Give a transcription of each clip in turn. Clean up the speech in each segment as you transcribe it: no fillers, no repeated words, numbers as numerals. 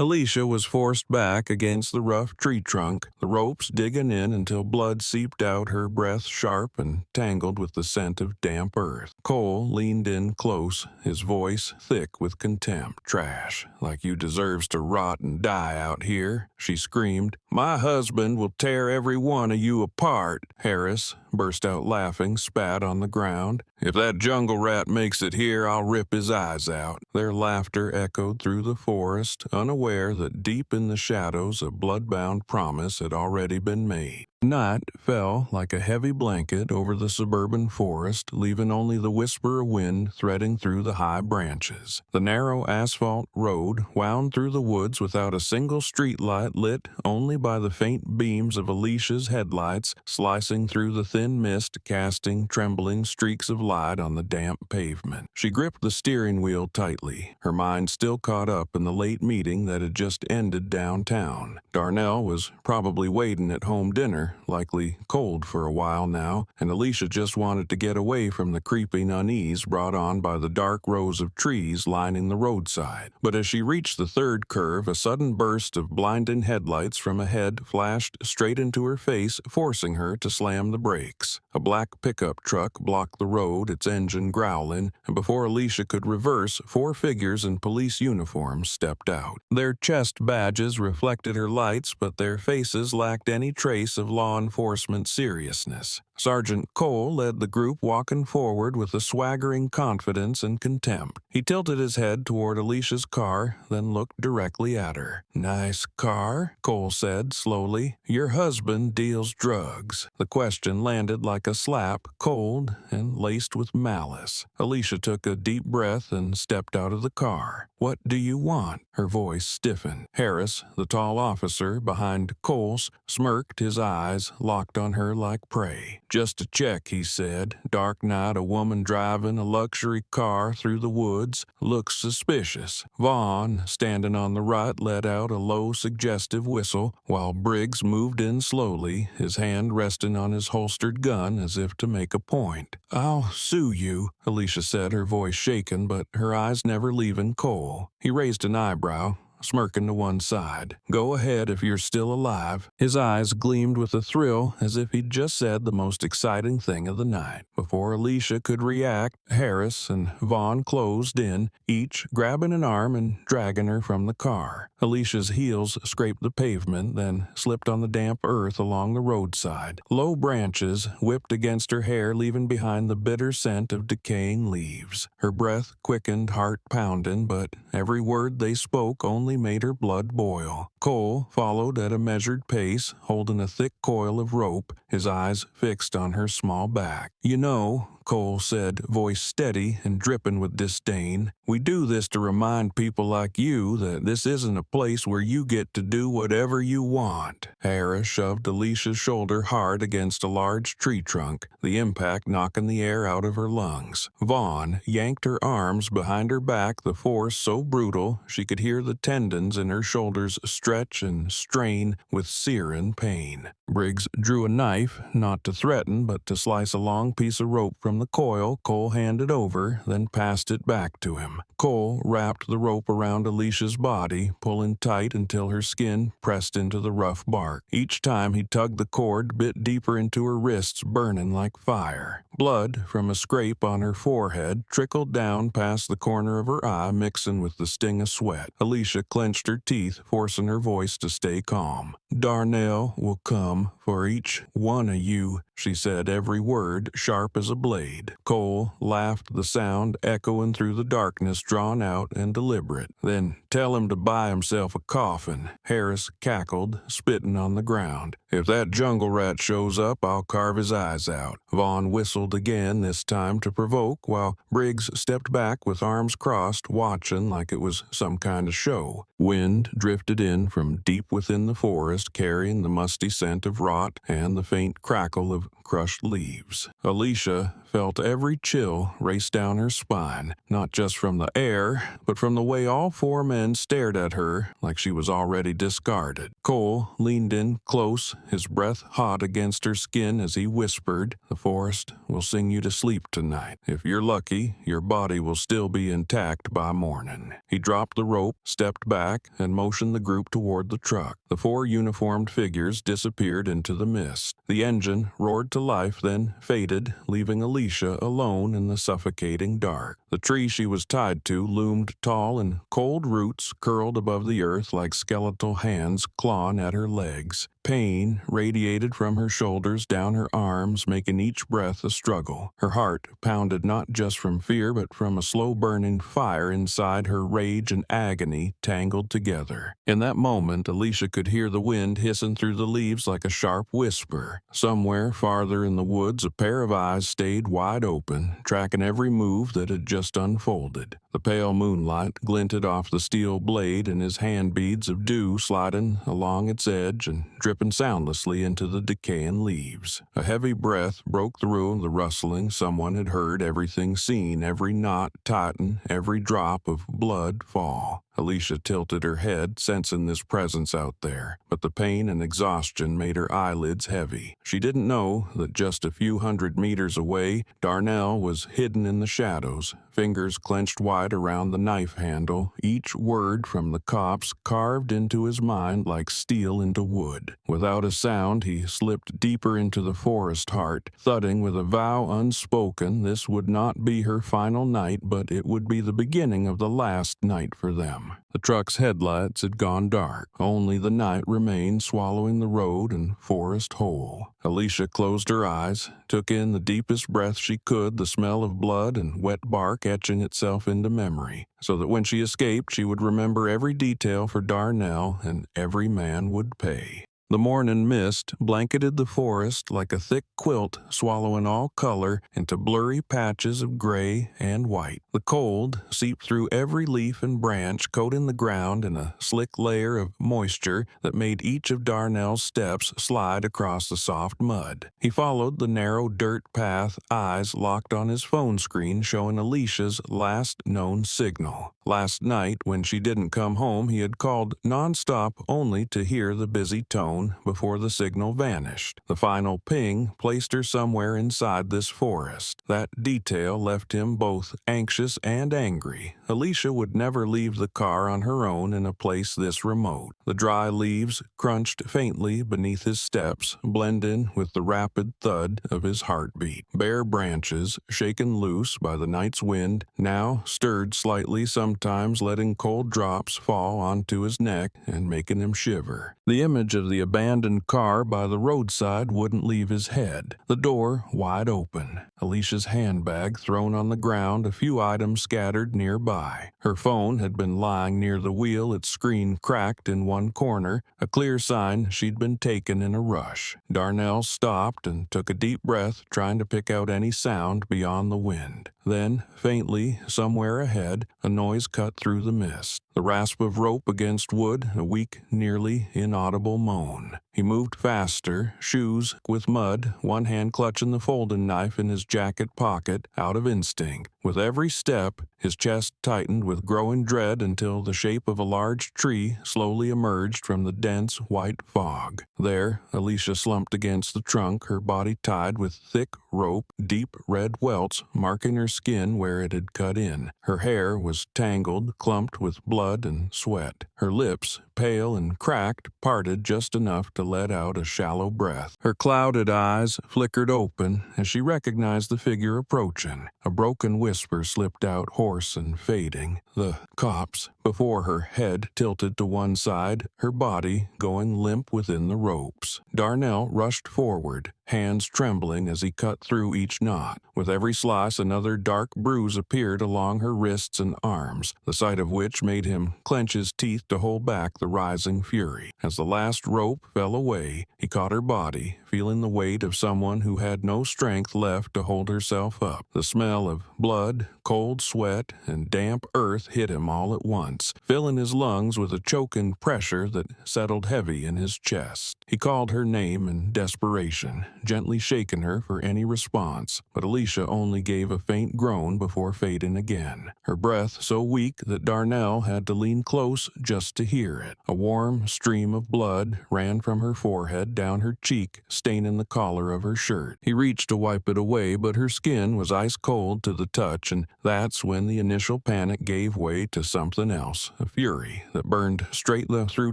Alicia was forced back against the rough tree trunk, the ropes digging in until blood seeped out, her breath sharp and tangled with the scent of damp earth. Cole leaned in close, his voice thick with contempt. "Trash, like you deserves to rot and die out here," she screamed. "My husband will tear every one of you apart." Harris burst out laughing, spat on the ground. "If that jungle rat makes it here, I'll rip his eyes out." Their laughter echoed through the forest, unaware that deep in the shadows a blood-bound promise had already been made. Night fell like a heavy blanket over the suburban forest, leaving only the whisper of wind threading through the high branches. The narrow asphalt road wound through the woods without a single street light, lit only by the faint beams of Alicia's headlights slicing through the thin mist, casting trembling streaks of light on the damp pavement. She gripped the steering wheel tightly, her mind still caught up in the late meeting that had just ended downtown. Darnell was probably waiting at home dinner, likely cold for a while now, and Alicia just wanted to get away from the creeping unease brought on by the dark rows of trees lining the roadside. But as she reached the third curve, a sudden burst of blinding headlights from ahead flashed straight into her face, forcing her to slam the brakes. A black pickup truck blocked the road, its engine growling, and before Alicia could reverse, 4 figures in police uniforms stepped out. Their chest badges reflected her lights, but their faces lacked any trace of law enforcement seriousness. Sergeant Cole led the group, walking forward with a swaggering confidence and contempt. He tilted his head toward Alicia's car, then looked directly at her. "Nice car," Cole said slowly. "Your husband deals drugs." The question landed like a slap, cold and laced with malice. Alicia took a deep breath and stepped out of the car. "What do you want?" Her voice stiffened. Harris, the tall officer behind Cole's, smirked, his eyes locked on her like prey. "Just a check," he said. "Dark night, a woman driving a luxury car through the woods. Looks suspicious." Vaughn, standing on the right, let out a low, suggestive whistle, while Briggs moved in slowly, his hand resting on his holstered gun as if to make a point. "I'll sue you," Alicia said, her voice shaken, but her eyes never leaving Cole. He raised an eyebrow, smirking to one side. "Go ahead if you're still alive." His eyes gleamed with a thrill, as if he'd just said the most exciting thing of the night. Before Alicia could react, Harris and Vaughn closed in, each grabbing an arm and dragging her from the car. Alicia's heels scraped the pavement, then slipped on the damp earth along the roadside. Low branches whipped against her hair, leaving behind the bitter scent of decaying leaves. Her breath quickened, heart pounding, but every word they spoke only made her blood boil. Cole followed at a measured pace, holding a thick coil of rope, his eyes fixed on her small back. "You know," Cole said, voice steady and dripping with disdain, "we do this to remind people like you that this isn't a place where you get to do whatever you want." Harris shoved Alicia's shoulder hard against a large tree trunk, the impact knocking the air out of her lungs. Vaughn yanked her arms behind her back, the force so brutal she could hear the tendons in her shoulders stretch and strain with searing pain. Briggs drew a knife, not to threaten, but to slice a long piece of rope from the coil Cole handed over, then passed it back to him. Cole wrapped the rope around Alicia's body, pulling tight until her skin pressed into the rough bark. Each time he tugged the cord, bit deeper into her wrists, burning like fire. Blood from a scrape on her forehead trickled down past the corner of her eye, mixing with the sting of sweat. Alicia clenched her teeth, forcing her voice to stay calm. "Darnell will come for each one of you," she said, every word sharp as a blade. Cole laughed, the sound echoing through the darkness, drawn out and deliberate. "Then tell him to buy himself a coffin." Harris cackled, spitting on the ground. "If that jungle rat shows up, I'll carve his eyes out." Vaughn whistled again, this time to provoke, while Briggs stepped back with arms crossed, watching like it was some kind of show. Wind drifted in from deep within the forest, carrying the musty scent of rot and the faint crackle of crushed leaves. Alicia felt every chill race down her spine, not just from the air, but from the way all four men stared at her like she was already discarded. Cole leaned in close, his breath hot against her skin as he whispered, "The forest will sing you to sleep tonight. If you're lucky, your body will still be intact by morning." He dropped the rope, stepped back, and motioned the group toward the truck. The four uniformed figures disappeared into the mist. The engine roared to life, then faded, leaving Alicia alone in the suffocating dark. The tree she was tied to loomed tall, and cold roots curled above the earth like skeletal hands clawing at her legs. Pain radiated from her shoulders down her arms, making each breath a struggle. Her heart pounded not just from fear, but from a slow-burning fire inside her. Rage and agony tangled together. In that moment, Alicia could hear the wind hissing through the leaves like a sharp whisper. Somewhere farther in the woods, a pair of eyes stayed wide open, tracking every move that had just unfolded. The pale moonlight glinted off the steel blade, and his hand beads of dew sliding along its edge and dripping soundlessly into the decaying leaves. A heavy breath broke through the rustling. Someone had heard everything, seen every knot tighten, every drop of blood fall. Alicia tilted her head, sensing this presence out there, but the pain and exhaustion made her eyelids heavy. She didn't know that just a few hundred meters away, Darnell was hidden in the shadows, fingers clenched wide around the knife handle, each word from the cops carved into his mind like steel into wood. Without a sound, he slipped deeper into the forest heart, thudding with a vow unspoken. This would not be her final night, but it would be the beginning of the last night for them. The truck's headlights had gone dark. Only the night remained, swallowing the road and forest whole. Alicia closed her eyes, took in the deepest breath she could, the smell of blood and wet bark etching itself into memory, so that when she escaped, she would remember every detail for Darnell, and every man would pay. The morning mist blanketed the forest like a thick quilt, swallowing all color into blurry patches of gray and white. The cold seeped through every leaf and branch, coating the ground in a slick layer of moisture that made each of Darnell's steps slide across the soft mud. He followed the narrow dirt path, eyes locked on his phone screen showing Alicia's last known signal. Last night, when she didn't come home, he had called nonstop only to hear the busy tone before the signal vanished. The final ping placed her somewhere inside this forest. That detail left him both anxious and angry. Alicia would never leave the car on her own in a place this remote. The dry leaves crunched faintly beneath his steps, blending with the rapid thud of his heartbeat. Bare branches, shaken loose by the night's wind, now stirred slightly, sometimes letting cold drops fall onto his neck and making him shiver. The image of the abandoned car by the roadside wouldn't leave his head. The door wide open. Alicia's handbag thrown on the ground, a few items scattered nearby. Her phone had been lying near the wheel, its screen cracked in one corner, a clear sign she'd been taken in a rush. Darnell stopped and took a deep breath, trying to pick out any sound beyond the wind. Then, faintly, somewhere ahead, a noise cut through the mist. The rasp of rope against wood, a weak, nearly inaudible moan. He moved faster, shoes with mud, one hand clutching the folding knife in his jacket pocket, out of instinct. With every step, his chest tightened with growing dread until the shape of a large tree slowly emerged from the dense white fog. There, Alicia slumped against the trunk, her body tied with thick rope, deep red welts marking her skin where it had cut in. Her hair was tangled, clumped with blood and sweat. Her lips, pale and cracked, parted just enough to let out a shallow breath. Her clouded eyes flickered open as she recognized the figure approaching. A broken whisper slipped out, hoarse and fading. The cops. Before her head tilted to one side, her body going limp within the ropes. Darnell rushed forward, hands trembling as he cut through each knot. With every slice, another dark bruise appeared along her wrists and arms, the sight of which made him clench his teeth to hold back the rising fury. As the last rope fell away, he caught her body, feeling the weight of someone who had no strength left to hold herself up. The smell of blood, cold sweat, and damp earth hit him all at once. once, filling his lungs with a choking pressure that settled heavy in his chest. He called her name in desperation, gently shaking her for any response, but Alicia only gave a faint groan before fading again, her breath so weak that Darnell had to lean close just to hear it. A warm stream of blood ran from her forehead down her cheek, staining the collar of her shirt. He reached to wipe it away, but her skin was ice cold to the touch, and that's when the initial panic gave way to something else, a fury that burned straight through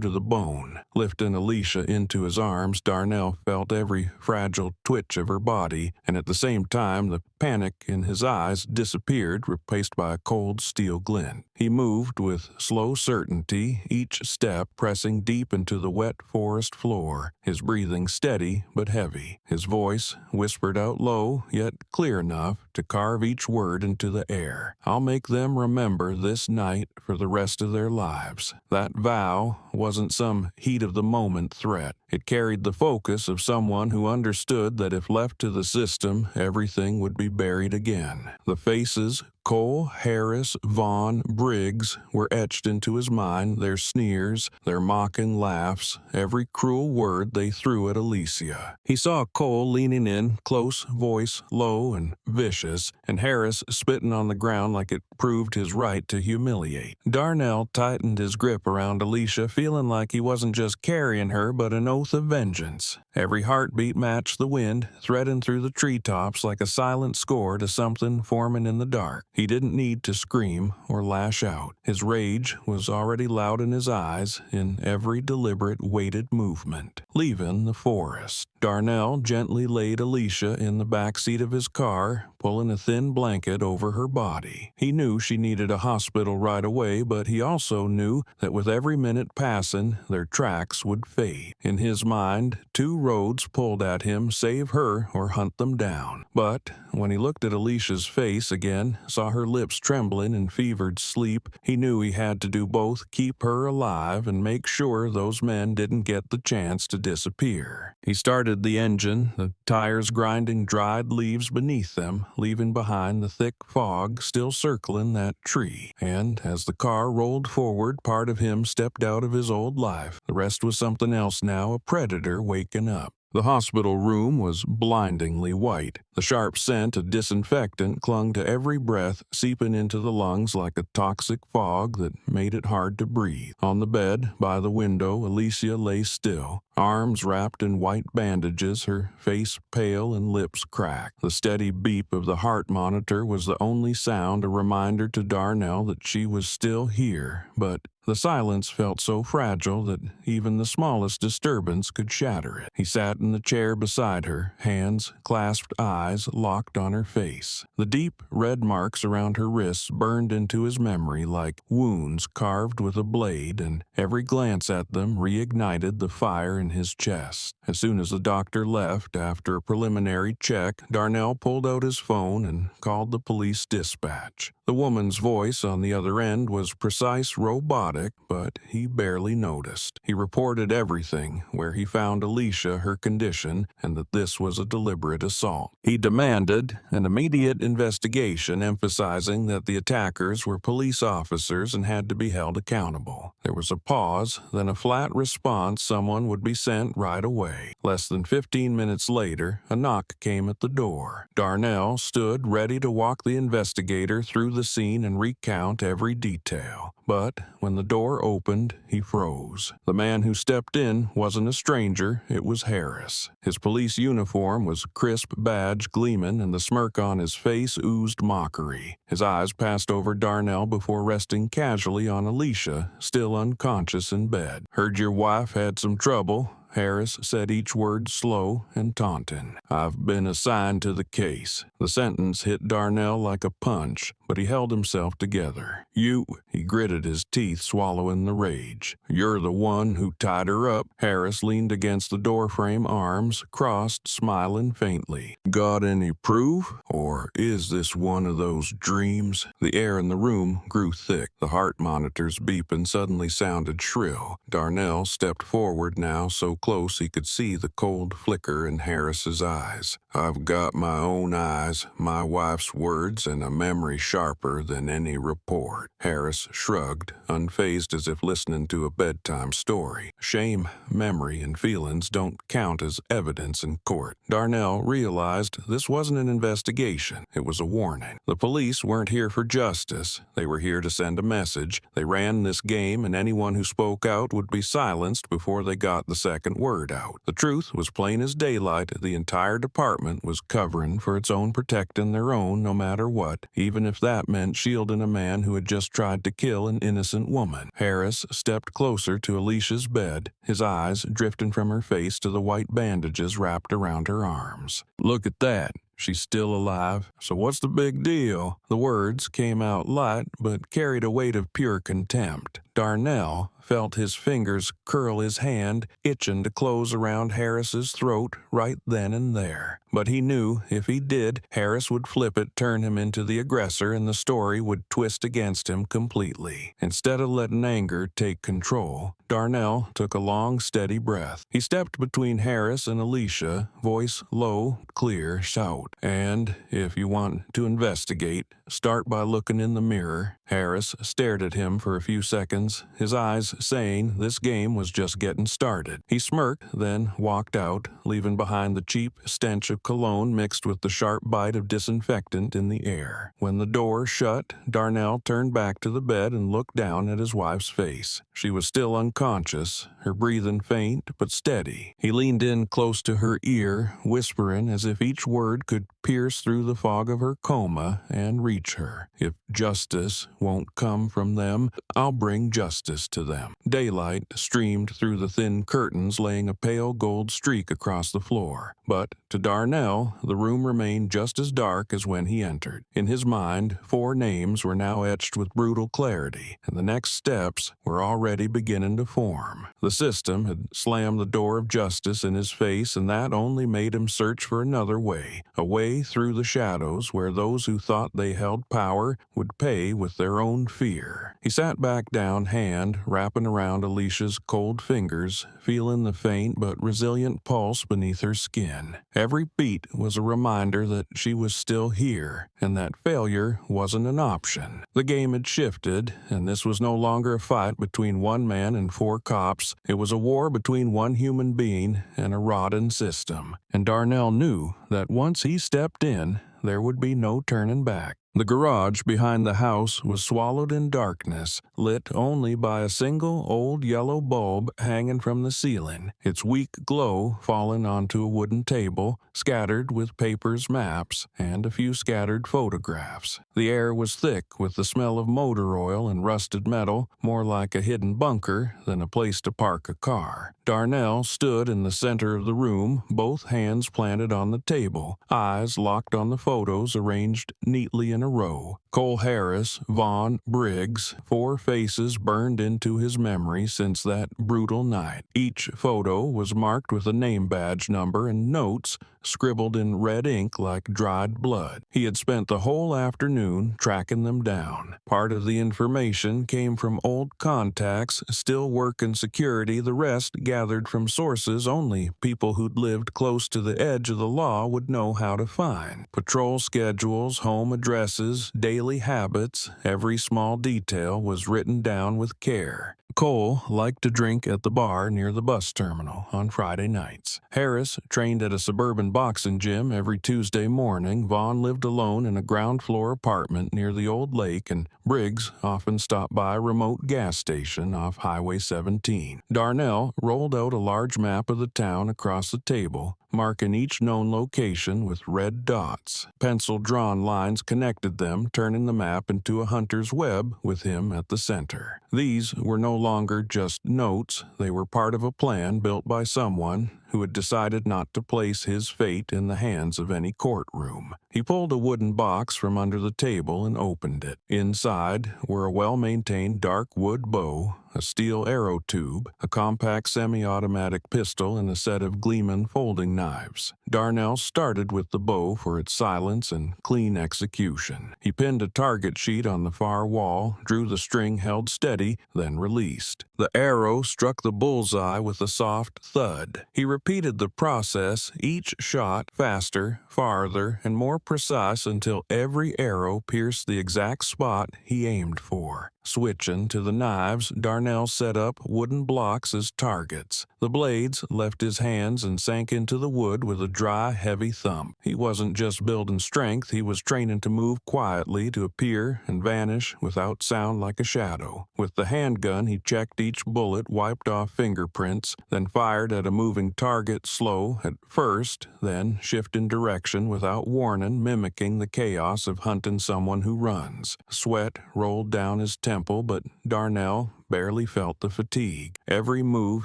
to the bone. Lifting Alicia into his arms, Darnell felt every fragile twitch of her body, and at the same time the panic in his eyes disappeared, replaced by a cold steel glint. He moved with slow certainty, each step pressing deep into the wet forest floor, his breathing steady but heavy, his voice whispered out low, yet clear enough to carve each word into the air. "I'll make them remember this night for the rest of their lives." That vow wasn't some heat-of-the-moment threat. It carried the focus of someone who understood that if left to the system, everything would be buried again. The faces, Cole, Harris, Vaughn, Briggs, were etched into his mind, their sneers, their mocking laughs, every cruel word they threw at Alicia. He saw Cole leaning in, close, voice low and vicious, and Harris spitting on the ground like it proved his right to humiliate. Darnell tightened his grip around Alicia, feeling like he wasn't just carrying her, but an oath of vengeance. Every heartbeat matched the wind, threading through the treetops like a silent score to something forming in the dark. He didn't need to scream or lash out. His rage was already loud in his eyes, in every deliberate, weighted movement. Leaving the forest, Darnell gently laid Alicia in the back seat of his car, pulling a thin blanket over her body. He knew she needed a hospital right away, but he also knew that with every minute passing, their tracks would fade. In his mind, two roads pulled at him: save her or hunt them down. But when he looked at Alicia's face again, saw her lips trembling in fevered sleep, he knew he had to do both: keep her alive and make sure those men didn't get the chance to disappear. He started the engine, the tires grinding dried leaves beneath them, leaving behind the thick fog still circling that tree. And as the car rolled forward, part of him stepped out of his old life. The rest was something else now, a predator waking up. The hospital room was blindingly white. The sharp scent of disinfectant clung to every breath, seeping into the lungs like a toxic fog that made it hard to breathe. On the bed, by the window, Alicia lay still, arms wrapped in white bandages, her face pale and lips cracked. The steady beep of the heart monitor was the only sound, a reminder to Darnell that she was still here, but the silence felt so fragile that even the smallest disturbance could shatter it. He sat in the chair beside her, hands clasped, eyes locked on her face. The deep red marks around her wrists burned into his memory like wounds carved with a blade, and every glance at them reignited the fire in his chest. As soon as the doctor left, after a preliminary check, Darnell pulled out his phone and called the police dispatch. The woman's voice on the other end was precise, robotic, but he barely noticed. He reported everything, where he found Alicia, her condition, and that this was a deliberate assault. He demanded an immediate investigation, emphasizing that the attackers were police officers and had to be held accountable. There was a pause, then a flat response: someone would be sent right away. Less than 15 minutes later, a knock came at the door. Darnell stood ready to walk the investigator through the scene and recount every detail. But when the door opened, he froze. The man who stepped in wasn't a stranger, it was Harris. His police uniform was crisp badge gleaming, and the smirk on his face oozed mockery. His eyes passed over Darnell before resting casually on Alicia, still unconscious in bed. "Heard your wife had some trouble," Harris said, each word slow and taunting. "I've been assigned to the case." The sentence hit Darnell like a punch, but he held himself together. He gritted his teeth, swallowing the rage. "You're the one who tied her up." Harris leaned against the doorframe, arms crossed, smiling faintly. "Got any proof? Or is this one of those dreams?" The air in the room grew thick. The heart monitor's beeping suddenly sounded shrill. Darnell stepped forward now, so close, he could see the cold flicker in Harris's eyes. "I've got my own eyes, my wife's words, and a memory sharper than any report." Harris shrugged, unfazed as if listening to a bedtime story. Shame, memory, and feelings don't count as evidence in court. Darnell realized this wasn't an investigation. It was a warning. The police weren't here for justice. They were here to send a message. They ran this game, and anyone who spoke out would be silenced before they got the second word out. The truth was plain as daylight. The entire department was covering for its own, protecting their own no matter what, even if that meant shielding a man who had just tried to kill an innocent woman. Harris stepped closer to Alicia's bed, his eyes drifting from her face to the white bandages wrapped around her arms. "Look at that. She's still alive. So what's the big deal?" The words came out light, but carried a weight of pure contempt. Darnell felt his fingers curl his hand, itching to close around Harris's throat right then and there. But he knew if he did, Harris would flip it, turn him into the aggressor, and the story would twist against him completely. Instead of letting anger take control, Darnell took a long, steady breath. He stepped between Harris and Alicia, voice low, clear, shout. "And if you want to investigate, start by looking in the mirror." Harris stared at him for a few seconds, his eyes saying this game was just getting started. He smirked, then walked out, leaving behind the cheap stench of cologne mixed with the sharp bite of disinfectant in the air. When the door shut, Darnell turned back to the bed and looked down at his wife's face. She was still unconscious, her breathing faint but steady. He leaned in close to her ear, whispering as if each word could pierce through the fog of her coma and reach her. "If justice won't come from them, I'll bring justice to them." Daylight streamed through the thin curtains, laying a pale gold streak across the floor. But to Darnell, the room remained just as dark as when he entered. In his mind, 4 names were now etched with brutal clarity, and the next steps were already beginning to form. The system had slammed the door of justice in his face, and that only made him search for another way, a way through the shadows where those who thought they held power would pay with their own fear. He sat back down, hand wrapping around Alicia's cold fingers, feeling the faint but resilient pulse beneath her skin. Every beat was a reminder that she was still here, and that failure wasn't an option. The game had shifted, and this was no longer a fight between one man and 4 cops. It was a war between one human being and a rotten system. And Darnell knew that once he stepped in, there would be no turning back. The garage behind the house was swallowed in darkness, lit only by a single old yellow bulb hanging from the ceiling, its weak glow falling onto a wooden table, scattered with papers, maps, and a few scattered photographs. The air was thick with the smell of motor oil and rusted metal, more like a hidden bunker than a place to park a car. Darnell stood in the center of the room, both hands planted on the table, eyes locked on the photos arranged neatly in a row. Cole Harris, Vaughn, Briggs, 4 faces burned into his memory since that brutal night. Each photo was marked with a name badge number and notes scribbled in red ink like dried blood. He had spent the whole afternoon tracking them down. Part of the information came from old contacts still working security, the rest gathered from sources only people who'd lived close to the edge of the law would know how to find. Patrol schedules, home addresses, daily habits, every small detail was written down with care. Cole liked to drink at the bar near the bus terminal on Friday nights. Harris trained at a suburban boxing gym every Tuesday morning. Vaughn lived alone in a ground-floor apartment near the old lake, and Briggs often stopped by a remote gas station off Highway 17. Darnell rolled out a large map of the town across the table, marking each known location with red dots. Pencil-drawn lines connected them, turning the map into a hunter's web with him at the center. These were no longer just notes. They were part of a plan built by someone, who had decided not to place his fate in the hands of any courtroom. He pulled a wooden box from under the table and opened it. Inside were a well-maintained dark wood bow, a steel arrow tube, a compact semi-automatic pistol, and a set of Gleeman folding knives. Darnell started with the bow for its silence and clean execution. He pinned a target sheet on the far wall, drew the string held steady, then released. The arrow struck the bullseye with a soft thud. He repeated the process, each shot faster, farther, and more precise until every arrow pierced the exact spot he aimed for. Switching to the knives, Darnell set up wooden blocks as targets. The blades left his hands and sank into the wood with a dry, heavy thump. He wasn't just building strength, he was training to move quietly, to appear and vanish without sound like a shadow. With the handgun, he checked each bullet, wiped off fingerprints, then fired at a moving target slow at first, then shifting direction without warning, mimicking the chaos of hunting someone who runs. Sweat rolled down his temple, but Darnell barely felt the fatigue. Every move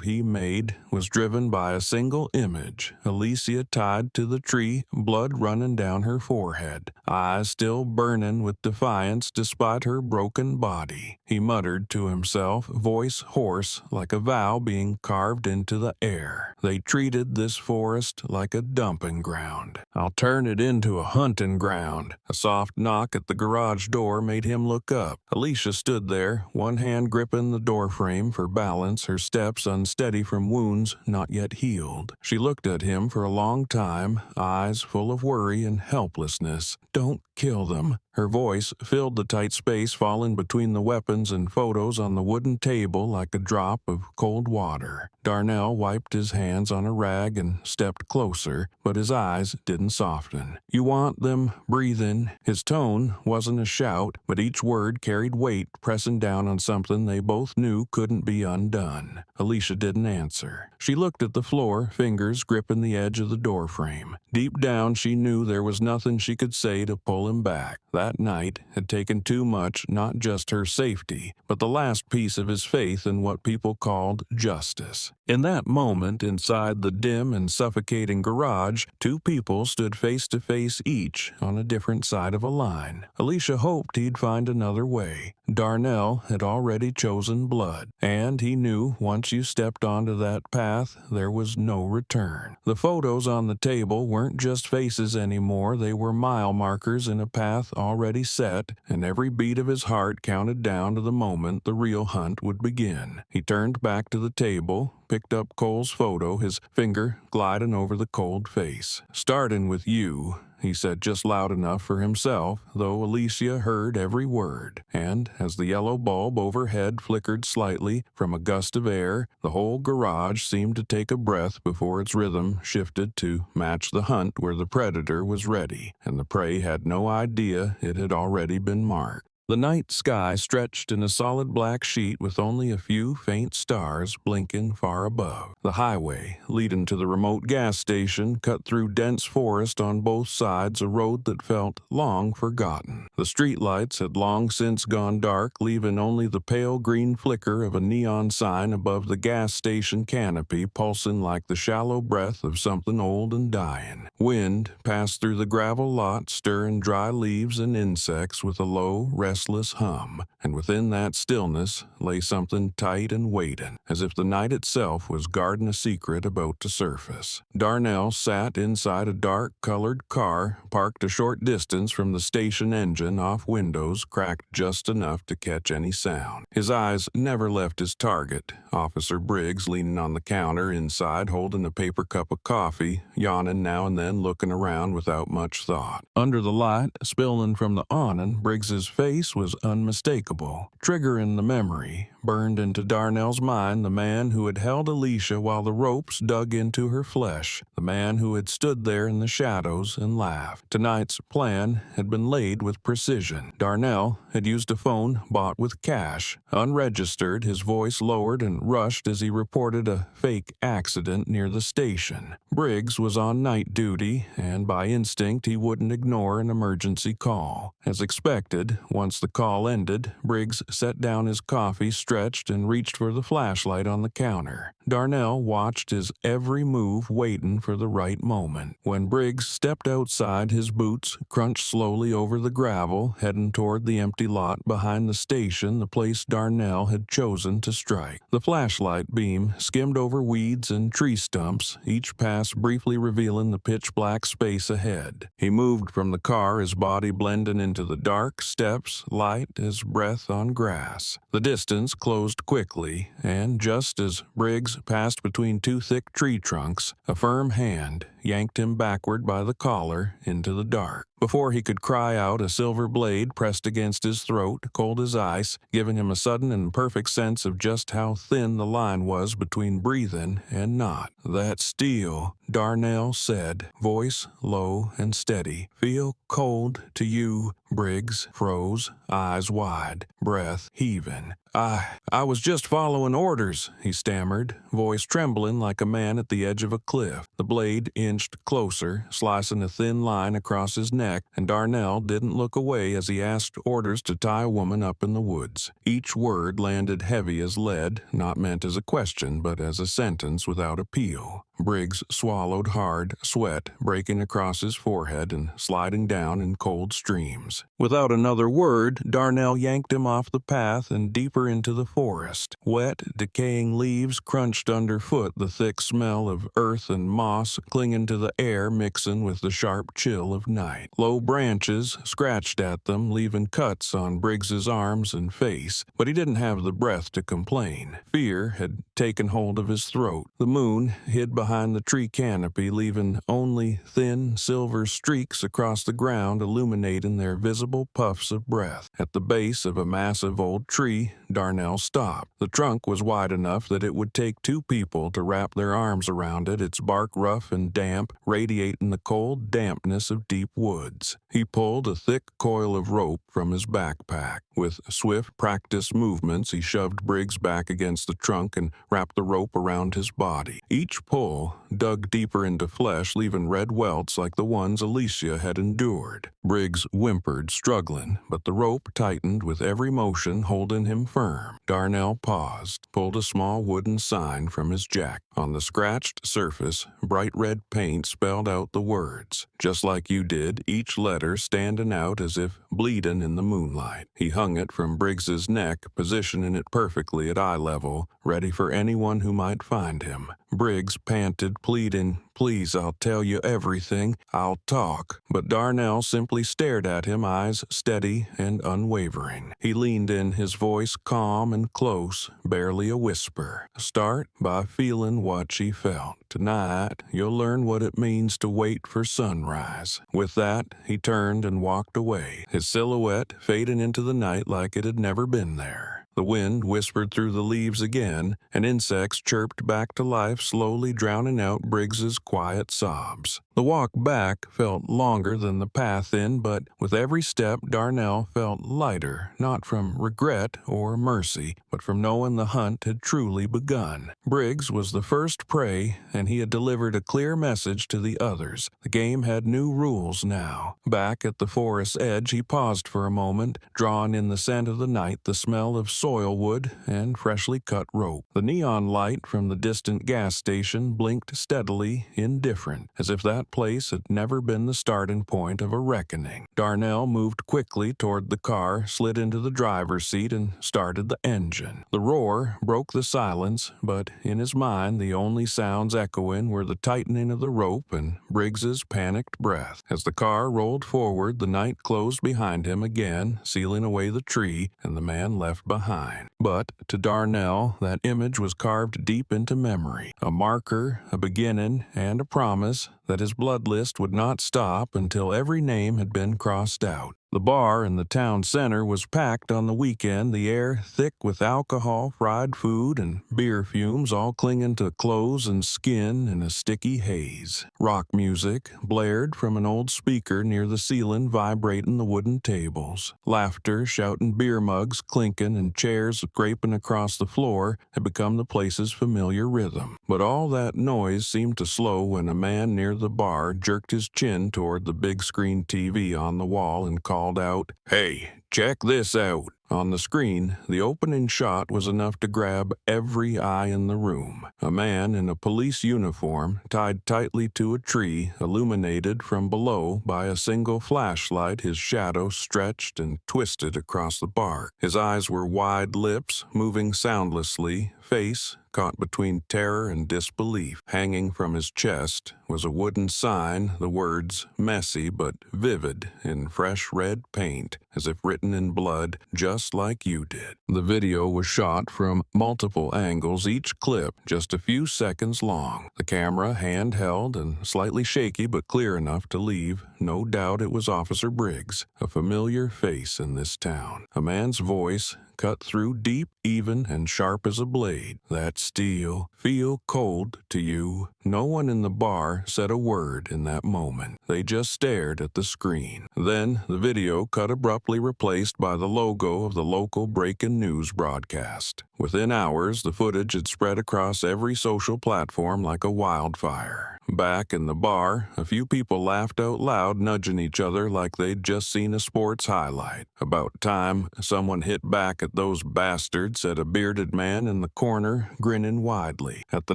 he made was driven by a single image: Alicia tied to the tree, blood running down her forehead, eyes still burning with defiance despite her broken body. He muttered to himself, voice hoarse like a vow being carved into the air. They treated this forest like a dumping ground. I'll turn it into a hunting ground. A soft knock at the garage door made him look up. Alicia stood there, one hand gripping the doorframe for balance, her steps unsteady from wounds not yet healed. She looked at him for a long time, eyes full of worry and helplessness. "Don't kill them." Her voice filled the tight space falling between the weapons and photos on the wooden table like a drop of cold water. Darnell wiped his hands on a rag and stepped closer, but his eyes didn't soften. "You want them breathing." His tone wasn't a shout, but each word carried weight, pressing down on something they both knew couldn't be undone. Alicia didn't answer. She looked at the floor, fingers gripping the edge of the doorframe. Deep down, she knew there was nothing she could say to pull him back. That night had taken too much, not just her safety, but the last piece of his faith in what people called justice. In that moment, inside the dim and suffocating garage, two people stood face to face, each on a different side of a line. Alicia hoped he'd find another way. Darnell had already chosen blood, and he knew once you stepped onto that path, there was no return. The photos on the table weren't just faces anymore, they were mile markers in a path already set, and every beat of his heart counted down to the moment the real hunt would begin. He turned back to the table, picked up Cole's photo, his finger gliding over the cold face. "Starting with you," he said just loud enough for himself, though Alicia heard every word. And as the yellow bulb overhead flickered slightly from a gust of air, the whole garage seemed to take a breath before its rhythm shifted to match the hunt where the predator was ready, and the prey had no idea it had already been marked. The night sky stretched in a solid black sheet with only a few faint stars blinking far above. The highway, leading to the remote gas station, cut through dense forest on both sides, a road that felt long forgotten. The streetlights had long since gone dark, leaving only the pale green flicker of a neon sign above the gas station canopy pulsing like the shallow breath of something old and dying. Wind passed through the gravel lot, stirring dry leaves and insects with a low, restless hum, and within that stillness lay something tight and waiting, as if the night itself was guarding a secret about to surface. Darnell sat inside a dark-colored car, parked a short distance from the station engine, off windows cracked just enough to catch any sound. His eyes never left his target, Officer Briggs leaning on the counter inside holding a paper cup of coffee, yawning now and then, looking around without much thought. Under the light spilling from the awning, Briggs's face was unmistakable. Triggering the memory, burned into Darnell's mind the man who had held Alicia while the ropes dug into her flesh, the man who had stood there in the shadows and laughed. Tonight's plan had been laid with precision. Darnell had used a phone bought with cash. Unregistered, his voice lowered and rushed as he reported a fake accident near the station. Briggs was on night duty, and by instinct he wouldn't ignore an emergency call. As expected, once the call ended, Briggs set down his coffee, stretched and reached for the flashlight on the counter. Darnell watched his every move, waiting for the right moment. When Briggs stepped outside, his boots crunched slowly over the gravel, heading toward the empty lot behind the station, the place Darnell had chosen to strike. The flashlight beam skimmed over weeds and tree stumps, each pass briefly revealing the pitch-black space ahead. He moved from the car, his body blending into the dark, steps light as breath on grass. The distance closed quickly, and just as Briggs passed between two thick tree trunks, a firm hand yanked him backward by the collar into the dark. Before he could cry out, a silver blade pressed against his throat, cold as ice, giving him a sudden and perfect sense of just how thin the line was between breathing and not. "That's steel," Darnell said, voice low and steady. "Feel cold to you?" Briggs froze, eyes wide, breath heaving. I was just following orders," he stammered, voice trembling like a man at the edge of a cliff. The blade inched closer, slicing a thin line across his neck, and Darnell didn't look away as he asked orders to tie a woman up in the woods. Each word landed heavy as lead, not meant as a question, but as a sentence without appeal. Briggs swallowed hard, sweat breaking across his forehead and sliding down in cold streams. Without another word, Darnell yanked him off the path and deeper into the forest. Wet, decaying leaves crunched underfoot, the thick smell of earth and moss clinging to the air mixing with the sharp chill of night. Low branches scratched at them, leaving cuts on Briggs's arms and face, but he didn't have the breath to complain. Fear had taken hold of his throat. The moon hid behind the tree canopy, leaving only thin silver streaks across the ground illuminating their visible puffs of breath. At the base of a massive old tree, Darnell stopped. The trunk was wide enough that it would take two people to wrap their arms around it, its bark rough and damp, radiating the cold dampness of deep woods. He pulled a thick coil of rope from his backpack. With swift, practiced movements, he shoved Briggs back against the trunk and wrapped the rope around his body. Each pull dug deeper into flesh, leaving red welts like the ones Alicia had endured. Briggs whimpered, struggling, but the rope tightened with every motion, holding him firm. Darnell paused, pulled a small wooden sign from his jacket. On the scratched surface, bright red paint spelled out the words, "Just like you did," each letter standing out as if bleeding in the moonlight. He hung it from Briggs's neck, positioning it perfectly at eye level, ready for anyone who might find him. Briggs panted, pleading, "Please, I'll tell you everything. I'll talk." But Darnell simply stared at him, eyes steady and unwavering. He leaned in, his voice calm and close, barely a whisper. "Start by feeling what she felt. Tonight, you'll learn what it means to wait for sunrise." With that, he turned and walked away, his silhouette fading into the night like it had never been there. The wind whispered through the leaves again, and insects chirped back to life, slowly drowning out Briggs's quiet sobs. The walk back felt longer than the path in, but with every step Darnell felt lighter, not from regret or mercy, but from knowing the hunt had truly begun. Briggs was the first prey, and he had delivered a clear message to the others. The game had new rules now. Back at the forest's edge, he paused for a moment, drawing in the scent of the night, the smell of soil wood and freshly cut rope. The neon light from the distant gas station blinked steadily, indifferent, as if that place had never been the starting point of a reckoning. Darnell moved quickly toward the car, slid into the driver's seat, and started the engine. The roar broke the silence, but in his mind the only sounds echoing were the tightening of the rope and Briggs's panicked breath. As the car rolled forward, the night closed behind him again, sealing away the tree and the man left behind. But to Darnell, that image was carved deep into memory, a marker, a beginning, and a promise that his blood list would not stop until every name had been crossed out. The bar in the town center was packed on the weekend, the air thick with alcohol, fried food, and beer fumes, all clinging to clothes and skin in a sticky haze. Rock music blared from an old speaker near the ceiling, vibrating the wooden tables. Laughter, shouting, beer mugs clinking, and chairs scraping across the floor had become the place's familiar rhythm. But all that noise seemed to slow when a man near the bar jerked his chin toward the big screen TV on the wall and called out, "Hey, Check this out. On the screen, the opening shot was enough to grab every eye in the room. A man in a police uniform, tied tightly to a tree, illuminated from below by a single flashlight, his shadow stretched and twisted across the bark. His eyes were wide lips, moving soundlessly, face caught between terror and disbelief. Hanging from his chest was a wooden sign, the words messy but vivid in fresh red paint, as if written in blood, just like you did. The video was shot from multiple angles, each clip just a few seconds long. The camera handheld and slightly shaky but clear enough to leave no doubt it was Officer Briggs, a familiar face in this town. A man's voice cut through deep, even, and sharp as a blade. That steel feel cold to you. No one in the bar said a word in that moment. They just stared at the screen. Then the video cut abruptly, replaced by the logo of the local breaking news broadcast. Within hours, the footage had spread across every social platform like a wildfire. Back in the bar, a few people laughed out loud, nudging each other like they'd just seen a sports highlight. About time someone hit back at those bastards, said a bearded man in the corner, grinning widely. At the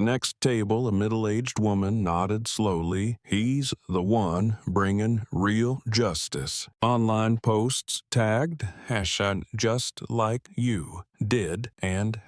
next table, a middle-aged woman nodded slowly. He's the one bringing real justice. Online posts tagged #JustLikeYou did and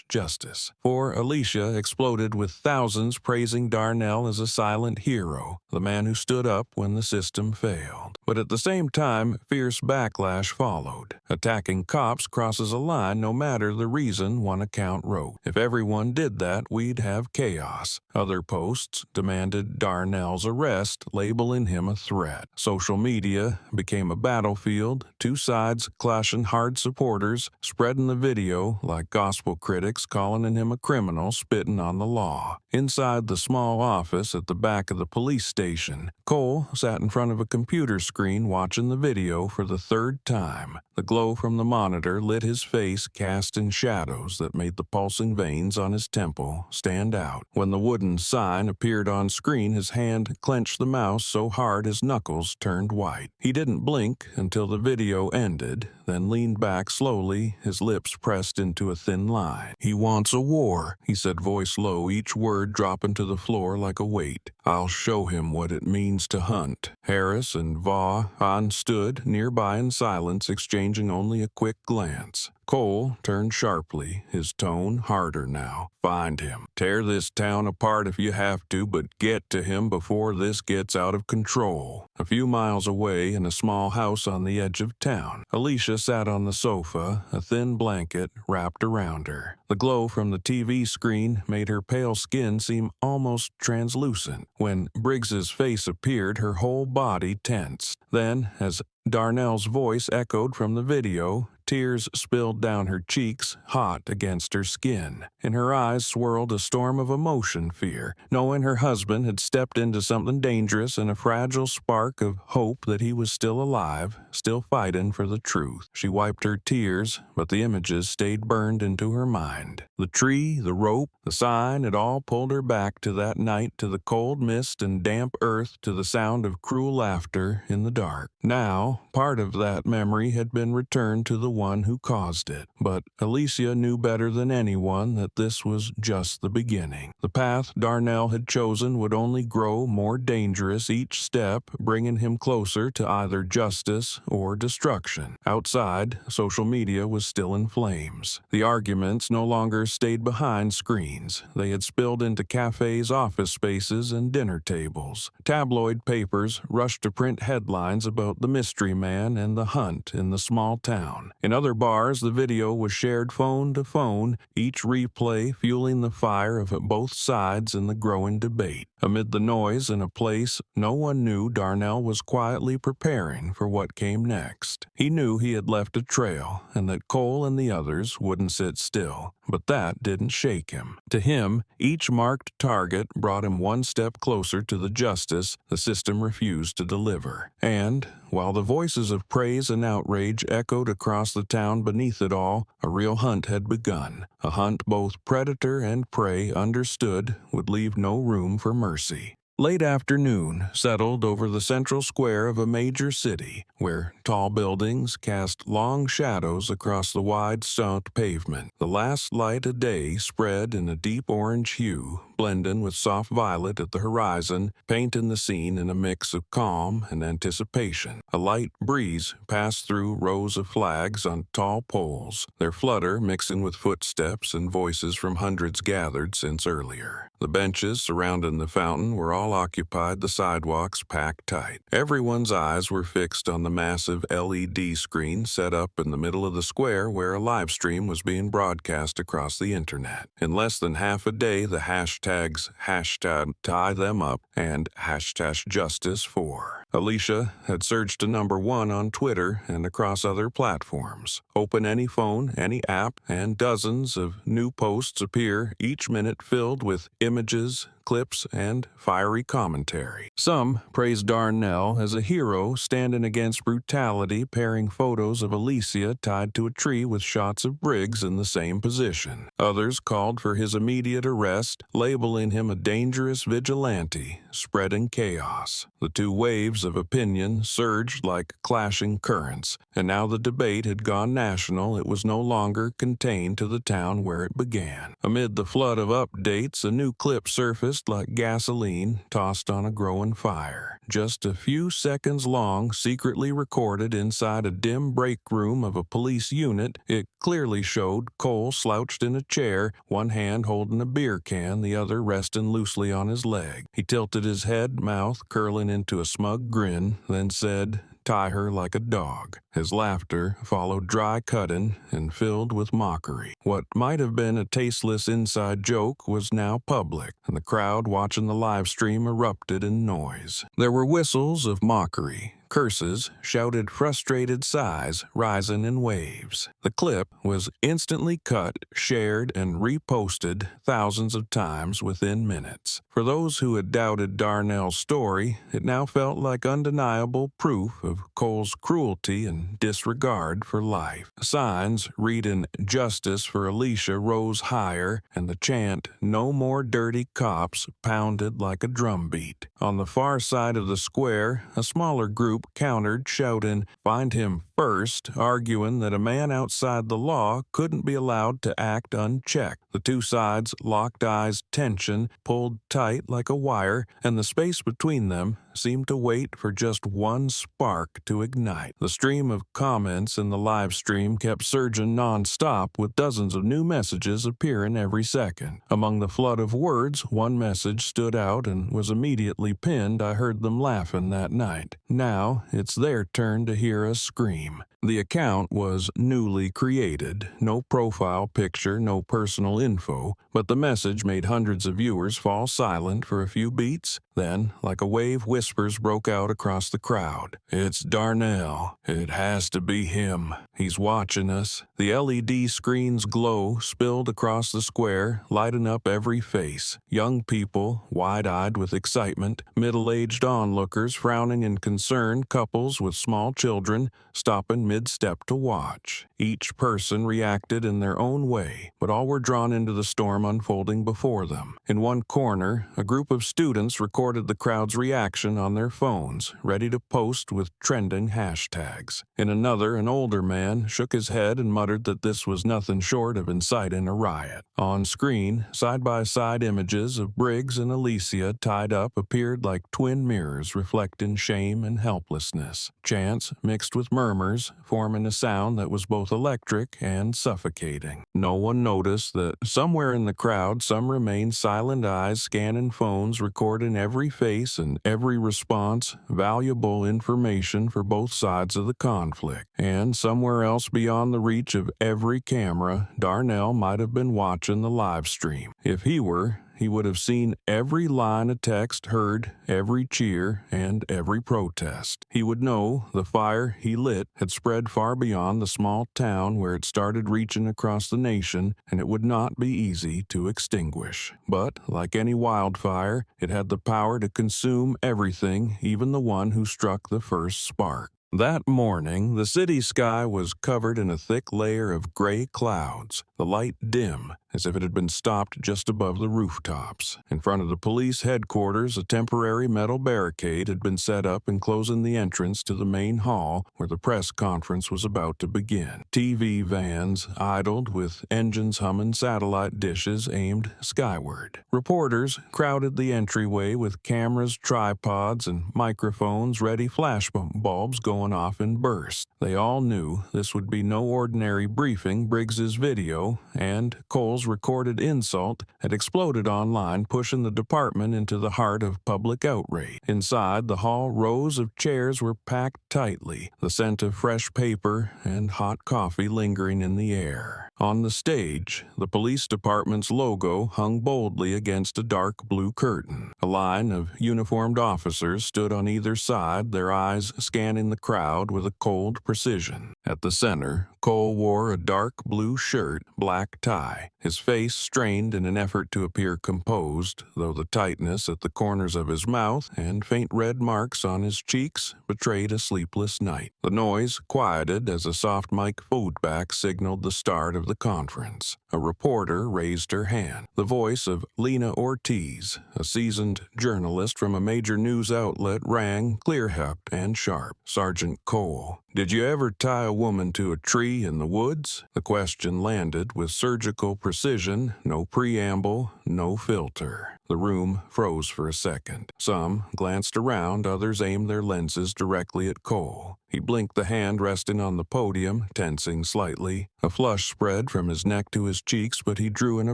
#justice. For Alicia exploded with thousands praising Darnell as a silent hero, the man who stood up when the system failed. But at the same time, fierce backlash followed. Attacking cops crosses a line no matter the reason, one account wrote. If everyone did that, we'd have chaos. Other posts demanded Darnell's arrest, labeling him a threat. Social media became a battlefield, two sides clashing, hard supporters spreading the video like gospel critics, calling him a criminal, spitting on the law. Inside the small office at the back of the police station, Cole sat in front of a computer screen watching the video for the third time. The glow from the monitor lit his face, casting shadows that made the pulsing veins on his temple stand out. When the wooden sign appeared on screen, his hand clenched the mouse so hard his knuckles turned white. He didn't blink until the video ended, then leaned back slowly, his lips pressed into a thin line. "He wants a war," he said, voice low, each word dropping to the floor like a weight. "I'll show him what it means to hunt." Harris and Vaughan stood nearby in silence, exchanging only a quick glance. Cole turned sharply, his tone harder now. "Find him. Tear this town apart if you have to, but get to him before this gets out of control." A few miles away, in a small house on the edge of town, Alicia sat on the sofa, a thin blanket wrapped around her. The glow from the TV screen made her pale skin seem almost translucent. When Briggs's face appeared, her whole body tensed. Then, as Darnell's voice echoed from the video, tears spilled down her cheeks, hot against her skin. In her eyes swirled a storm of emotion, fear, knowing her husband had stepped into something dangerous, and a fragile spark of hope that he was still alive, still fighting for the truth. She wiped her tears, but the images stayed burned into her mind. The tree, the rope, the sign, it all pulled her back to that night, to the cold mist and damp earth, to the sound of cruel laughter in the dark. Now, part of that memory had been returned to the one who caused it. But Alicia knew better than anyone that this was just the beginning. The path Darnell had chosen would only grow more dangerous, each step bringing him closer to either justice or destruction. Outside, social media was still in flames. The arguments no longer stayed behind screens. They had spilled into cafes, office spaces, and dinner tables. Tabloid papers rushed to print headlines about the mystery man and the hunt in the small town. In other bars, the video was shared phone to phone, each replay fueling the fire of both sides in the growing debate. Amid the noise, in a place no one knew, Darnell was quietly preparing for what came next. He knew he had left a trail, and that Cole and the others wouldn't sit still. But that didn't shake him. To him, each marked target brought him one step closer to the justice the system refused to deliver. And, while the voices of praise and outrage echoed across the town beneath it all, a real hunt had begun. A hunt both predator and prey understood would leave no room for mercy. Late afternoon settled over the central square of a major city, where tall buildings cast long shadows across the wide stone pavement. The last light of day spread in a deep orange hue, blending with soft violet at the horizon, painting the scene in a mix of calm and anticipation. A light breeze passed through rows of flags on tall poles, their flutter mixing with footsteps and voices from hundreds gathered since earlier. The benches surrounding the fountain were all occupied, the sidewalks packed tight. Everyone's eyes were fixed on the massive LED screen set up in the middle of the square where a live stream was being broadcast across the internet. In less than half a day, the hashtags #TieThemUp and #JusticeFor Alicia had surged to #1 on Twitter and across other platforms. Open any phone, any app, and dozens of new posts appear, each minute filled with images, clips, and fiery commentary. Some praised Darnell as a hero standing against brutality, pairing photos of Alicia tied to a tree with shots of Briggs in the same position. Others called for his immediate arrest, labeling him a dangerous vigilante, spreading chaos. The two waves of opinion surged like clashing currents, and now the debate had gone national. It was no longer contained to the town where it began. Amid the flood of updates, a new clip surfaced like gasoline tossed on a growing fire. Just a few seconds long, secretly recorded inside a dim break room of a police unit, it clearly showed Cole slouched in a chair, one hand holding a beer can, the other resting loosely on his leg. He tilted his head, mouth curling into a smug grin, then said, "Tie her like a dog." His laughter followed dry cutting and filled with mockery. What might have been a tasteless inside joke was now public, and the crowd watching the live stream erupted in noise. There were whistles of mockery, curses, shouted frustrated sighs rising in waves. The clip was instantly cut, shared, and reposted thousands of times within minutes. For those who had doubted Darnell's story, it now felt like undeniable proof of Cole's cruelty and disregard for life. Signs reading "Justice for Alicia" rose higher, and the chant "No more dirty cops" pounded like a drumbeat. On the far side of the square, a smaller group countered, shouting, "Find him first," arguing that a man outside the law couldn't be allowed to act unchecked. The two sides locked eyes, tension pulled tight like a wire, and the space between them seemed to wait for just one spark to ignite. The stream of comments in the live stream kept surging non-stop, with dozens of new messages appearing every second. Among the flood of words, one message stood out and was immediately pinned. I heard them laughing that night. Now it's their turn to hear us scream. The account was newly created, no profile picture, no personal info, but the message made hundreds of viewers fall silent for a few beats. Then, like a wave, whispers broke out across the crowd. "It's Darnell. It has to be him. He's watching us." The LED screen's glow spilled across the square, lighting up every face. Young people, wide-eyed with excitement, middle-aged onlookers frowning in concern, couples with small children stopping mid-step to watch. Each person reacted in their own way, but all were drawn into the storm unfolding before them. In one corner, a group of students recorded the crowd's reaction on their phones, ready to post with trending hashtags. In another, an older man shook his head and muttered that this was nothing short of inciting a riot. On screen, side-by-side images of Briggs and Alicia tied up appeared like twin mirrors reflecting shame and helplessness. Chants mixed with murmurs, forming a sound that was both electric and suffocating. No one noticed that somewhere in the crowd some remained silent, eyes scanning phones, recording every face and every response, valuable information for both sides of the conflict. And somewhere else beyond the reach of every camera, Darnell might have been watching the live stream. If he were, he would have seen every line of text, heard every cheer and every protest. He would know the fire he lit had spread far beyond the small town where it started, reaching across the nation, and it would not be easy to extinguish. But, like any wildfire, it had the power to consume everything, even the one who struck the first spark. That morning, the city sky was covered in a thick layer of gray clouds, the light dim, as if it had been stopped just above the rooftops. In front of the police headquarters, a temporary metal barricade had been set up enclosing the entrance to the main hall where the press conference was about to begin. TV vans idled with engines humming satellite dishes aimed skyward. Reporters crowded the entryway with cameras, tripods, and microphones ready, flash bulbs going off in bursts. They all knew this would be no ordinary briefing. Briggs's video and Cole's recorded insult had exploded online, pushing the department into the heart of public outrage. Inside the hall, rows of chairs were packed tightly, the scent of fresh paper and hot coffee lingering in the air. On the stage, the police department's logo hung boldly against a dark blue curtain. A line of uniformed officers stood on either side, their eyes scanning the crowd with a cold precision. At the center, Cole wore a dark blue shirt, black tie, his face strained in an effort to appear composed, though the tightness at the corners of his mouth and faint red marks on his cheeks betrayed a sleepless night. The noise quieted as a soft mic feedback signaled the start of the conference. A reporter raised her hand. The voice of Lena Ortiz, a seasoned journalist from a major news outlet, rang clear-cut and sharp. "Sergeant Cole, did you ever tie a woman to a tree in the woods?" The question landed with surgical precision, no preamble, no filter. The room froze for a second. Some glanced around, others aimed their lenses directly at Cole. He blinked, the hand resting on the podium, tensing slightly. A flush spread from his neck to his cheeks, but he drew in a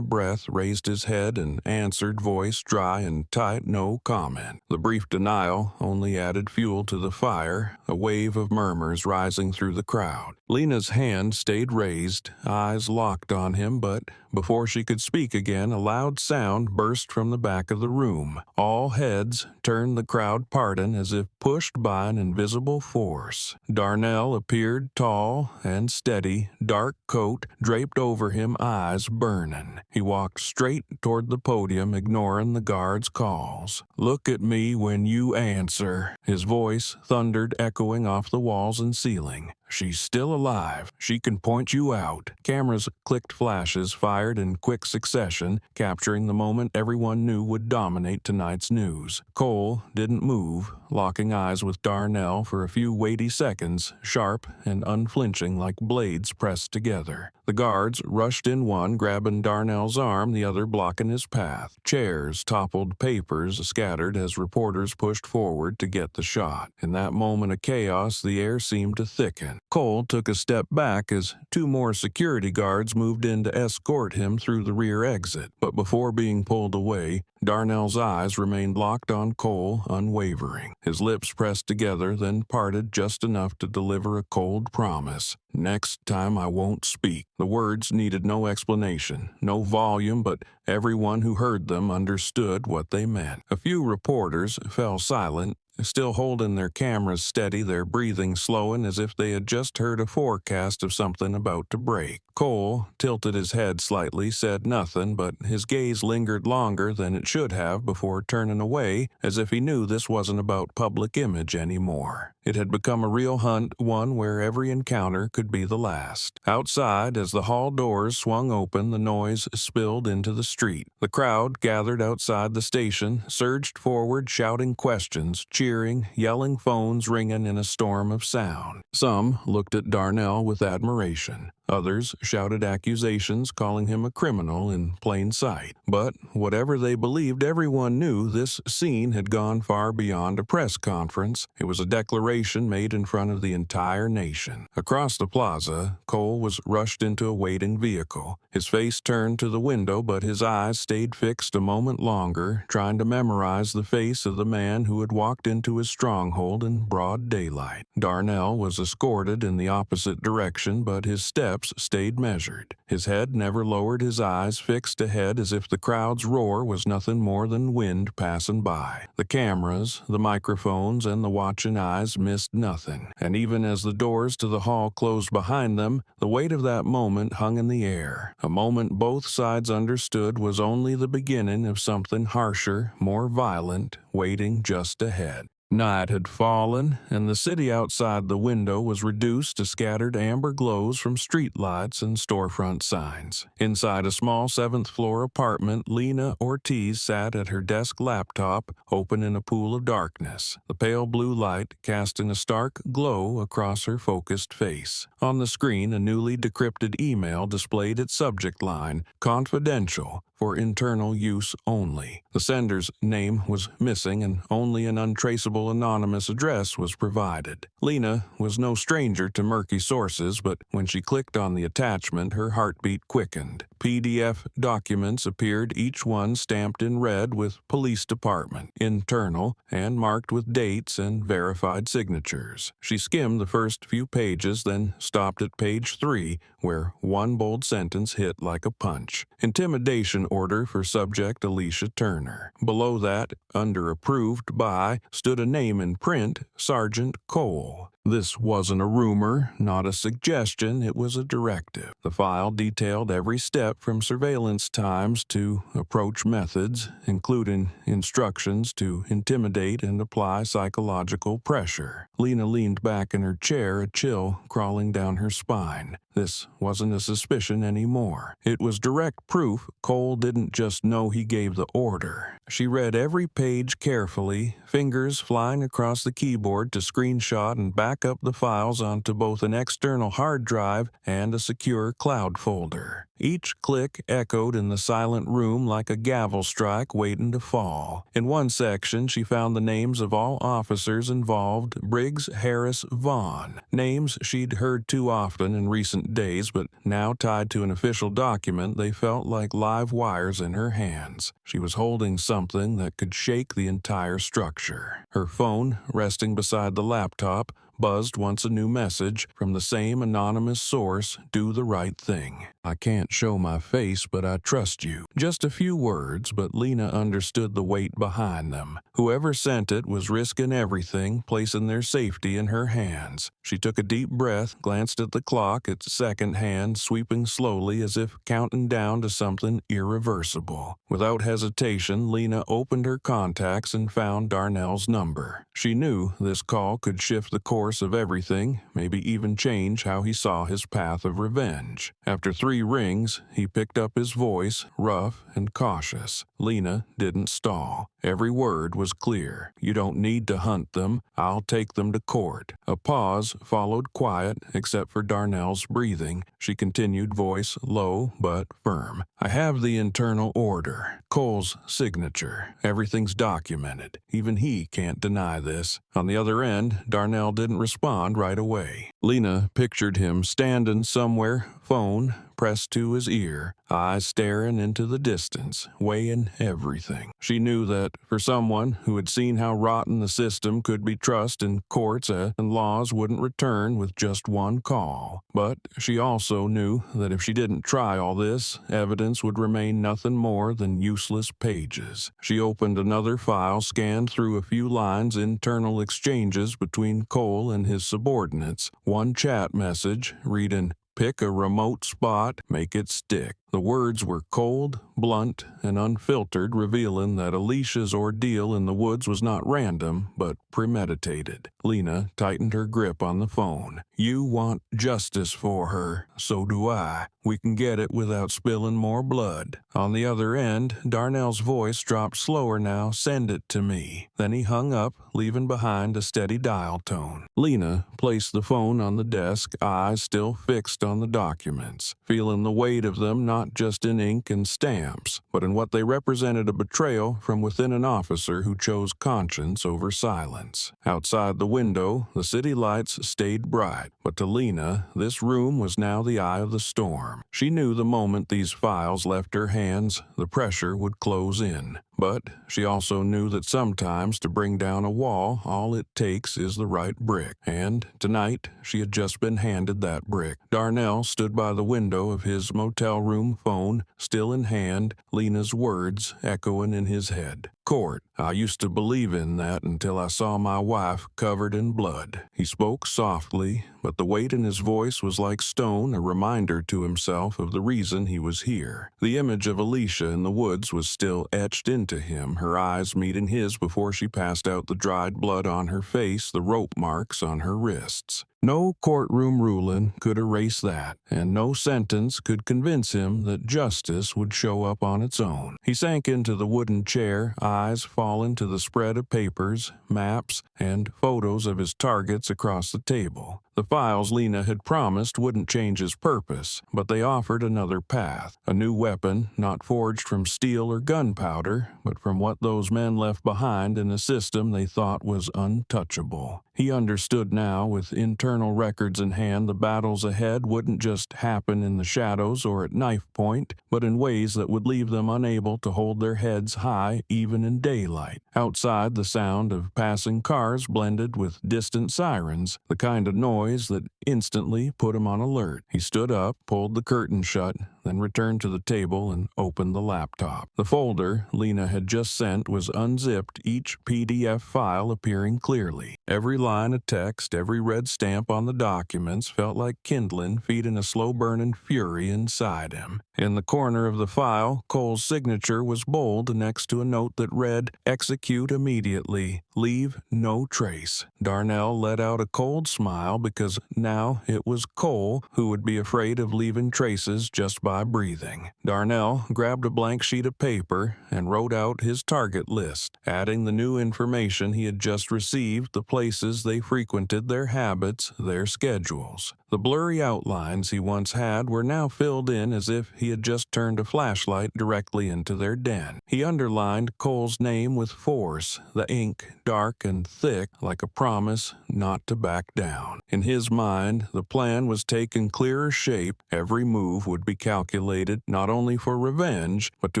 breath, raised his head, and answered, voice dry and tight, no comment. The brief denial only added fuel to the fire, a wave of murmurs rising through the crowd. Lena's hand stayed raised, eyes locked on him, but before she could speak again, a loud sound burst from the back of the room. All heads turned, the crowd parting as if pushed by an invisible force. Darnell appeared, tall and steady, dark coat draped over him, eyes burning. He walked straight toward the podium, ignoring the guards' calls. "Look at me when you answer," his voice thundered, echoing off the walls and ceiling. "She's still alive. She can point you out." Cameras clicked, flashes fired in quick succession, capturing the moment everyone knew would dominate tonight's news. Cole didn't move, locking eyes with Darnell for a few weighty seconds, sharp and unflinching like blades pressed together. The guards rushed in, one grabbing Darnell's arm, the other blocking his path. Chairs toppled, papers scattered as reporters pushed forward to get the shot. In that moment of chaos, the air seemed to thicken. Cole took a step back as two more security guards moved in to escort him through the rear exit. But before being pulled away, Darnell's eyes remained locked on Cole, unwavering. His lips pressed together, then parted just enough to deliver a cold promise. "Next time I won't speak." The words needed no explanation, no volume, but everyone who heard them understood what they meant. A few reporters fell silent, still holding their cameras steady, their breathing slowing as if they had just heard a forecast of something about to break. Cole tilted his head slightly, said nothing, but his gaze lingered longer than it should have before turning away, as if he knew this wasn't about public image anymore. It had become a real hunt, one where every encounter could be the last. Outside, as the hall doors swung open, the noise spilled into the street. The crowd gathered outside the station, surged forward, shouting questions, cheering, yelling, phones ringing in a storm of sound. Some looked at Darnell with admiration. Others shouted accusations, calling him a criminal in plain sight. But whatever they believed, everyone knew this scene had gone far beyond a press conference. It was a declaration made in front of the entire nation. Across the plaza, Cole was rushed into a waiting vehicle. His face turned to the window, but his eyes stayed fixed a moment longer, trying to memorize the face of the man who had walked into his stronghold in broad daylight. Darnell was escorted in the opposite direction, but his steps stayed measured. His head never lowered, his eyes fixed ahead as if the crowd's roar was nothing more than wind passing by. The cameras, the microphones, and the watching eyes missed nothing. And even as the doors to the hall closed behind them, the weight of that moment hung in the air. A moment both sides understood was only the beginning of something harsher, more violent, waiting just ahead. Night had fallen, and the city outside the window was reduced to scattered amber glows from streetlights and storefront signs. Inside a small seventh-floor apartment, Lena Ortiz sat at her desk laptop, open in a pool of darkness, the pale blue light casting a stark glow across her focused face. On the screen, a newly decrypted email displayed its subject line, "Confidential, for internal use only." The sender's name was missing, and only an untraceable anonymous address was provided. Lena was no stranger to murky sources, but when she clicked on the attachment, her heartbeat quickened. PDF documents appeared, each one stamped in red with Police Department, Internal, and marked with dates and verified signatures. She skimmed the first few pages, then stopped at page 3, where one bold sentence hit like a punch. Intimidation order for subject Alicia Turner. Below that, under approved by, stood a name in print, Sergeant Cole. This wasn't a rumor, not a suggestion, it was a directive. The file detailed every step from surveillance times to approach methods, including instructions to intimidate and apply psychological pressure. Lena leaned back in her chair, a chill crawling down her spine. This wasn't a suspicion anymore. It was direct proof Cole didn't just know he gave the order. She read every page carefully, fingers flying across the keyboard to screenshot and back up the files onto both an external hard drive and a secure cloud folder. Each click echoed in the silent room like a gavel strike waiting to fall. In one section, she found the names of all officers involved: Briggs, Harris, Vaughn. Names she'd heard too often in recent days, but now tied to an official document, they felt like live wires in her hands. She was holding something that could shake the entire structure. Her phone, resting beside the laptop, buzzed once a new message from the same anonymous source: "Do the right thing. I can't show my face, but I trust you." Just a few words, but Lena understood the weight behind them. Whoever sent it was risking everything, placing their safety in her hands. She took a deep breath, glanced at the clock, its second hand sweeping slowly as if counting down to something irreversible. Without hesitation, Lena opened her contacts and found Darnell's number. She knew this call could shift the course of everything, maybe even change how he saw his path of revenge. After 3 rings, he picked up his voice, rough and cautious. Lena didn't stall. Every word was clear. "You don't need to hunt them. I'll take them to court." A pause followed, quiet except for Darnell's breathing. She continued, voice low but firm. "I have the internal order. Cole's signature. Everything's documented. Even he can't deny this." On the other end, Darnell didn't respond right away. Lena pictured him standing somewhere, phone pressed to his ear, eyes staring into the distance, weighing everything. She knew that for someone who had seen how rotten the system could be, trust in courts and laws wouldn't return with just one call. But she also knew that if she didn't try all this, evidence would remain nothing more than useless pages. She opened another file, scanned through a few lines, internal exchanges between Cole and his subordinates. One chat message reading, "Pick a remote spot, make it stick." The words were cold, blunt, and unfiltered, revealing that Alicia's ordeal in the woods was not random, but premeditated. Lena tightened her grip on the phone. "You want justice for her. So do I. We can get it without spilling more blood." On the other end, Darnell's voice dropped slower now. "Send it to me." Then he hung up, leaving behind a steady dial tone. Lena placed the phone on the desk, eyes still fixed on the documents, feeling the weight of them not just in ink and stamps, but in what they represented: a betrayal from within an officer who chose conscience over silence. Outside the window, the city lights stayed bright, but to Lena, this room was now the eye of the storm. She knew the moment these files left her hands, the pressure would close in. But she also knew that sometimes to bring down a wall, all it takes is the right brick. And tonight, she had just been handed that brick. Darnell stood by the window of his motel room phone, still in hand, Lena's words echoing in his head. "Court. I used to believe in that until I saw my wife covered in blood." He spoke softly, but the weight in his voice was like stone, a reminder to himself of the reason he was here. The image of Alicia in the woods was still etched into into him, her eyes meeting his before she passed out the dried blood on her face, the rope marks on her wrists. No courtroom ruling could erase that, and no sentence could convince him that justice would show up on its own. He sank into the wooden chair, eyes falling to the spread of papers, maps, and photos of his targets across the table. The files Lena had promised wouldn't change his purpose, but they offered another path, a new weapon not forged from steel or gunpowder, but from what those men left behind in a system they thought was untouchable. He understood now, with internal records in hand, the battles ahead wouldn't just happen in the shadows or at knife point, but in ways that would leave them unable to hold their heads high even in daylight. Outside, the sound of passing cars blended with distant sirens, the kind of noise that instantly put him on alert. He stood up, pulled the curtain shut, then returned to the table and opened the laptop. The folder Lena had just sent was unzipped, each PDF file appearing clearly. Every line of text, every red stamp on the documents felt like kindling, feeding a slow-burning fury inside him. In the corner of the file, Cole's signature was bold next to a note that read, "Execute immediately. Leave no trace." Darnell let out a cold smile because now it was Cole who would be afraid of leaving traces just by breathing. Darnell grabbed a blank sheet of paper and wrote out his target list, adding the new information he had just received, the places they frequented, their habits, their schedules. The blurry outlines he once had were now filled in as if he had just turned a flashlight directly into their den. He underlined Cole's name with force, the ink dark and thick like a promise not to back down. In his mind, the plan was taking clearer shape. Every move would be calculated not only for revenge, but to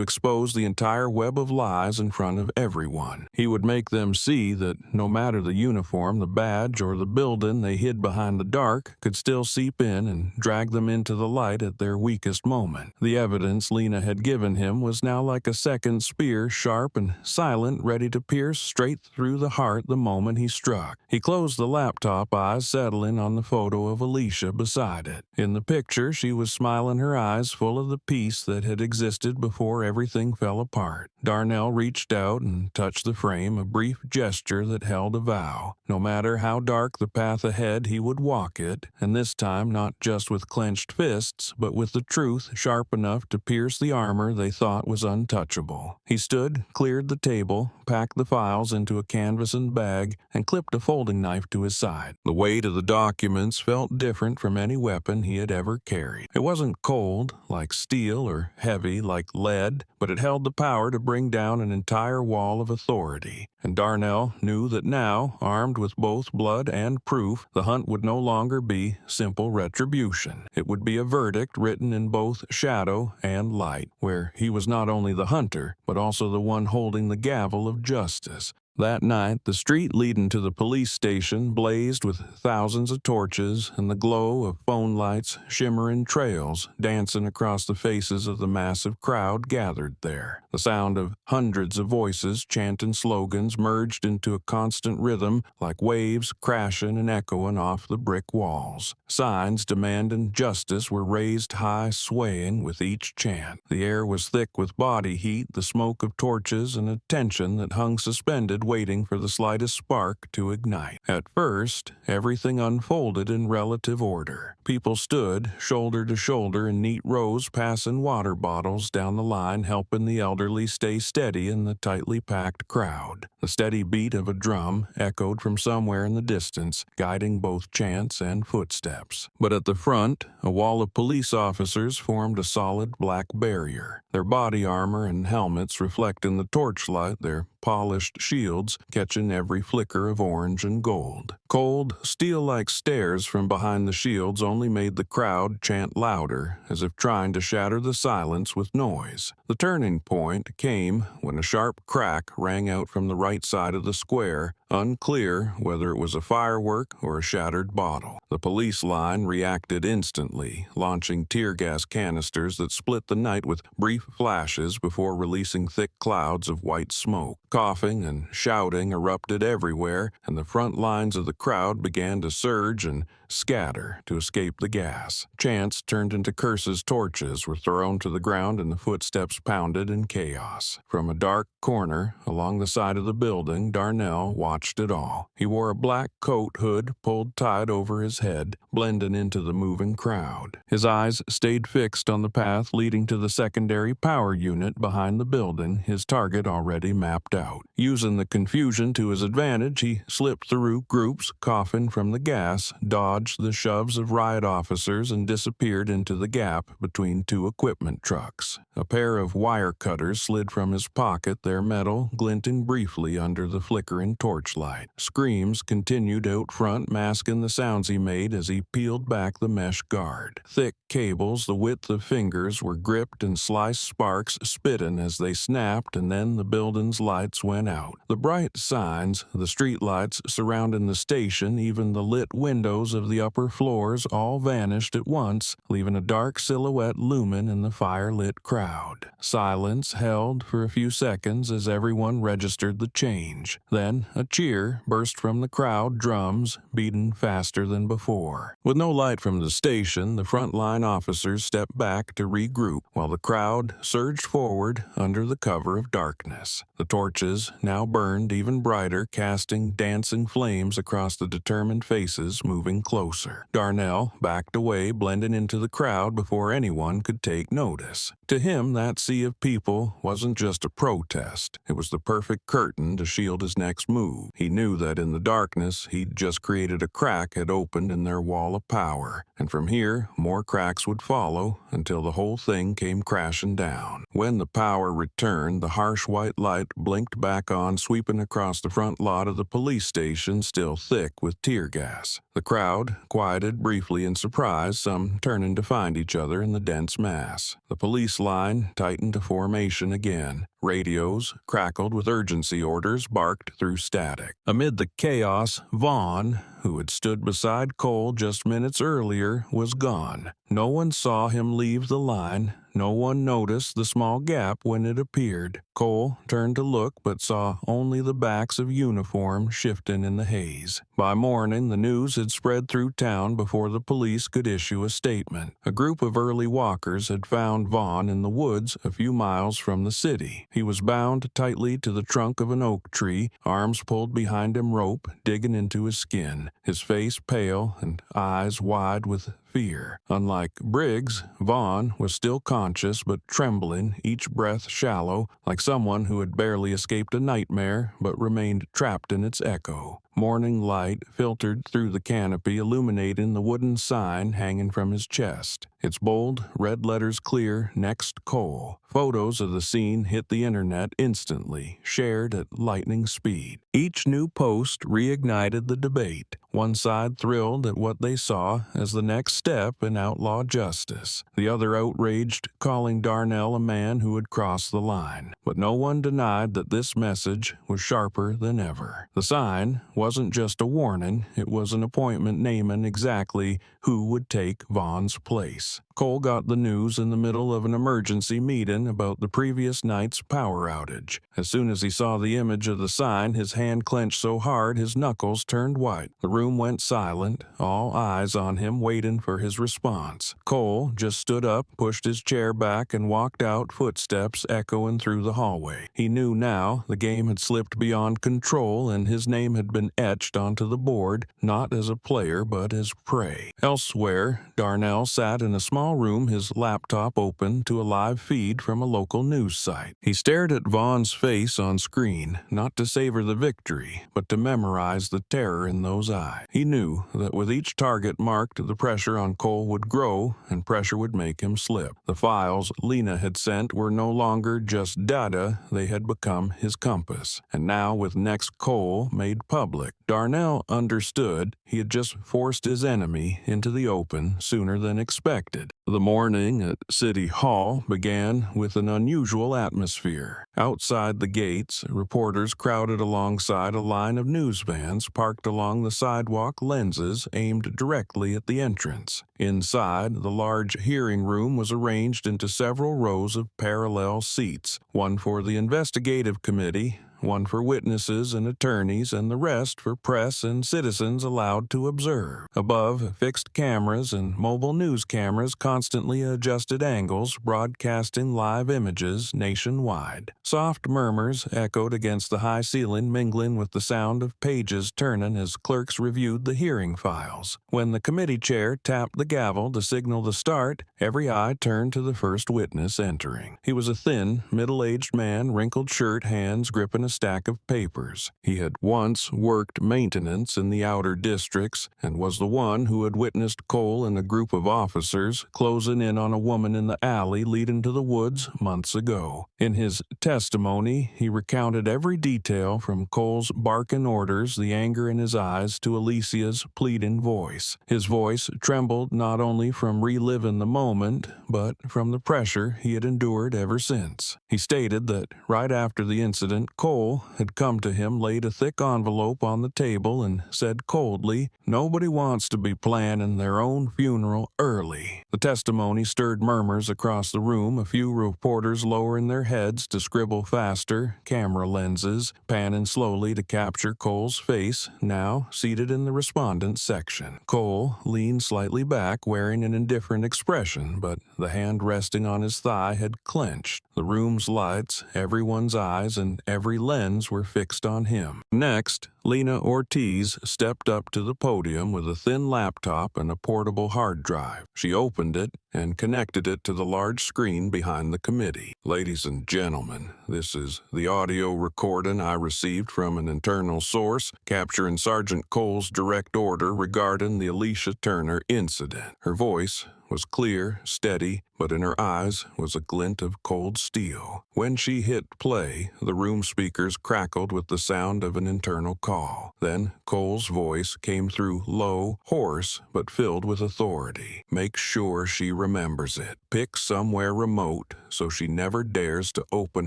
expose the entire web of lies in front of everyone. He would make them see that no matter the uniform, the badge, or the building they hid behind the dark could still seep in and drag them into the light at their weakest moment. The evidence Lena had given him was now like a second spear, sharp and silent, ready to pierce straight through the heart the moment he struck. He closed the laptop, eyes settling on the photo of Alicia beside it. In the picture, she was smiling, her eyes full of the peace that had existed before everything fell apart. Darnell reached out and touched the frame, a brief gesture that held a vow. No matter how dark the path ahead, he would walk it, and this time not just with clenched fists, but with the truth sharp enough to pierce the armor they thought was untouchable. He stood, cleared the table, packed the files into a canvasen bag, and clipped a folding knife to his side. The weight of the documents felt different from any weapon he had ever carried. It wasn't cold, like steel, or heavy, like lead, but it held the power to bring down an entire wall of authority. And Darnell knew that now, armed with both blood and proof, the hunt would no longer be simple retribution. It would be a verdict written in both shadow and light, where he was not only the hunter, but also the one holding the gavel of justice. That night, the street leading to the police station blazed with thousands of torches and the glow of phone lights shimmering trails dancing across the faces of the massive crowd gathered there. The sound of hundreds of voices chanting slogans merged into a constant rhythm like waves crashing and echoing off the brick walls. Signs demanding justice were raised high, swaying with each chant. The air was thick with body heat, the smoke of torches, and a tension that hung suspended, waiting for the slightest spark to ignite. At first, everything unfolded in relative order. People stood, shoulder to shoulder, in neat rows, passing water bottles down the line, helping the elderly stay steady in the tightly packed crowd. The steady beat of a drum echoed from somewhere in the distance, guiding both chants and footsteps. But at the front, a wall of police officers formed a solid black barrier, their body armor and helmets reflecting the torchlight, their polished shields catching every flicker of orange and gold. Cold, steel-like stares from behind the shields only made the crowd chant louder, as if trying to shatter the silence with noise. The turning point came when a sharp crack rang out from the right side of the square, unclear whether it was a firework or a shattered bottle. The police line reacted instantly, launching tear gas canisters that split the night with brief flashes before releasing thick clouds of white smoke. Coughing and shouting erupted everywhere, and the front lines of the crowd began to surge and scatter to escape the gas. Chants turned into curses, torches were thrown to the ground, and the footsteps pounded in chaos. From a dark corner along the side of the building, Darnell watched it all. He wore a black coat hood pulled tight over his head, blending into the moving crowd. His eyes stayed fixed on the path leading to the secondary power unit behind the building, his target already mapped out. Using the confusion to his advantage, he slipped through groups, coughing from the gas, dodged the shoves of riot officers, and disappeared into the gap between two equipment trucks. A pair of wire cutters slid from his pocket, their metal glinting briefly under the flickering torchlight. Screams continued out front, masking the sounds he made as he peeled back the mesh guard. Thick cables the width of fingers were gripped, and sliced sparks spitting as they snapped, and then the building's lights went out. The bright signs, the street lights surrounding the station, even the lit windows of the upper floors all vanished at once, leaving a dark silhouette looming in the fire-lit crowd. Silence held for a few seconds as everyone registered the change. Then a cheer burst from the crowd, drums beating faster than before. With no light from the station, the frontline officers stepped back to regroup, while the crowd surged forward under the cover of darkness. The torches now burned even brighter, casting dancing flames across the determined faces moving closer. Darnell backed away, blending into the crowd before anyone could take notice. To him, that sea of people wasn't just a protest. It was the perfect curtain to shield his next move. He knew that in the darkness, he'd just created a crack had opened in their wall of power, and from here, more cracks would follow until the whole thing came crashing down. When the power returned, the harsh white light blinked back on, sweeping across the front lot of the police station, still thick with tear gas. The crowd quieted briefly in surprise, some turning to find each other in the dense mass. The police line tightened to formation again. Radios crackled with urgency orders, barked through static. Amid the chaos, Vaughn, who had stood beside Cole just minutes earlier, was gone. No one saw him leave the line. No one noticed the small gap when it appeared. Cole turned to look, but saw only the backs of uniforms shifting in the haze. By morning, the news had spread through town before the police could issue a statement. A group of early walkers had found Vaughn in the woods a few miles from the city. He was bound tightly to the trunk of an oak tree, arms pulled behind him, rope digging into his skin, his face pale and eyes wide with fear. Unlike Briggs, Vaughn was still conscious but trembling, each breath shallow, like someone who had barely escaped a nightmare but remained trapped in its echo. Morning light filtered through the canopy, illuminating the wooden sign hanging from his chest. Its bold red letters clear, "Next Cole." Photos of the scene hit the internet instantly, shared at lightning speed. Each new post reignited the debate. One side thrilled at what they saw as the next step in outlaw justice. The other outraged, calling Darnell a man who had crossed the line. But no one denied that this message was sharper than ever. The sign wasn't just a warning, it was an appointment naming exactly who would take Vaughn's place. Cole got the news in the middle of an emergency meeting about the previous night's power outage. As soon as he saw the image of the sign, his hand clenched so hard his knuckles turned white. The room went silent, all eyes on him waiting for his response. Cole just stood up, pushed his chair back, and walked out, footsteps echoing through the hallway. He knew now the game had slipped beyond control, and his name had been etched onto the board, not as a player but as prey. Elsewhere, Darnell sat in a small room, his laptop open to a live feed from a local news site. He stared at Vaughn's face on screen, not to savor the victory, but to memorize the terror in those eyes. He knew that with each target marked, the pressure on Cole would grow, and pressure would make him slip. The files Lena had sent were no longer just data, they had become his compass. And now, with Next Cole made public, Darnell understood he had just forced his enemy into the open sooner than expected. The morning at City Hall began with an unusual atmosphere. Outside the gates, reporters crowded alongside a line of news vans parked along the sidewalk, lenses aimed directly at the entrance. Inside, the large hearing room was arranged into several rows of parallel seats, one for the investigative committee, one for witnesses and attorneys and the rest for press and citizens allowed to observe. Above, fixed cameras and mobile news cameras constantly adjusted angles, broadcasting live images nationwide. Soft murmurs echoed against the high ceiling, mingling with the sound of pages turning as clerks reviewed the hearing files. When the committee chair tapped the gavel to signal the start, every eye turned to the first witness entering. He was a thin, middle-aged man, wrinkled shirt, hands gripping a stack of papers. He had once worked maintenance in the outer districts and was the one who had witnessed Cole and a group of officers closing in on a woman in the alley leading to the woods months ago. In his testimony, he recounted every detail from Cole's barking orders, the anger in his eyes, to Alicia's pleading voice. His voice trembled not only from reliving the moment, but from the pressure he had endured ever since. He stated that right after the incident, Cole had come to him, laid a thick envelope on the table, and said coldly, "Nobody wants to be planning their own funeral early." The testimony stirred murmurs across the room, a few reporters lowering their heads to scribble faster, camera lenses panning slowly to capture Cole's face, now seated in the respondents section. Cole leaned slightly back, wearing an indifferent expression, but the hand resting on his thigh had clenched. The room's lights, everyone's eyes, and every lens were fixed on him. Next, Lena Ortiz stepped up to the podium with a thin laptop and a portable hard drive. She opened it and connected it to the large screen behind the committee. "Ladies and gentlemen, this is the audio recording I received from an internal source capturing Sergeant Cole's direct order regarding the Alicia Turner incident." Her voice was clear, steady, but in her eyes was a glint of cold steel. When she hit play, the room speakers crackled with the sound of an internal call. Then Cole's voice came through low, hoarse, but filled with authority. "Make sure she remembers it. Pick somewhere remote so she never dares to open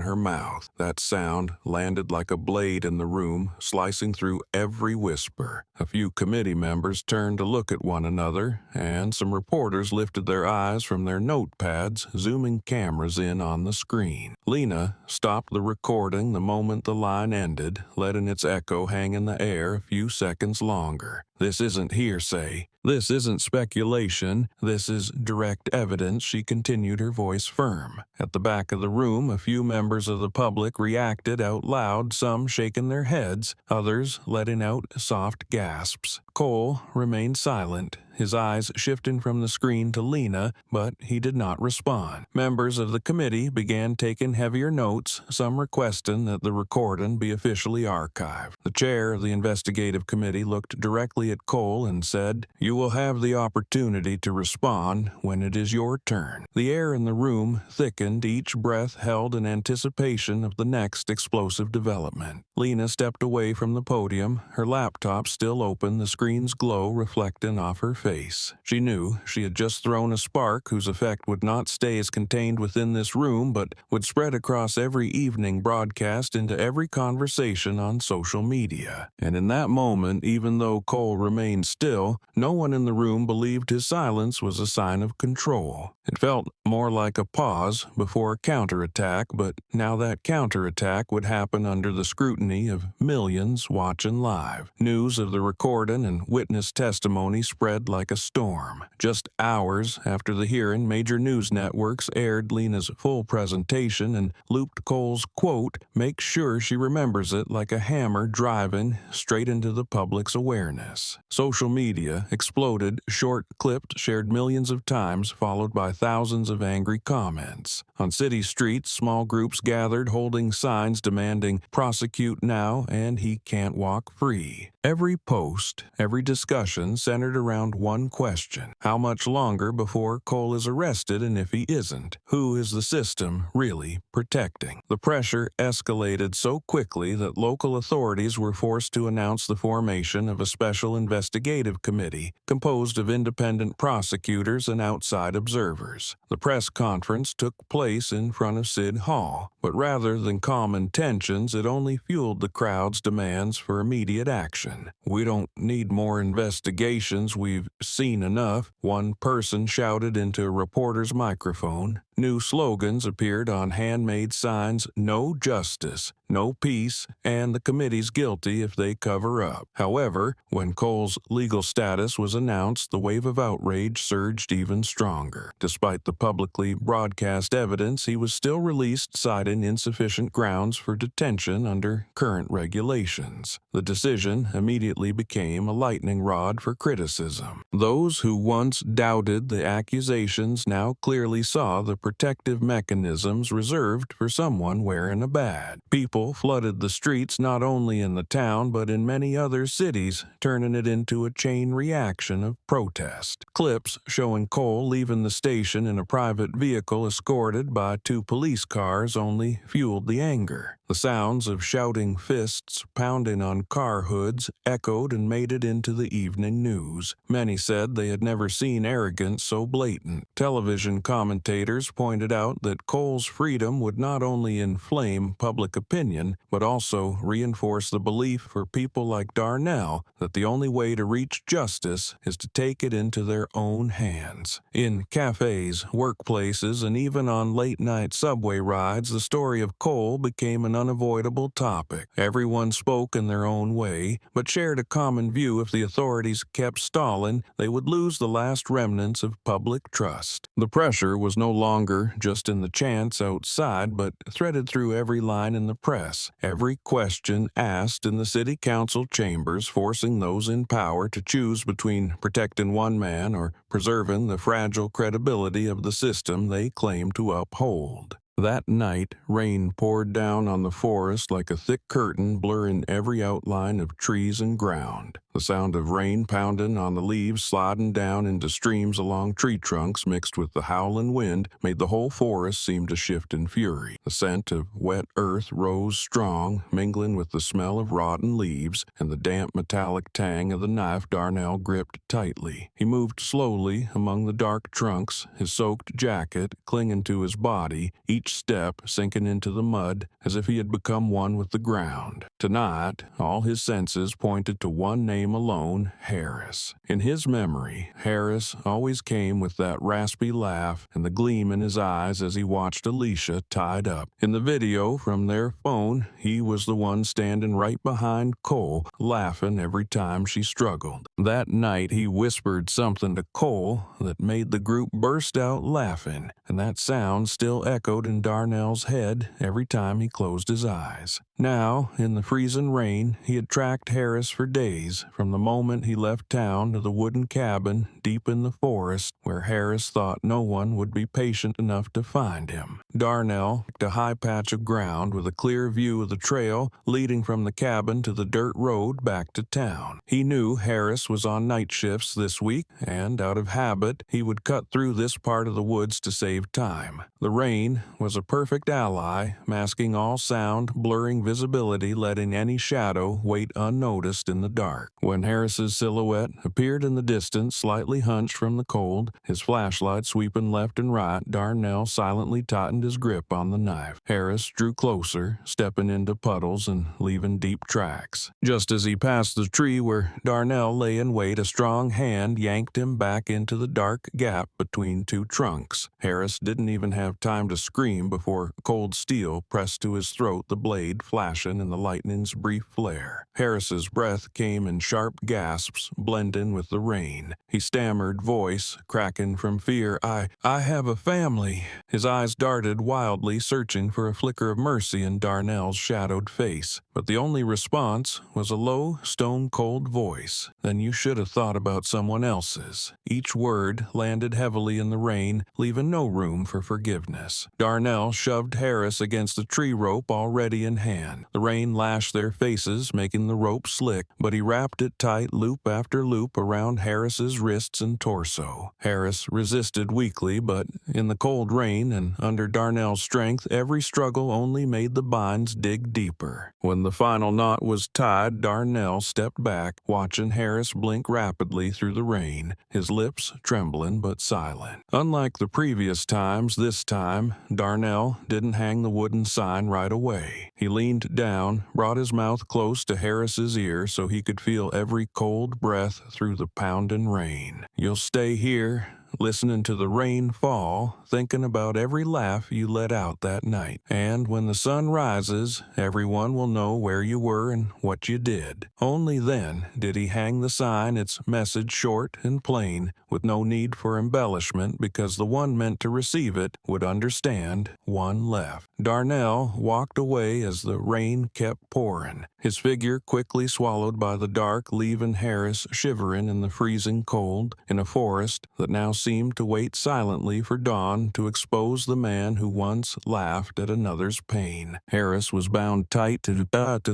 her mouth." That sound landed like a blade in the room, slicing through every whisper. A few committee members turned to look at one another, and some reporters lifted their eyes from their notepads, zooming cameras in on the screen. Lena stopped the recording the moment the line ended, letting its echo hang in the air a few seconds longer. "This isn't hearsay. This isn't speculation. This is direct evidence," she continued, her voice firm. At the back of the room, a few members of the public reacted out loud, some shaking their heads, others letting out soft gasps. Cole remained silent, his eyes shifting from the screen to Lena, but he did not respond. Members of the committee began taking heavier notes, some requesting that the recording be officially archived. The chair of the investigative committee looked directly at Cole and said, "You will have the opportunity to respond when it is your turn." The air in the room thickened, each breath held in anticipation of the next explosive development. Lena stepped away from the podium, her laptop still open, the screen's glow reflecting off her face. She knew she had just thrown a spark whose effect would not stay as contained within this room, but would spread across every evening broadcast into every conversation on social media. And in that moment, even though Cole remained still, no one in the room believed his silence was a sign of control. It felt more like a pause before a counterattack, but now that counterattack would happen under the scrutiny of millions watching live. News of the recording and witness testimony spread like a storm. Just hours after the hearing, major news networks aired Lena's full presentation and looped Cole's quote, "Make sure she remembers it," like a hammer driving straight into the public's awareness. Social media exploded, short clipped, shared millions of times, followed by thousands of angry comments. On city streets, small groups gathered holding signs demanding "Prosecute now" and "He can't walk free." Every post, every discussion centered around one question: how much longer before Cole is arrested, and if he isn't, who is the system really protecting? The pressure escalated so quickly that local authorities were forced to announce the formation of a special investigative committee composed of independent prosecutors and outside observers. The press conference took place in front of City Hall, but rather than calm tensions, it only fueled the crowd's demands for immediate action. happen. We don't need more investigations. We've seen enough, one person shouted into a reporter's microphone. New slogans appeared on handmade signs: no justice, no peace, and the committee's guilty if they cover up. However, when Cole's legal status was announced, the wave of outrage surged even stronger. Despite the publicly broadcast evidence, he was still released, citing insufficient grounds for detention under current regulations. The decision immediately became a lightning rod for criticism. Those who once doubted the accusations now clearly saw the protective mechanisms reserved for someone wearing a badge. People flooded the streets not only in the town but in many other cities, turning it into a chain reaction of protest. Clips showing Cole leaving the station in a private vehicle escorted by 2 police cars only fueled the anger. The sounds of shouting fists pounding on car hoods echoed and made it into the evening news. Many said they had never seen arrogance so blatant. Television commentators pointed out that Cole's freedom would not only inflame public opinion, but also reinforce the belief for people like Darnell that the only way to reach justice is to take it into their own hands. In cafes, workplaces, and even on late-night subway rides, the story of Cole became an unavoidable topic. Everyone spoke in their own way, but shared a common view: if the authorities kept stalling, they would lose the last remnants of public trust. The pressure was no longer just in the chants outside, but threaded through every line in the press, every question asked in the city council chambers, forcing those in power to choose between protecting one man or preserving the fragile credibility of the system they claimed to uphold. That night, rain poured down on the forest like a thick curtain, blurring every outline of trees and ground. The sound of rain pounding on the leaves, sliding down into streams along tree trunks, mixed with the howling wind, made the whole forest seem to shift in fury. The scent of wet earth rose strong, mingling with the smell of rotten leaves and the damp metallic tang of the knife Darnell gripped tightly. He moved slowly among the dark trunks, his soaked jacket clinging to his body, each step sinking into the mud as if he had become one with the ground. Tonight, all his senses pointed to one name alone: Harris. In his memory, Harris always came with that raspy laugh and the gleam in his eyes as he watched Alicia tied up. In the video from their phone, he was the one standing right behind Cole, laughing every time she struggled. That night, he whispered something to Cole that made the group burst out laughing, and that sound still echoed in Darnell's head every time he closed his eyes. Now, in the freezing rain, he had tracked Harris for days, from the moment he left town to the wooden cabin deep in the forest where Harris thought no one would be patient enough to find him. Darnell picked a high patch of ground with a clear view of the trail leading from the cabin to the dirt road back to town. He knew Harris was on night shifts this week, and out of habit, he would cut through this part of the woods to save time. The rain was a perfect ally, masking all sound, blurring visibility, letting any shadow wait unnoticed in the dark. When Harris's silhouette appeared in the distance, slightly hunched from the cold, his flashlight sweeping left and right, Darnell silently tightened his grip on the knife. Harris drew closer, stepping into puddles and leaving deep tracks. Just as he passed the tree where Darnell lay in wait, a strong hand yanked him back into the dark gap between 2 trunks. Harris didn't even have time to scream before cold steel pressed to his throat, the blade flashing in the lightning's brief flare. Harris's breath came in sharp gasps, blending with the rain. He stammered, voice cracking from fear, I have a family." His eyes darted wildly, searching for a flicker of mercy in Darnell's shadowed face. But the only response was a low, stone-cold voice. "Then you should have thought about someone else's." Each word landed heavily in the rain, leaving no room for forgiveness. Darnell shoved Harris against the tree rope already in hand. The rain lashed their faces, making the rope slick, but he wrapped it tight, loop after loop, around Harris's wrists and torso. Harris resisted weakly, but in the cold rain and under Darnell's strength, every struggle only made the binds dig deeper. When the final knot was tied, Darnell stepped back, watching Harris blink rapidly through the rain, his lips trembling but silent. Unlike the previous times, this time, Darnell didn't hang the wooden sign right away. He leaned down, brought his mouth close to Harris's ear so he could feel feel every cold breath through the pounding rain. You'll stay here, listening to the rain fall, thinking about every laugh you let out that night. And when the sun rises, everyone will know where you were and what you did. Only then did he hang the sign, its message short and plain, with no need for embellishment because the one meant to receive it would understand. One left. Darnell walked away as the rain kept pouring, his figure quickly swallowed by the dark, leaving Harris shivering in the freezing cold in a forest that now seemed to wait silently for dawn to expose the man who once laughed at another's pain. Harris was bound tight to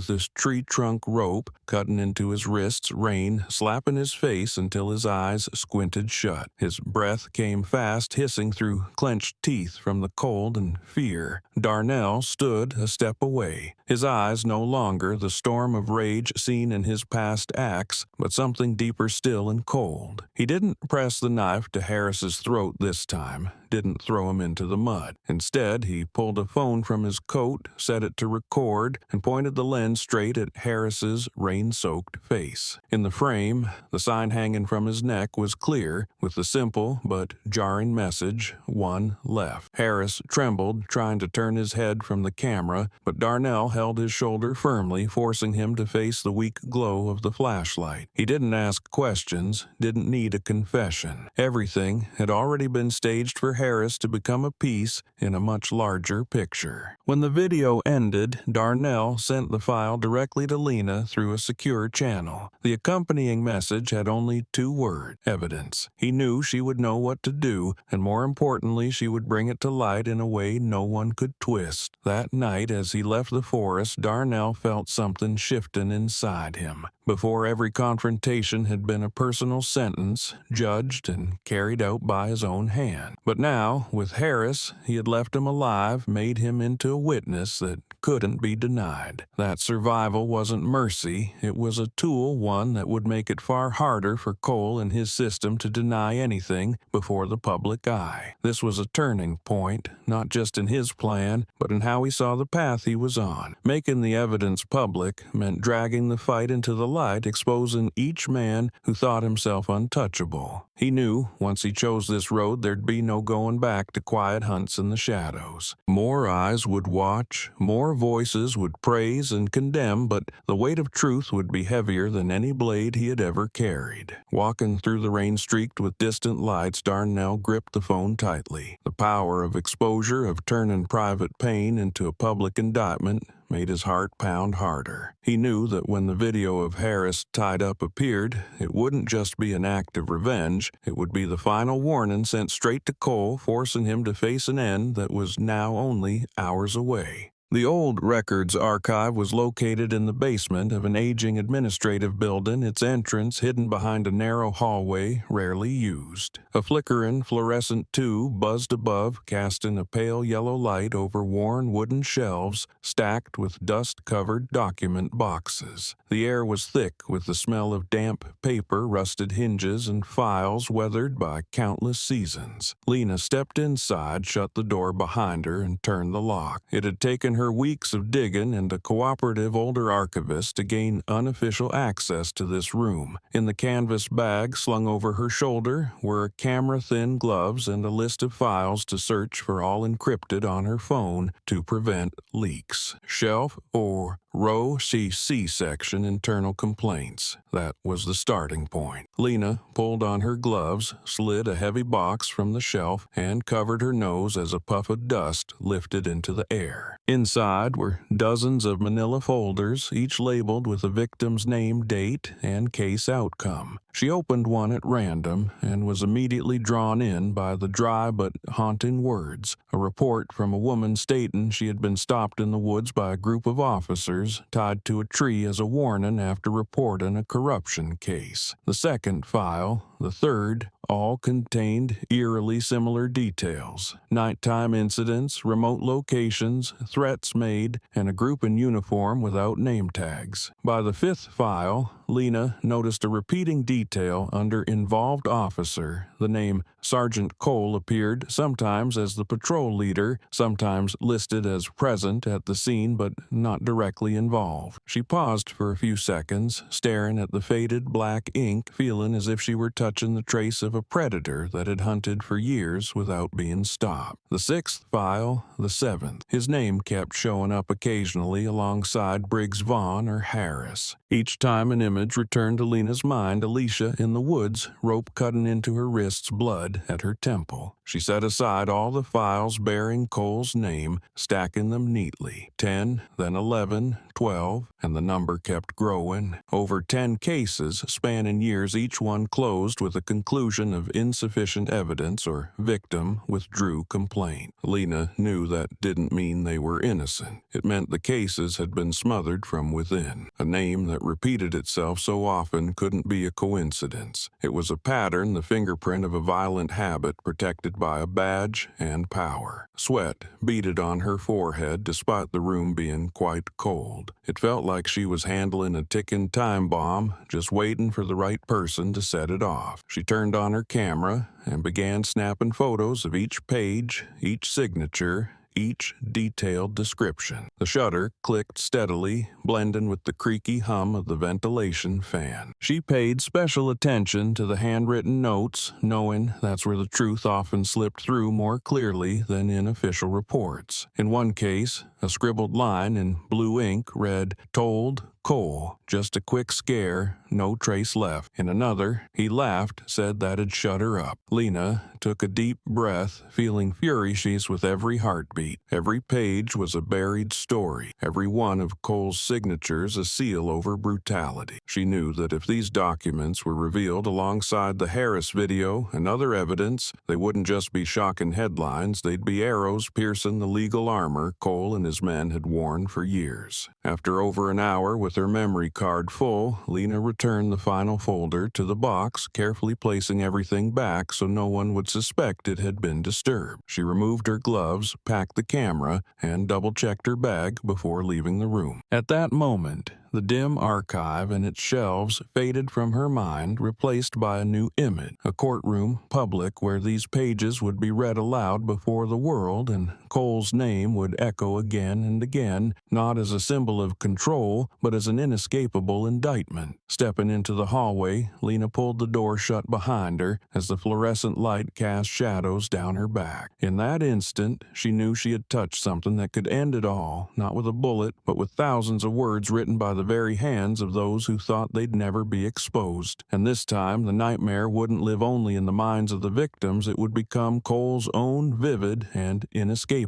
this tree trunk rope, cutting into his wrists, rain slapping his face until his eyes squinted shut. His breath came fast, hissing through clenched teeth from the cold and fear. Darnell stood a step away, his eyes no longer the storm of rage seen in his past acts, but something deeper still and cold. He didn't press the knife to Harris's throat this time, didn't throw him into the mud. Instead, he pulled a phone from his coat, set it to record, and pointed the lens straight at Harris's rain-soaked face. In the frame, the sign hanging from his neck was clear, with the simple but jarring message, "One left." Harris trembled, trying to turn his head from the camera, but Darnell held his shoulder firmly, forcing him to face the weak glow of the flashlight. He didn't ask questions, didn't need a confession. Everything had already been staged for Harris to become a piece in a much larger picture. When the video ended, Darnell sent the file directly to Lena through a secure channel. The accompanying message had only 2 words: evidence. He knew she would know what to do, and more importantly, she would bring it to light in a way no one could twist. That night, as he left the forest, Darnell felt something shifting inside him. Before, every confrontation had been a personal sentence, judged and carried out by his own hand. But now, with Harris, he had left him alive, made him into a witness that couldn't be denied. That survival wasn't mercy, it was a tool, one that would make it far harder for Cole and his system to deny anything before the public eye. This was a turning point, not just in his plan, but in how he saw the path he was on. Making the evidence public meant dragging the fight into the light, exposing each man who thought himself untouchable. He knew, once he chose this road, there'd be no going back to quiet hunts in the shadows. More eyes would watch, more voices would praise and condemn, but the weight of truth would be heavier than any blade he had ever carried. Walking through the rain streaked with distant lights, Darnell gripped the phone tightly. The power of exposure, of turning private pain into a public indictment, made his heart pound harder. He knew that when the video of Harris tied up appeared, it wouldn't just be an act of revenge, it would be the final warning sent straight to Cole, forcing him to face an end that was now only hours away. The old records archive was located in the basement of an aging administrative building, its entrance hidden behind a narrow hallway rarely used. A flickering fluorescent tube buzzed above, casting a pale yellow light over worn wooden shelves stacked with dust-covered document boxes. The air was thick with the smell of damp paper, rusted hinges, and files weathered by countless seasons. Lena stepped inside, shut the door behind her, and turned the lock. It had taken her weeks of digging and a cooperative older archivist to gain unofficial access to this room. In the canvas bag slung over her shoulder were camera-thin gloves and a list of files to search for, all encrypted on her phone to prevent leaks. Shelf or row C-section internal complaints. That was the starting point. Lena pulled on her gloves, slid a heavy box from the shelf, and covered her nose as a puff of dust lifted into the air. Inside were dozens of manila folders, each labeled with a victim's name, date, and case outcome. She opened one at random and was immediately drawn in by the dry but haunting words. A report from a woman stating she had been stopped in the woods by a group of officers, tied to a tree as a warning after reporting a corruption case. The second file, the third, All contained eerily similar details: nighttime incidents, remote locations, threats made, and a group in uniform without name tags. By the fifth file, Lena noticed a repeating detail under involved officer. The name Sergeant Cole appeared sometimes as the patrol leader, sometimes listed as present at the scene but not directly involved. She paused for a few seconds, staring at the faded black ink, feeling as if she were touching the trace of a predator that had hunted for years without being stopped. The sixth file, the seventh. His name kept showing up occasionally alongside Briggs Vaughn or Harris. Each time an image returned to Lena's mind: Alicia in the woods, rope cutting into her wrists, blood at her temple. She set aside all the files bearing Cole's name, stacking them neatly. 10, then 11, 12, and the number kept growing. Over 10 cases, spanning years, each one closed with a conclusion of insufficient evidence or victim withdrew complaint. Lena knew that didn't mean they were innocent. It meant the cases had been smothered from within. A name that repeated itself so often couldn't be a coincidence. It was a pattern, the fingerprint of a violent habit protected by a badge and power. Sweat beaded on her forehead despite the room being quite cold. It felt like she was handling a ticking time bomb, just waiting for the right person to set it off. She turned on her camera and began snapping photos of each page, each signature, each detailed description. The shutter clicked steadily, blending with the creaky hum of the ventilation fan. She paid special attention to the handwritten notes, knowing that's where the truth often slipped through more clearly than in official reports. In one case, a scribbled line in blue ink read, "Told Cole, just a quick scare, no trace left." In another, he laughed, said that'd shut her up. Lena took a deep breath, feeling furious with every heartbeat. Every page was a buried story, every one of Cole's signatures a seal over brutality. She knew that if these documents were revealed alongside the Harris video and other evidence, they wouldn't just be shocking headlines, they'd be arrows piercing the legal armor Cole and his men had worn for years. After over an hour with her memory card full, Lena returned the final folder to the box, carefully placing everything back so no one would suspect it had been disturbed. She removed her gloves, packed the camera, and double-checked her bag before leaving the room. At that moment, the dim archive and its shelves faded from her mind, replaced by a new image, a courtroom public where these pages would be read aloud before the world and Cole's name would echo again and again, not as a symbol of control, but as an inescapable indictment. Stepping into the hallway, Lena pulled the door shut behind her as the fluorescent light cast shadows down her back. In that instant, she knew she had touched something that could end it all, not with a bullet, but with thousands of words written by the very hands of those who thought they'd never be exposed. And this time, the nightmare wouldn't live only in the minds of the victims, it would become Cole's own, vivid and inescapable.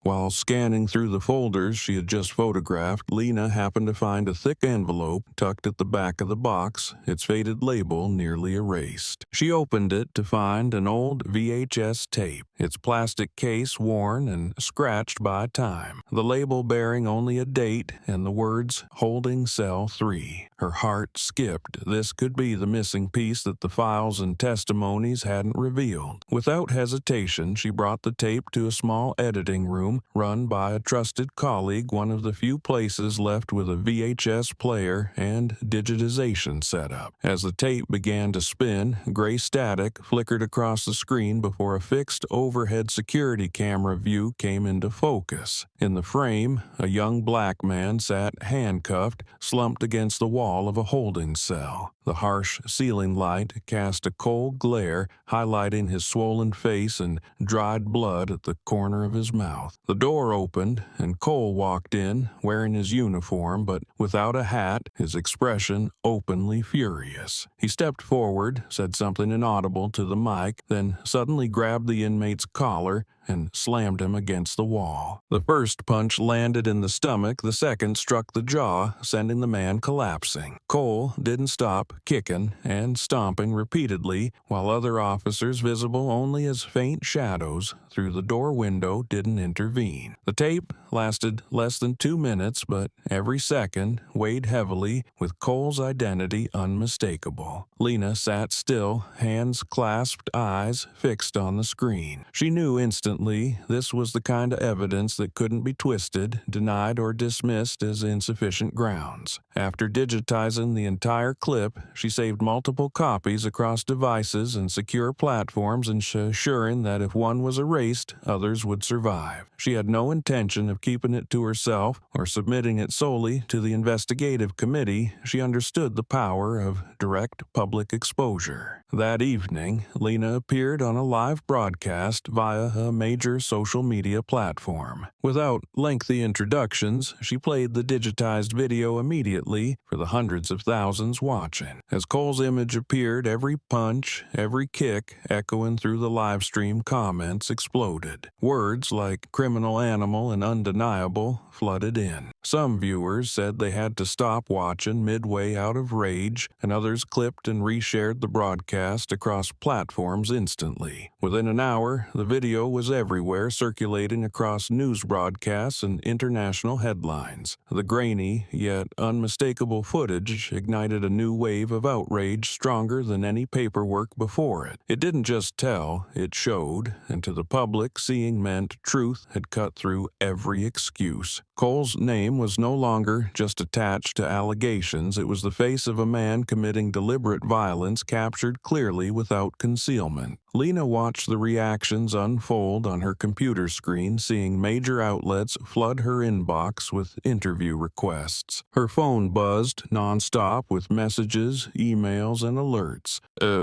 While scanning through the folders she had just photographed, Lena happened to find a thick envelope tucked at the back of the box, its faded label nearly erased. She opened it to find an old VHS tape, its plastic case worn and scratched by time, the label bearing only a date and the words, "Holding Cell 3. Her heart skipped. This could be the missing piece that the files and testimonies hadn't revealed. Without hesitation, she brought the tape to a small editing room run by a trusted colleague, one of the few places left with a VHS player and digitization setup. As the tape began to spin, gray static flickered across the screen before a fixed overhead security camera view came into focus. In the frame, a young black man sat handcuffed, slumped against the wall of a holding cell. The harsh ceiling light cast a cold glare, highlighting his swollen face and dried blood at the corner of his mouth. The door opened, and Cole walked in, wearing his uniform but without a hat, his expression openly furious. He stepped forward, said something inaudible to the mic, then suddenly grabbed the inmate's collar and slammed him against the wall. The first punch landed in the stomach, the second struck the jaw, sending the man collapsing. Cole didn't stop, kicking and stomping repeatedly, while other officers, visible only as faint shadows through the door window, didn't intervene. The tape lasted less than 2 minutes, but every second weighed heavily, with Cole's identity unmistakable. Lena sat still, hands clasped, eyes fixed on the screen. She knew instantly this was the kind of evidence that couldn't be twisted, denied, or dismissed as insufficient grounds. After digitizing the entire clip, she saved multiple copies across devices and secure platforms, ensuring that if one was erased, others would survive. She had no intention of keeping it to herself or submitting it solely to the investigative committee. She understood the power of direct public exposure. That evening, Lena appeared on a live broadcast via a major social media platform. Without lengthy introductions, she played the digitized video immediately for the hundreds of thousands watching. As Cole's image appeared, every punch, every kick, echoing through the live stream comments, exploded. Words like criminal animal and undeniable flooded in. Some viewers said they had to stop watching midway out of rage, and others clipped and reshared the broadcast across platforms instantly. Within an hour, the video was everywhere, circulating across news broadcasts and international headlines. The grainy, yet unmistakable footage ignited a new wave of outrage stronger than any paperwork before it. It didn't just tell, it showed, and to the public, seeing meant truth had cut through every excuse. Cole's name was no longer just attached to allegations. It was the face of a man committing deliberate violence, captured clearly without concealment. Lena watched the reactions unfold on her computer screen, seeing major outlets flood her inbox with interview requests. Her phone buzzed nonstop with messages, emails, and alerts.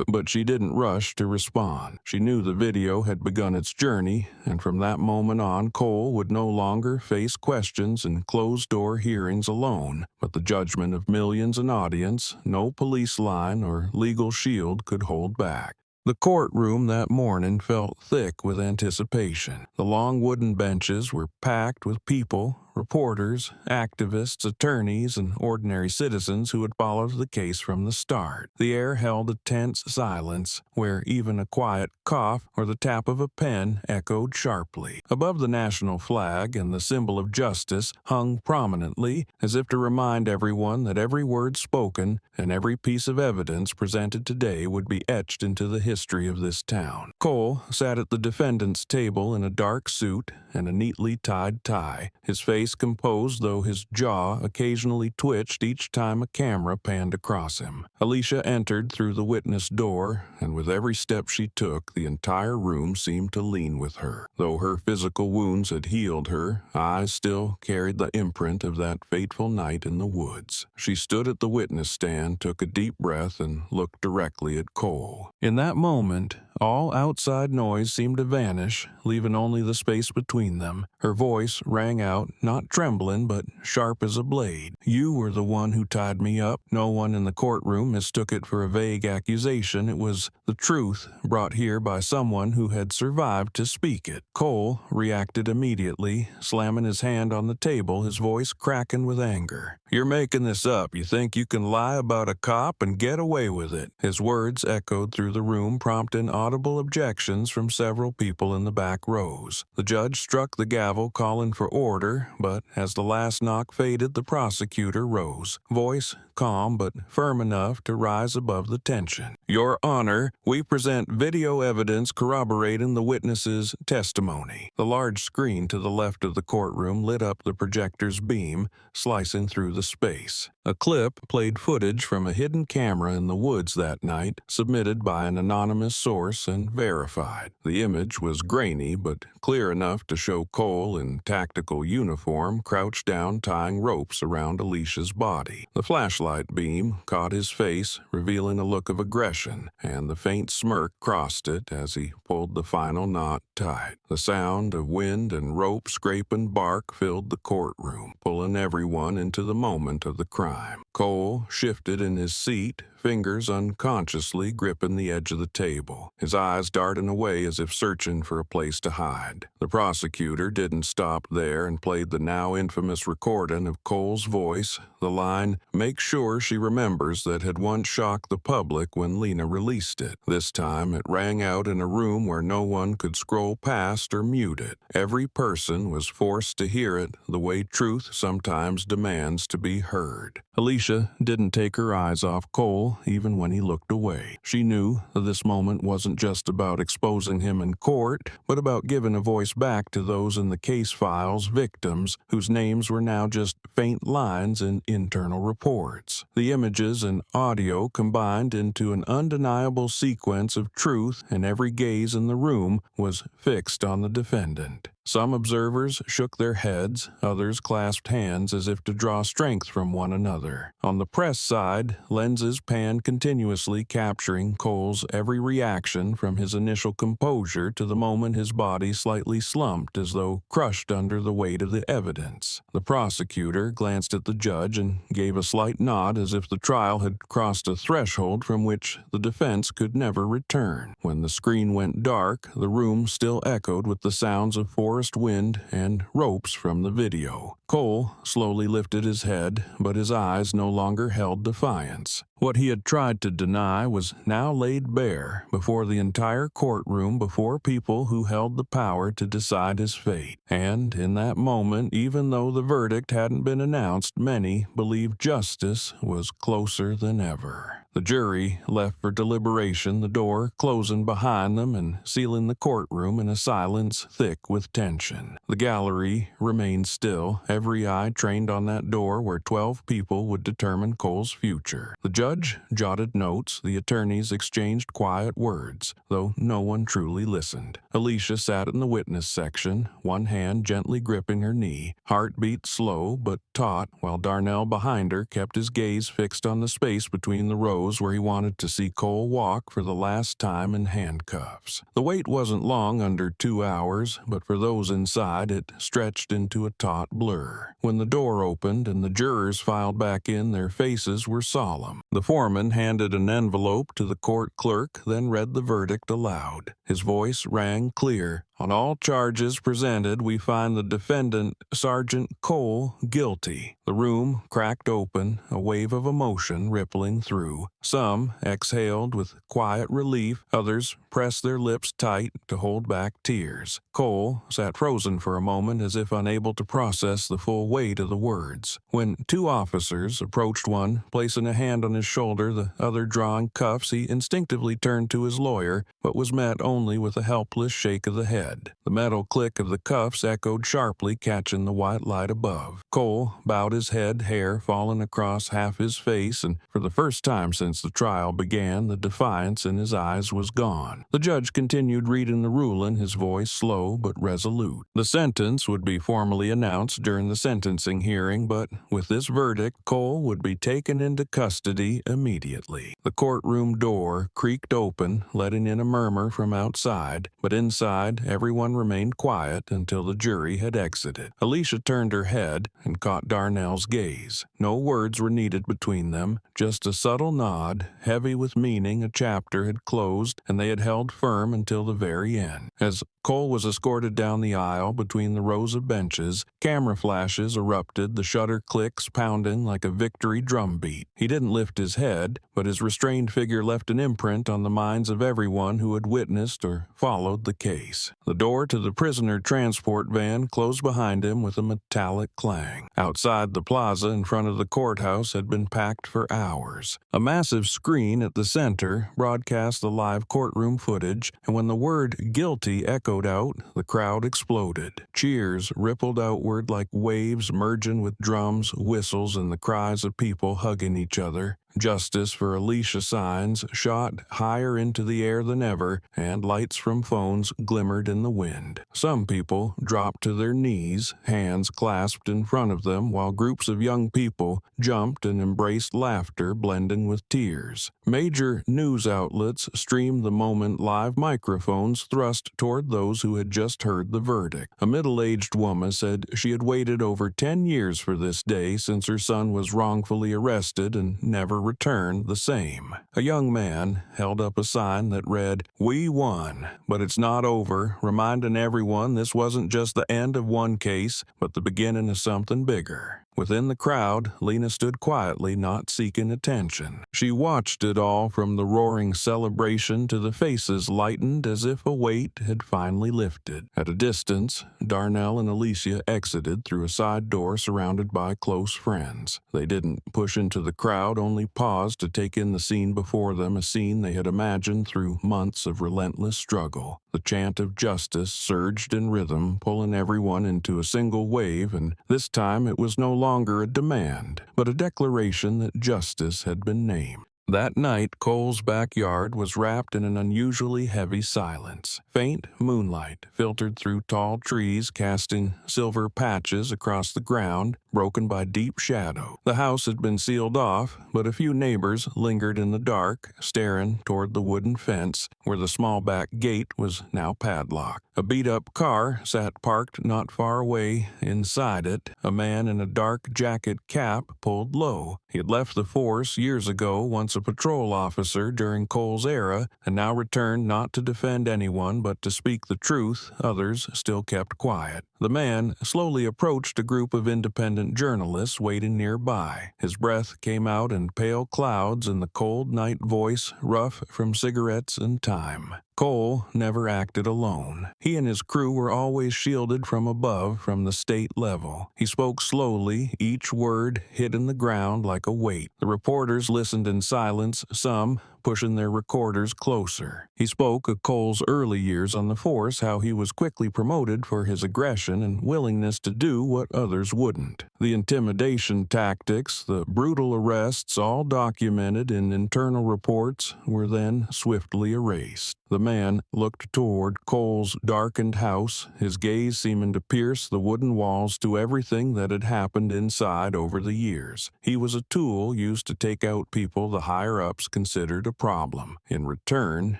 But she didn't rush to respond. She knew the video had begun its journey, and from that moment on, Cole would no longer face questions in closed-door hearings alone, but the judgment of millions an audience. No police line or legal shield could hold back. The courtroom that morning felt thick with anticipation. The long wooden benches were packed with people, reporters, activists, attorneys, and ordinary citizens who had followed the case from the start. The air held a tense silence, where even a quiet cough or the tap of a pen echoed sharply. Above the national flag and the symbol of justice hung prominently, as if to remind everyone that every word spoken and every piece of evidence presented today would be etched into the history of this town. Cole sat at the defendant's table in a dark suit and a neatly tied tie, his face composed, though his jaw occasionally twitched each time a camera panned across him. Alicia entered through the witness door, and with every step she took, the entire room seemed to lean with her. Though her physical wounds had healed, her eyes still carried the imprint of that fateful night in the woods. She stood at the witness stand, took a deep breath, and looked directly at Cole. In that moment, all outside noise seemed to vanish, leaving only the space between them. Her voice rang out, not trembling, but sharp as a blade. "You were the one who tied me up." No one in the courtroom mistook it for a vague accusation. It was the truth, brought here by someone who had survived to speak it. Cole reacted immediately, slamming his hand on the table, his voice cracking with anger. "You're making this up. You think you can lie about a cop and get away with it." His words echoed through the room, prompting audible objections from several people in the back rows. The judge struck the gavel, calling for order, but as the last knock faded, the prosecutor rose, voice calm but firm enough to rise above the tension. "Your Honor, we present video evidence corroborating the witness's testimony." The large screen to the left of the courtroom lit up the projector's beam, slicing through the space. A clip played footage from a hidden camera in the woods that night, submitted by an anonymous source and verified. The image was grainy but clear enough to show Cole in tactical uniform, crouched down, tying ropes around Alicia's body. The flashlight beam caught his face, revealing a look of aggression, and the faint smirk crossed it as he pulled the final knot tight. The sound of wind and rope scraping bark filled the courtroom, pulling everyone into the moment of the crime. Cole shifted in his seat, fingers unconsciously gripping the edge of the table, his eyes darting away as if searching for a place to hide. The prosecutor didn't stop there and played the now infamous recording of Cole's voice, the line, "Make sure she remembers," that had once shocked the public when Lena released it. This time it rang out in a room where no one could scroll past or mute it. Every person was forced to hear it the way truth sometimes demands to be heard. Alicia didn't take her eyes off Cole even when he looked away. She knew that this moment wasn't just about exposing him in court, but about giving a voice back to those in the case files, victims, whose names were now just faint lines in internal reports. The images and audio combined into an undeniable sequence of truth, and every gaze in the room was fixed on the defendant. Some observers shook their heads, others clasped hands as if to draw strength from one another. On the press side, lenses panned continuously, capturing Cole's every reaction from his initial composure to the moment his body slightly slumped as though crushed under the weight of the evidence. The prosecutor glanced at the judge and gave a slight nod as if the trial had crossed a threshold from which the defense could never return. When the screen went dark, the room still echoed with the sounds of forest wind and ropes from the video. Cole slowly lifted his head, but his eyes no longer held defiance. What he had tried to deny was now laid bare before the entire courtroom, before people who held the power to decide his fate. And in that moment, even though the verdict hadn't been announced, many believed justice was closer than ever. The jury left for deliberation, the door closing behind them and sealing the courtroom in a silence thick with tension. The gallery remained still, every eye trained on that door where 12 people would determine Cole's future. The judge jotted notes, the attorneys exchanged quiet words, though no one truly listened. Alicia sat in the witness section, one hand gently gripping her knee, heartbeat slow but taut, while Darnell behind her kept his gaze fixed on the space between the rows where he wanted to see Cole walk for the last time in handcuffs. The wait wasn't long, under 2 hours, but for those inside it stretched into a taut blur. When the door opened and the jurors filed back in, their faces were solemn. The foreman handed an envelope to the court clerk, then read the verdict aloud. His voice rang clear. "On all charges presented, we find the defendant, Sergeant Cole, guilty." The room cracked open, a wave of emotion rippling through. Some exhaled with quiet relief, others pressed their lips tight to hold back tears. Cole sat frozen for a moment as if unable to process the full weight of the words. When 2 officers approached, one placing a hand on his shoulder, the other drawing cuffs, he instinctively turned to his lawyer, but was met only with a helpless shake of the head. The metal click of the cuffs echoed sharply, catching the white light above. Cole bowed his head, hair falling across half his face, and for the first time since the trial began, the defiance in his eyes was gone. The judge continued reading the ruling, his voice slow but resolute. The sentence would be formally announced during the sentencing hearing, but with this verdict, Cole would be taken into custody immediately. The courtroom door creaked open, letting in a murmur from outside, but inside, everyone remained quiet until the jury had exited. Alicia turned her head and caught Darnell's gaze. No words were needed between them, just a subtle nod, heavy with meaning. A chapter had closed, and they had held firm until the very end. As Cole was escorted down the aisle between the rows of benches, camera flashes erupted, the shutter clicks pounding like a victory drumbeat. He didn't lift his head, but his restrained figure left an imprint on the minds of everyone who had witnessed or followed the case. The door to the prisoner transport van closed behind him with a metallic clang. Outside, the plaza in front of the courthouse had been packed for hours. A massive screen at the center broadcast the live courtroom footage, and when the word "guilty" echoed out, the crowd exploded. Cheers rippled outward like waves, merging with drums, whistles, and the cries of people hugging each other. Justice for Alicia signs shot higher into the air than ever, and lights from phones glimmered in the wind. Some people dropped to their knees, hands clasped in front of them, while groups of young people jumped and embraced laughter blending with tears. Major news outlets streamed the moment, live microphones thrust toward those who had just heard the verdict. A middle-aged woman said she had waited over 10 years for this day since her son was wrongfully arrested and never returned the same. A young man held up a sign that read, "We won, but it's not over," reminding everyone this wasn't just the end of one case, but the beginning of something bigger. Within the crowd, Lena stood quietly, not seeking attention. She watched it all, from the roaring celebration to the faces lightened as if a weight had finally lifted. At a distance, Darnell and Alicia exited through a side door surrounded by close friends. They didn't push into the crowd, only paused to take in the scene before them, a scene they had imagined through months of relentless struggle. The chant of justice surged in rhythm, pulling everyone into a single wave, and this time it was no longer a demand, but a declaration that justice had been named. That night, Cole's backyard was wrapped in an unusually heavy silence. Faint moonlight filtered through tall trees, casting silver patches across the ground, broken by deep shadow. The house had been sealed off, but a few neighbors lingered in the dark, staring toward the wooden fence, where the small back gate was now padlocked. A beat-up car sat parked not far away. Inside it, a man in a dark jacket cap pulled low. He had left the force years ago, once a patrol officer during Cole's era, and now returned not to defend anyone but to speak the truth. Others still kept quiet. The man slowly approached a group of independent journalists waiting nearby. His breath came out in pale clouds, and the cold night voice rough from cigarettes and time. Cole never acted alone. He and his crew were always shielded from above, from the state level. He spoke slowly, each word hit in the ground like a weight. The reporters listened in silence, some pushing their recorders closer. He spoke of Cole's early years on the force, how he was quickly promoted for his aggression and willingness to do what others wouldn't. The intimidation tactics, the brutal arrests, all documented in internal reports, were then swiftly erased. The man looked toward Cole's darkened house, his gaze seeming to pierce the wooden walls to everything that had happened inside over the years. He was a tool used to take out people the higher-ups considered a problem. In return,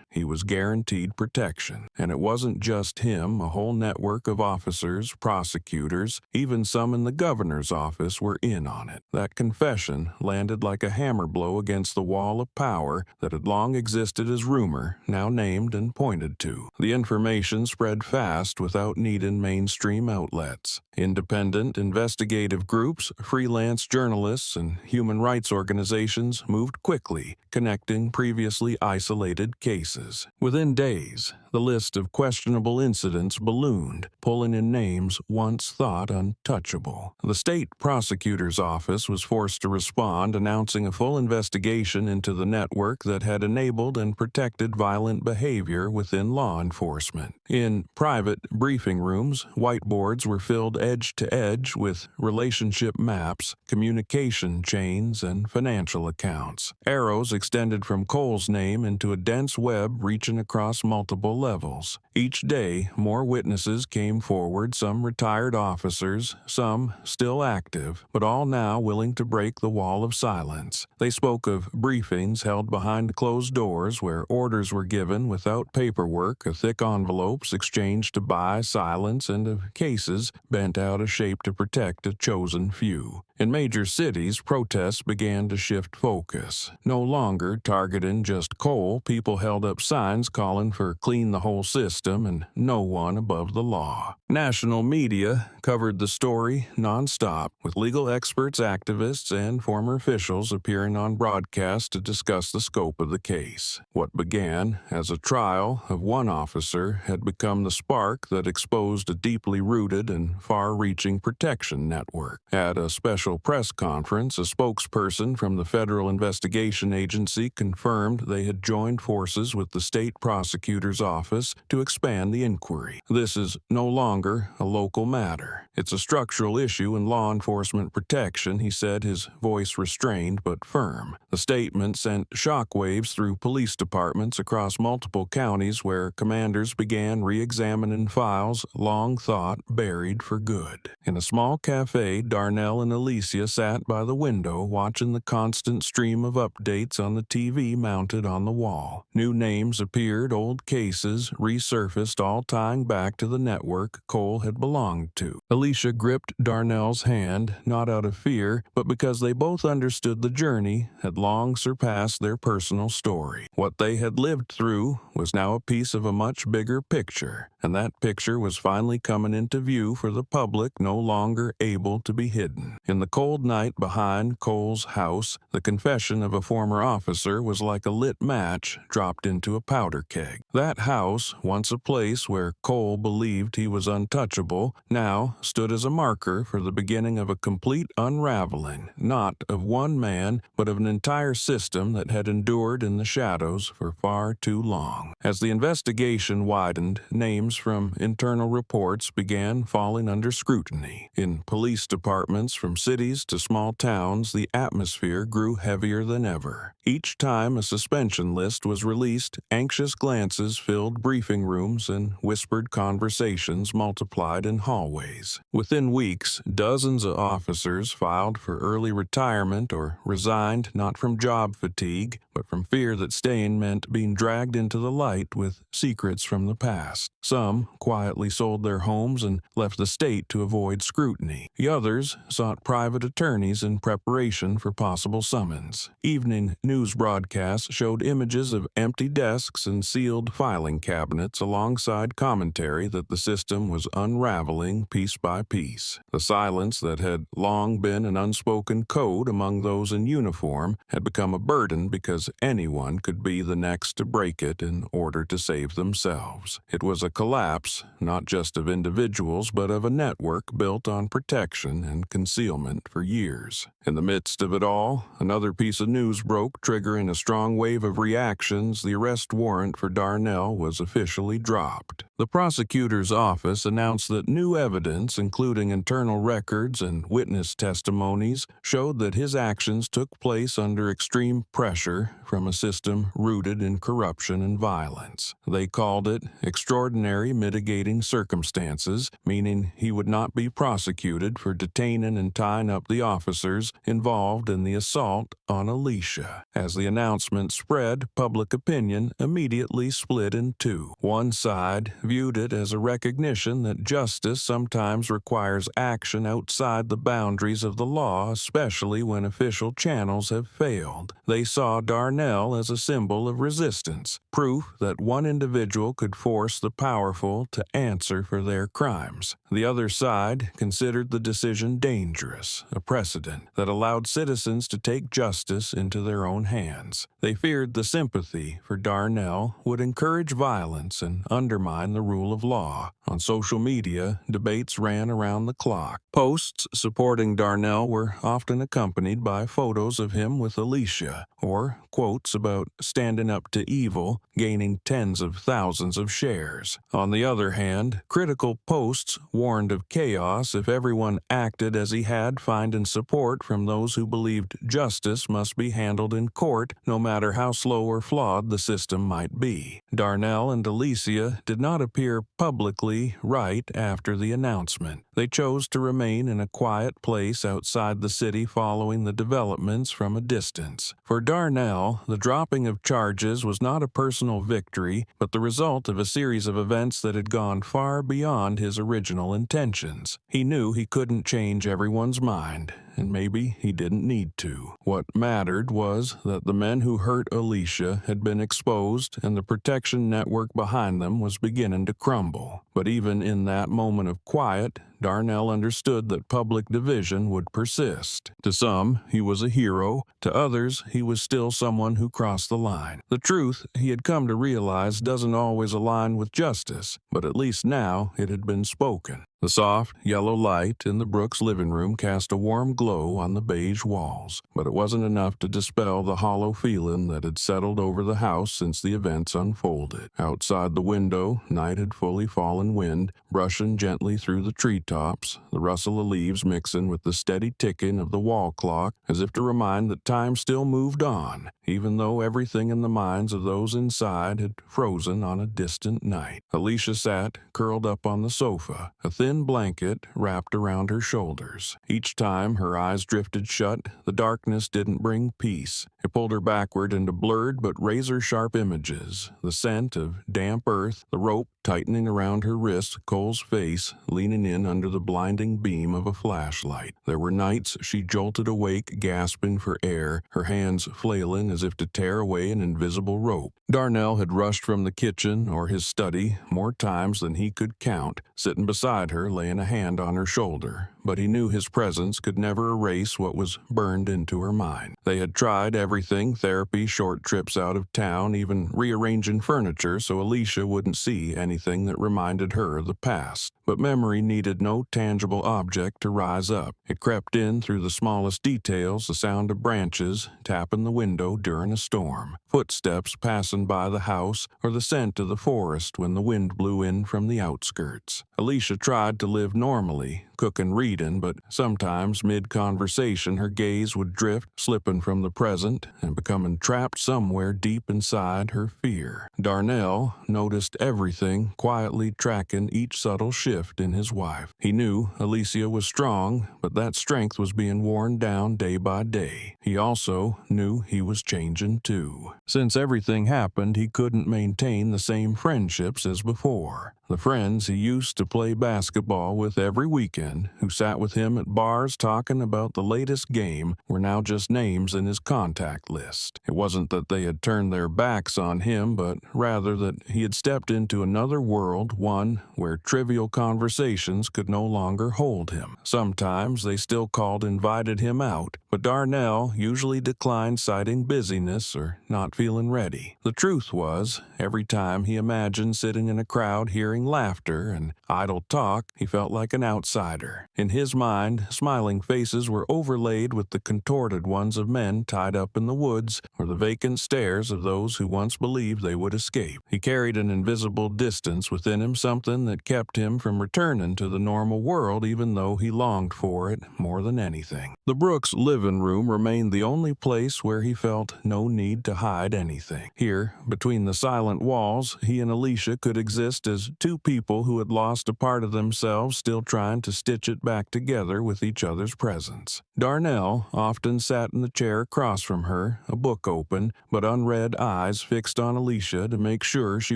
he was guaranteed protection. And it wasn't just him. A whole network of officers, prosecutors, even some in the governor's office were in on it. That confession landed like a hammer blow against the wall of power that had long existed as rumor, now named and pointed to. The information spread fast without needing mainstream outlets. Independent investigative groups, freelance journalists, and human rights organizations moved quickly, connecting previously isolated cases. Within days, the list of questionable incidents ballooned, pulling in names once thought untouchable. The state prosecutor's office was forced to respond, announcing a full investigation into the network that had enabled and protected violent behavior within law enforcement. In private briefing rooms, whiteboards were filled edge to edge with relationship maps, communication chains, and financial accounts. Arrows extended from Cole's name into a dense web reaching across multiple levels. Each day, more witnesses came forward, some retired officers, some still active, but all now willing to break the wall of silence. They spoke of briefings held behind closed doors where orders were given without paperwork, of thick envelopes exchanged to buy silence, and of cases bent out of shape to protect a chosen few. In major cities, protests began to shift focus. No longer targeting just Cole, people held up signs calling for clean the whole system and no one above the law. National media covered the story nonstop, with legal experts, activists, and former officials appearing on broadcast to discuss the scope of the case. What began as a trial of one officer had become the spark that exposed a deeply rooted and far-reaching protection network. At a special special press conference, a spokesperson from the Federal Investigation Agency confirmed they had joined forces with the state prosecutor's office to expand the inquiry. This is no longer a local matter. It's a structural issue in law enforcement protection, he said, his voice restrained but firm. The statement sent shockwaves through police departments across multiple counties where commanders began re-examining files long thought buried for good. In a small cafe, Darnell and Alicia sat by the window watching the constant stream of updates on the TV mounted on the wall. New names appeared, old cases resurfaced, all tying back to the network Cole had belonged to. Alicia gripped Darnell's hand, not out of fear, but because they both understood the journey had long surpassed their personal story. What they had lived through was now a piece of a much bigger picture, and that picture was finally coming into view for the public, no longer able to be hidden. In the cold night behind Cole's house, the confession of a former officer was like a lit match dropped into a powder keg. That house, once a place where Cole believed he was untouchable, now stood as a marker for the beginning of a complete unraveling, not of one man, but of an entire system that had endured in the shadows for far too long. As the investigation widened, names from internal reports began falling under scrutiny. In police departments from cities to small towns, the atmosphere grew heavier than ever. Each time a suspension list was released, anxious glances filled briefing rooms and whispered conversations multiplied in hallways. Within weeks, dozens of officers filed for early retirement or resigned not from job fatigue, but from fear that staying meant being dragged into the light with secrets from the past. Some quietly sold their homes and left the state to avoid scrutiny. The others sought private attorneys in preparation for possible summons. Evening news broadcasts showed images of empty desks and sealed filing cabinets alongside commentary that the system was unraveling piece by piece. The silence that had long been an unspoken code among those in uniform had become a burden because anyone could be the next to break it in order to save themselves. It was a collapse, not just of individuals, but of a network built on protection and concealment for years. In the midst of it all, another piece of news broke, triggering a strong wave of reactions. The arrest warrant for Darnell was officially dropped. The prosecutor's office announced that new evidence, including internal records and witness testimonies, showed that his actions took place under extreme pressure from a system rooted in corruption and violence. They called it extraordinary mitigating circumstances, meaning he would not be prosecuted for detaining and tying up the officers involved in the assault on Alicia. As the announcement spread, public opinion immediately split in two. One side viewed it as a recognition that justice sometimes requires action outside the boundaries of the law, especially when official channels have failed. They saw Darnell as a symbol of resistance, proof that one individual could force the powerful to answer for their crimes. The other side considered the decision dangerous, a precedent that allowed citizens to take justice into their own hands. They feared the sympathy for Darnell would encourage violence and undermine the rule of law. On social media, debates ran around the clock. Posts supporting Darnell were often accompanied by photos of him with Alicia, or quotes about standing up to evil, gaining tens of thousands of shares. On the other hand, critical posts warned of chaos if everyone acted as he had, finding support from those who believed justice must be handled in court, no matter how slow or flawed the system might be. Darnell and Alicia did not appear publicly right after the announcement. They chose to remain in a quiet place outside the city following the developments from a distance. For Darnell, the dropping of charges was not a personal victory, but the result of a series of events that had gone far beyond his original intentions. He knew he couldn't change everyone's mind, and maybe he didn't need to. What mattered was that the men who hurt Alicia had been exposed and the protection network behind them was beginning to crumble. But even in that moment of quiet, Darnell understood that public division would persist. To some, he was a hero. To others, he was still someone who crossed the line. The truth, he had come to realize, doesn't always align with justice, but at least now it had been spoken. The soft, yellow light in the Brooks living room cast a warm glow on the beige walls, but it wasn't enough to dispel the hollow feeling that had settled over the house since the events unfolded. Outside the window, night had fully fallen, wind brushing gently through the treetops, the rustle of leaves mixing with the steady ticking of the wall clock, as if to remind that time still moved on, even though everything in the minds of those inside had frozen on a distant night. Alicia sat, curled up on the sofa, a thin blanket wrapped around her shoulders. Each time her eyes drifted shut, the darkness didn't bring peace. It pulled her backward into blurred but razor-sharp images, the scent of damp earth, the rope tightening around her wrist, Cole's face leaning in under the blinding beam of a flashlight. There were nights she jolted awake, gasping for air, her hands flailing as if to tear away an invisible rope. Darnell had rushed from the kitchen or his study more times than he could count, sitting beside her, laying a hand on her shoulder, but he knew his presence could never erase what was burned into her mind. They had tried everything, therapy, short trips out of town, even rearranging furniture so Alicia wouldn't see anything that reminded her of the past. But memory needed no tangible object to rise up. It crept in through the smallest details, the sound of branches tapping the window during a storm, footsteps passing by the house, or the scent of the forest when the wind blew in from the outskirts. Alicia tried to live normally, cooking, reading, but sometimes mid-conversation her gaze would drift, slipping from the present and becoming trapped somewhere deep inside her fear. Darnell noticed everything, quietly tracking each subtle shift in his wife. He knew Alicia was strong, but that strength was being worn down day by day. He also knew he was changing too. Since everything happened, he couldn't maintain the same friendships as before. The friends he used to play basketball with every weekend, who sat with him at bars talking about the latest game, were now just names in his contact list. It wasn't that they had turned their backs on him, but rather that he had stepped into another world, one where trivial conversations could no longer hold him. Sometimes they still called, invited him out, but Darnell usually declined, citing busyness or not feeling ready. The truth was, every time he imagined sitting in a crowd hearing laughter and idle talk, he felt like an outsider. In his mind, smiling faces were overlaid with the contorted ones of men tied up in the woods, or the vacant stares of those who once believed they would escape. He carried an invisible distance within him, something that kept him from returning to the normal world even though he longed for it more than anything. The Brooks living room remained the only place where he felt no need to hide anything. Here, between the silent walls, he and Alicia could exist as two people who had lost a part of themselves, still trying to stitch it back together with each other's presence. Darnell often sat in the chair across from her, a book open, but unread eyes fixed on Alicia to make sure she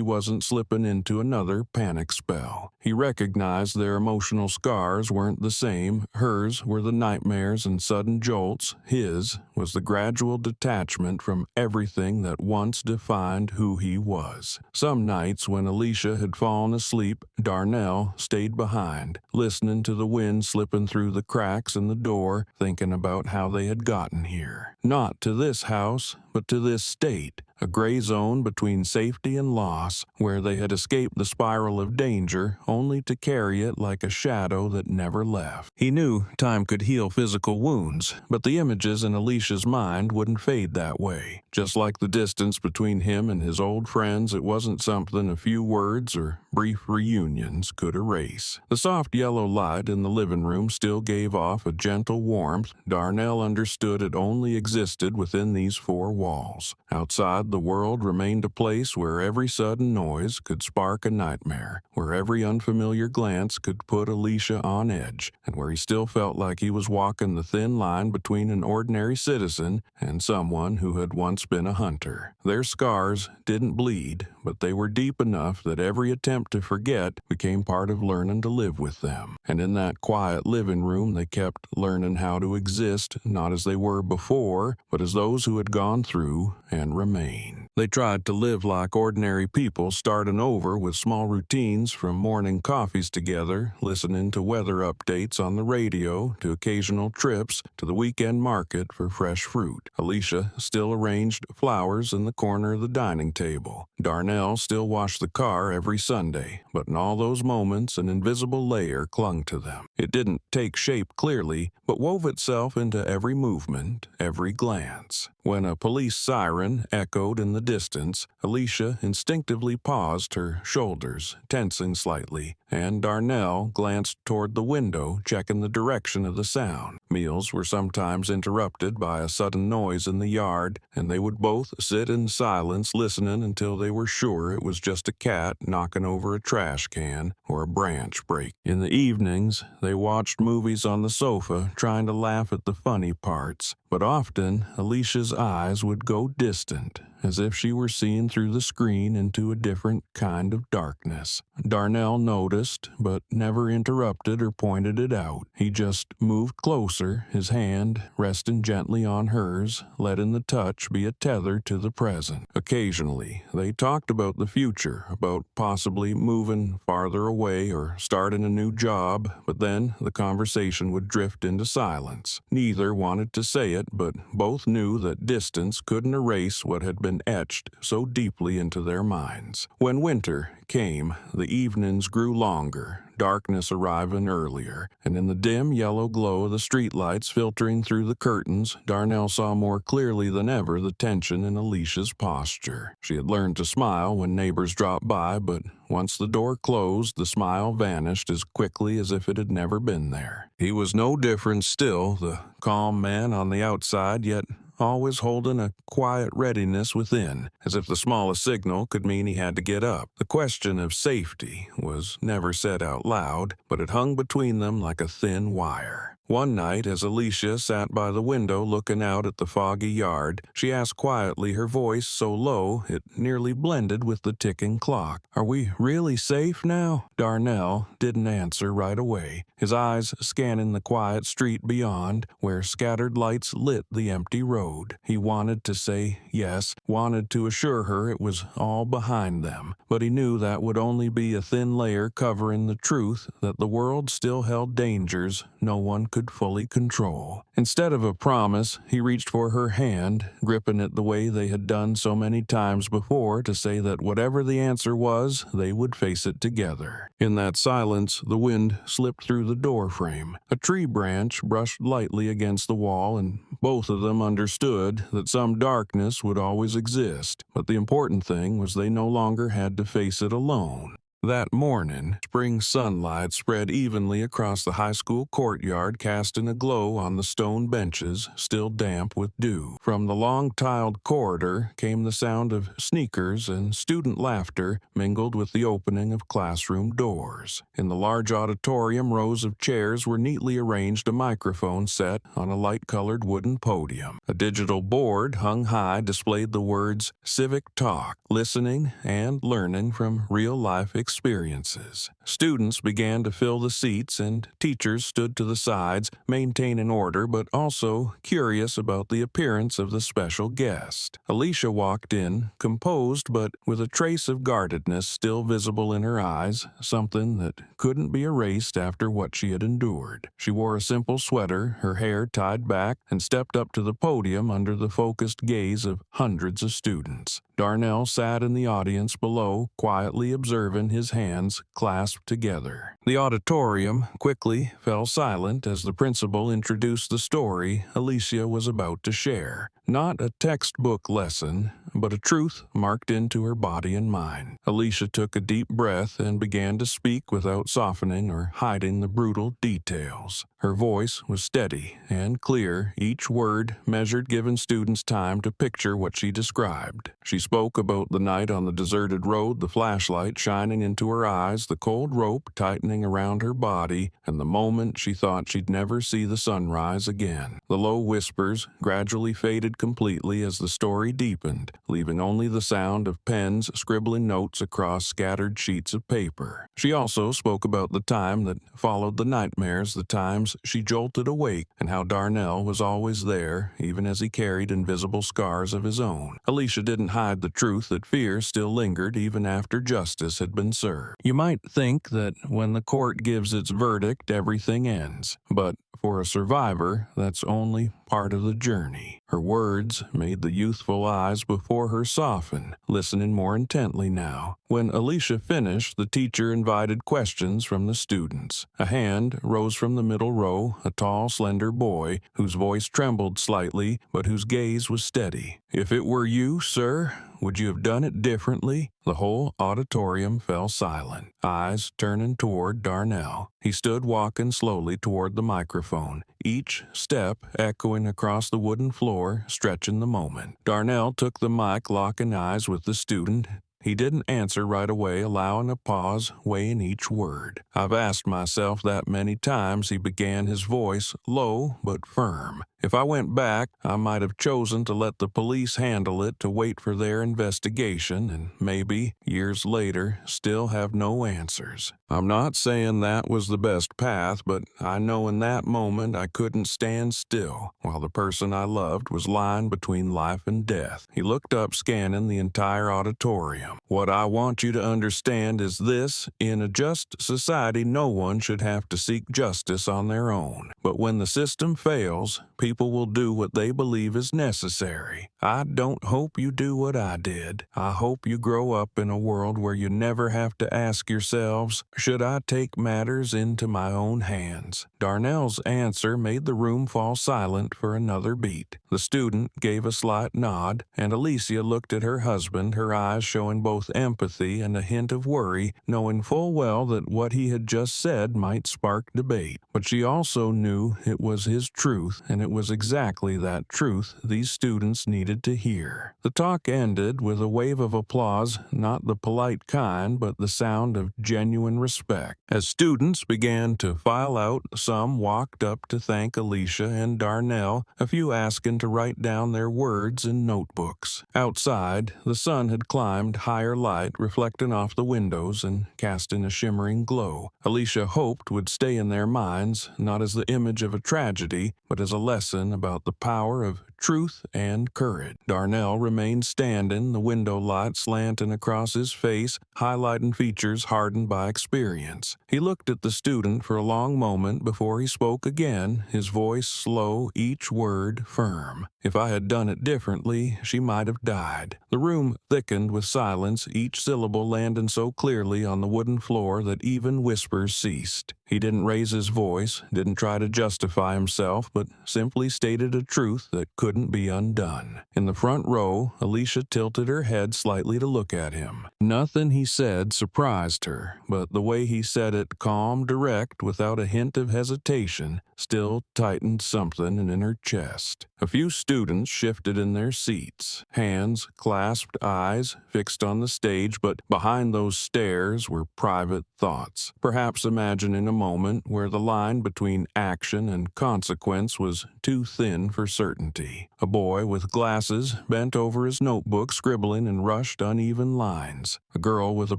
wasn't slipping into another panic spell. He recognized their emotional scars weren't the same. Hers were the nightmares and sudden jolts. His was the gradual detachment from everything that once defined who he was. Some nights when Alicia had fallen asleep, Darnell stayed behind, listening to the wind slipping through the cracks in the door, thinking about how they had gotten here. Not to this house, but to this state, a gray zone between safety and loss, where they had escaped the spiral of danger only to carry it like a shadow that never left. He knew time could heal physical wounds, but the images in Alicia's mind wouldn't fade that way. Just like the distance between him and his old friends, it wasn't something a few words or brief reunions could erase. The soft yellow light in the living room still gave off a gentle warmth. Darnell understood it only existed within these four walls. Outside, the world remained a place where every sudden noise could spark a nightmare, where every unfamiliar glance could put Alicia on edge, and where he still felt like he was walking the thin line between an ordinary citizen and someone who had once been a hunter. Their scars didn't bleed, but they were deep enough that every attempt to forget became part of learning to live with them. And in that quiet living room, they kept learning how to exist, not as they were before, but as those who had gone through and remained. They tried to live like ordinary people, starting over with small routines from morning coffees together, listening to weather updates on the radio, to occasional trips to the weekend market for fresh fruit. Alicia still arranged flowers in the corner of the dining table. Darnell still washed the car every Sunday, but in all those moments an invisible layer clung to them. It didn't take shape clearly, but wove itself into every movement, every glance. When a police siren echoed in the distance, Alicia instinctively paused, her shoulders tensing slightly, and Darnell glanced toward the window, checking the direction of the sound. Meals were sometimes interrupted by a sudden noise in the yard, and they would both sit in silence listening until they were sure it was just a cat knocking over a trash can or a branch break. In the evenings, they watched movies on the sofa, trying to laugh at the funny parts, but often Alicia's eyes would go distant, as if she were seeing through the screen into a different kind of darkness. Darnell noticed, but never interrupted or pointed it out. He just moved closer, his hand resting gently on hers, letting the touch be a tether to the present. Occasionally, they talked about the future, about possibly moving farther away or starting a new job, but then the conversation would drift into silence. Neither wanted to say it, but both knew that distance couldn't erase what had been etched so deeply into their minds. When winter came, the evenings grew longer, darkness arriving earlier, and in the dim yellow glow of the streetlights filtering through the curtains, Darnell saw more clearly than ever the tension in Alicia's posture. She had learned to smile when neighbors dropped by, but once the door closed, the smile vanished as quickly as if it had never been there. He was no different still, the calm man on the outside, yet always holding a quiet readiness within, as if the smallest signal could mean he had to get up. The question of safety was never said out loud, but it hung between them like a thin wire. One night, as Alicia sat by the window looking out at the foggy yard, she asked quietly, her voice so low it nearly blended with the ticking clock, "Are we really safe now?" Darnell didn't answer right away, his eyes scanning the quiet street beyond, where scattered lights lit the empty road. He wanted to say yes, wanted to assure her it was all behind them, but he knew that would only be a thin layer covering the truth that the world still held dangers no one could fully control. Instead of a promise, he reached for her hand, gripping it the way they had done so many times before, to say that whatever the answer was, they would face it together. In that silence, the wind slipped through the door frame. A tree branch brushed lightly against the wall, and both of them understood that some darkness would always exist, but the important thing was they no longer had to face it alone. That morning, spring sunlight spread evenly across the high school courtyard, casting a glow on the stone benches, still damp with dew. From the long-tiled corridor came the sound of sneakers and student laughter mingled with the opening of classroom doors. In the large auditorium, rows of chairs were neatly arranged, a microphone set on a light-colored wooden podium. A digital board hung high displayed the words "Civic Talk," listening and learning from real-life experiences. Students began to fill the seats, and teachers stood to the sides, maintaining order but also curious about the appearance of the special guest. Alicia walked in, composed but with a trace of guardedness still visible in her eyes, something that couldn't be erased after what she had endured. She wore a simple sweater, her hair tied back, and stepped up to the podium under the focused gaze of hundreds of students. Darnell sat in the audience below, quietly observing, his hands clasped together. The auditorium quickly fell silent as the principal introduced the story Alicia was about to share. Not a textbook lesson, but a truth marked into her body and mind. Alicia took a deep breath and began to speak without softening or hiding the brutal details. Her voice was steady and clear, each word measured, giving students time to picture what she described. She spoke about the night on the deserted road, the flashlight shining into her eyes, the cold rope tightening around her body, and the moment she thought she'd never see the sunrise again. The low whispers gradually faded faded completely as the story deepened, leaving only the sound of pens scribbling notes across scattered sheets of paper. She also spoke about the time that followed the nightmares, the times she jolted awake, and how Darnell was always there, even as he carried invisible scars of his own. Alicia didn't hide the truth that fear still lingered even after justice had been served. You might think that when the court gives its verdict, everything ends, but for a survivor, that's only part of the journey. Her words made the youthful eyes before her soften, listening more intently now. When Alicia finished, the teacher invited questions from the students. A hand rose from the middle row, a tall, slender boy whose voice trembled slightly, but whose gaze was steady. "If it were you, sir, would you have done it differently?" The whole auditorium fell silent, eyes turning toward Darnell. He stood walking slowly toward the microphone, each step echoing across the wooden floor, stretching the moment. Darnell took the mic, locking eyes with the student. He didn't answer right away, allowing a pause, weighing each word. "I've asked myself that many times," he began, his voice low but firm. "If I went back, I might have chosen to let the police handle it, to wait for their investigation, and maybe, years later, still have no answers. I'm not saying that was the best path, but I know in that moment I couldn't stand still, while the person I loved was lying between life and death." He looked up, scanning the entire auditorium. "What I want you to understand is this: in a just society, no one should have to seek justice on their own. But when the system fails, people will do what they believe is necessary. I don't hope you do what I did. I hope you grow up in a world where you never have to ask yourselves, should I take matters into my own hands?" Darnell's answer made the room fall silent for another beat. The student gave a slight nod, and Alicia looked at her husband, her eyes showing both empathy and a hint of worry, knowing full well that what he had just said might spark debate. But she also knew it was his truth, and it was exactly that truth these students needed to hear. The talk ended with a wave of applause, not the polite kind, but the sound of genuine respect. As students began to file out, some walked up to thank Alicia and Darnell, a few asking to write down their words in notebooks. Outside, the sun had climbed higher light, reflecting off the windows and casting a shimmering glow. Alicia hoped would stay in their minds, not as the image of a tragedy, but as a lesson about the power of truth and courage. Darnell remained standing, the window light slanting across his face, highlighting features hardened by experience. He looked at the student for a long moment before he spoke again, his voice slow, each word firm. "If I had done it differently, she might have died." The room thickened with silence, each syllable landing so clearly on the wooden floor that even whispers ceased. He didn't raise his voice, didn't try to justify himself, but simply stated a truth that couldn't be undone. In the front row, Alicia tilted her head slightly to look at him. Nothing he said surprised her, but the way he said it, calm, direct, without a hint of hesitation, still tightened something in her chest. A few students shifted in their seats, hands clasped, eyes fixed on the stage, but behind those stares were private thoughts, perhaps imagining a moment where the line between action and consequence was too thin for certainty. A boy with glasses bent over his notebook, scribbling in rushed, uneven lines. A girl with a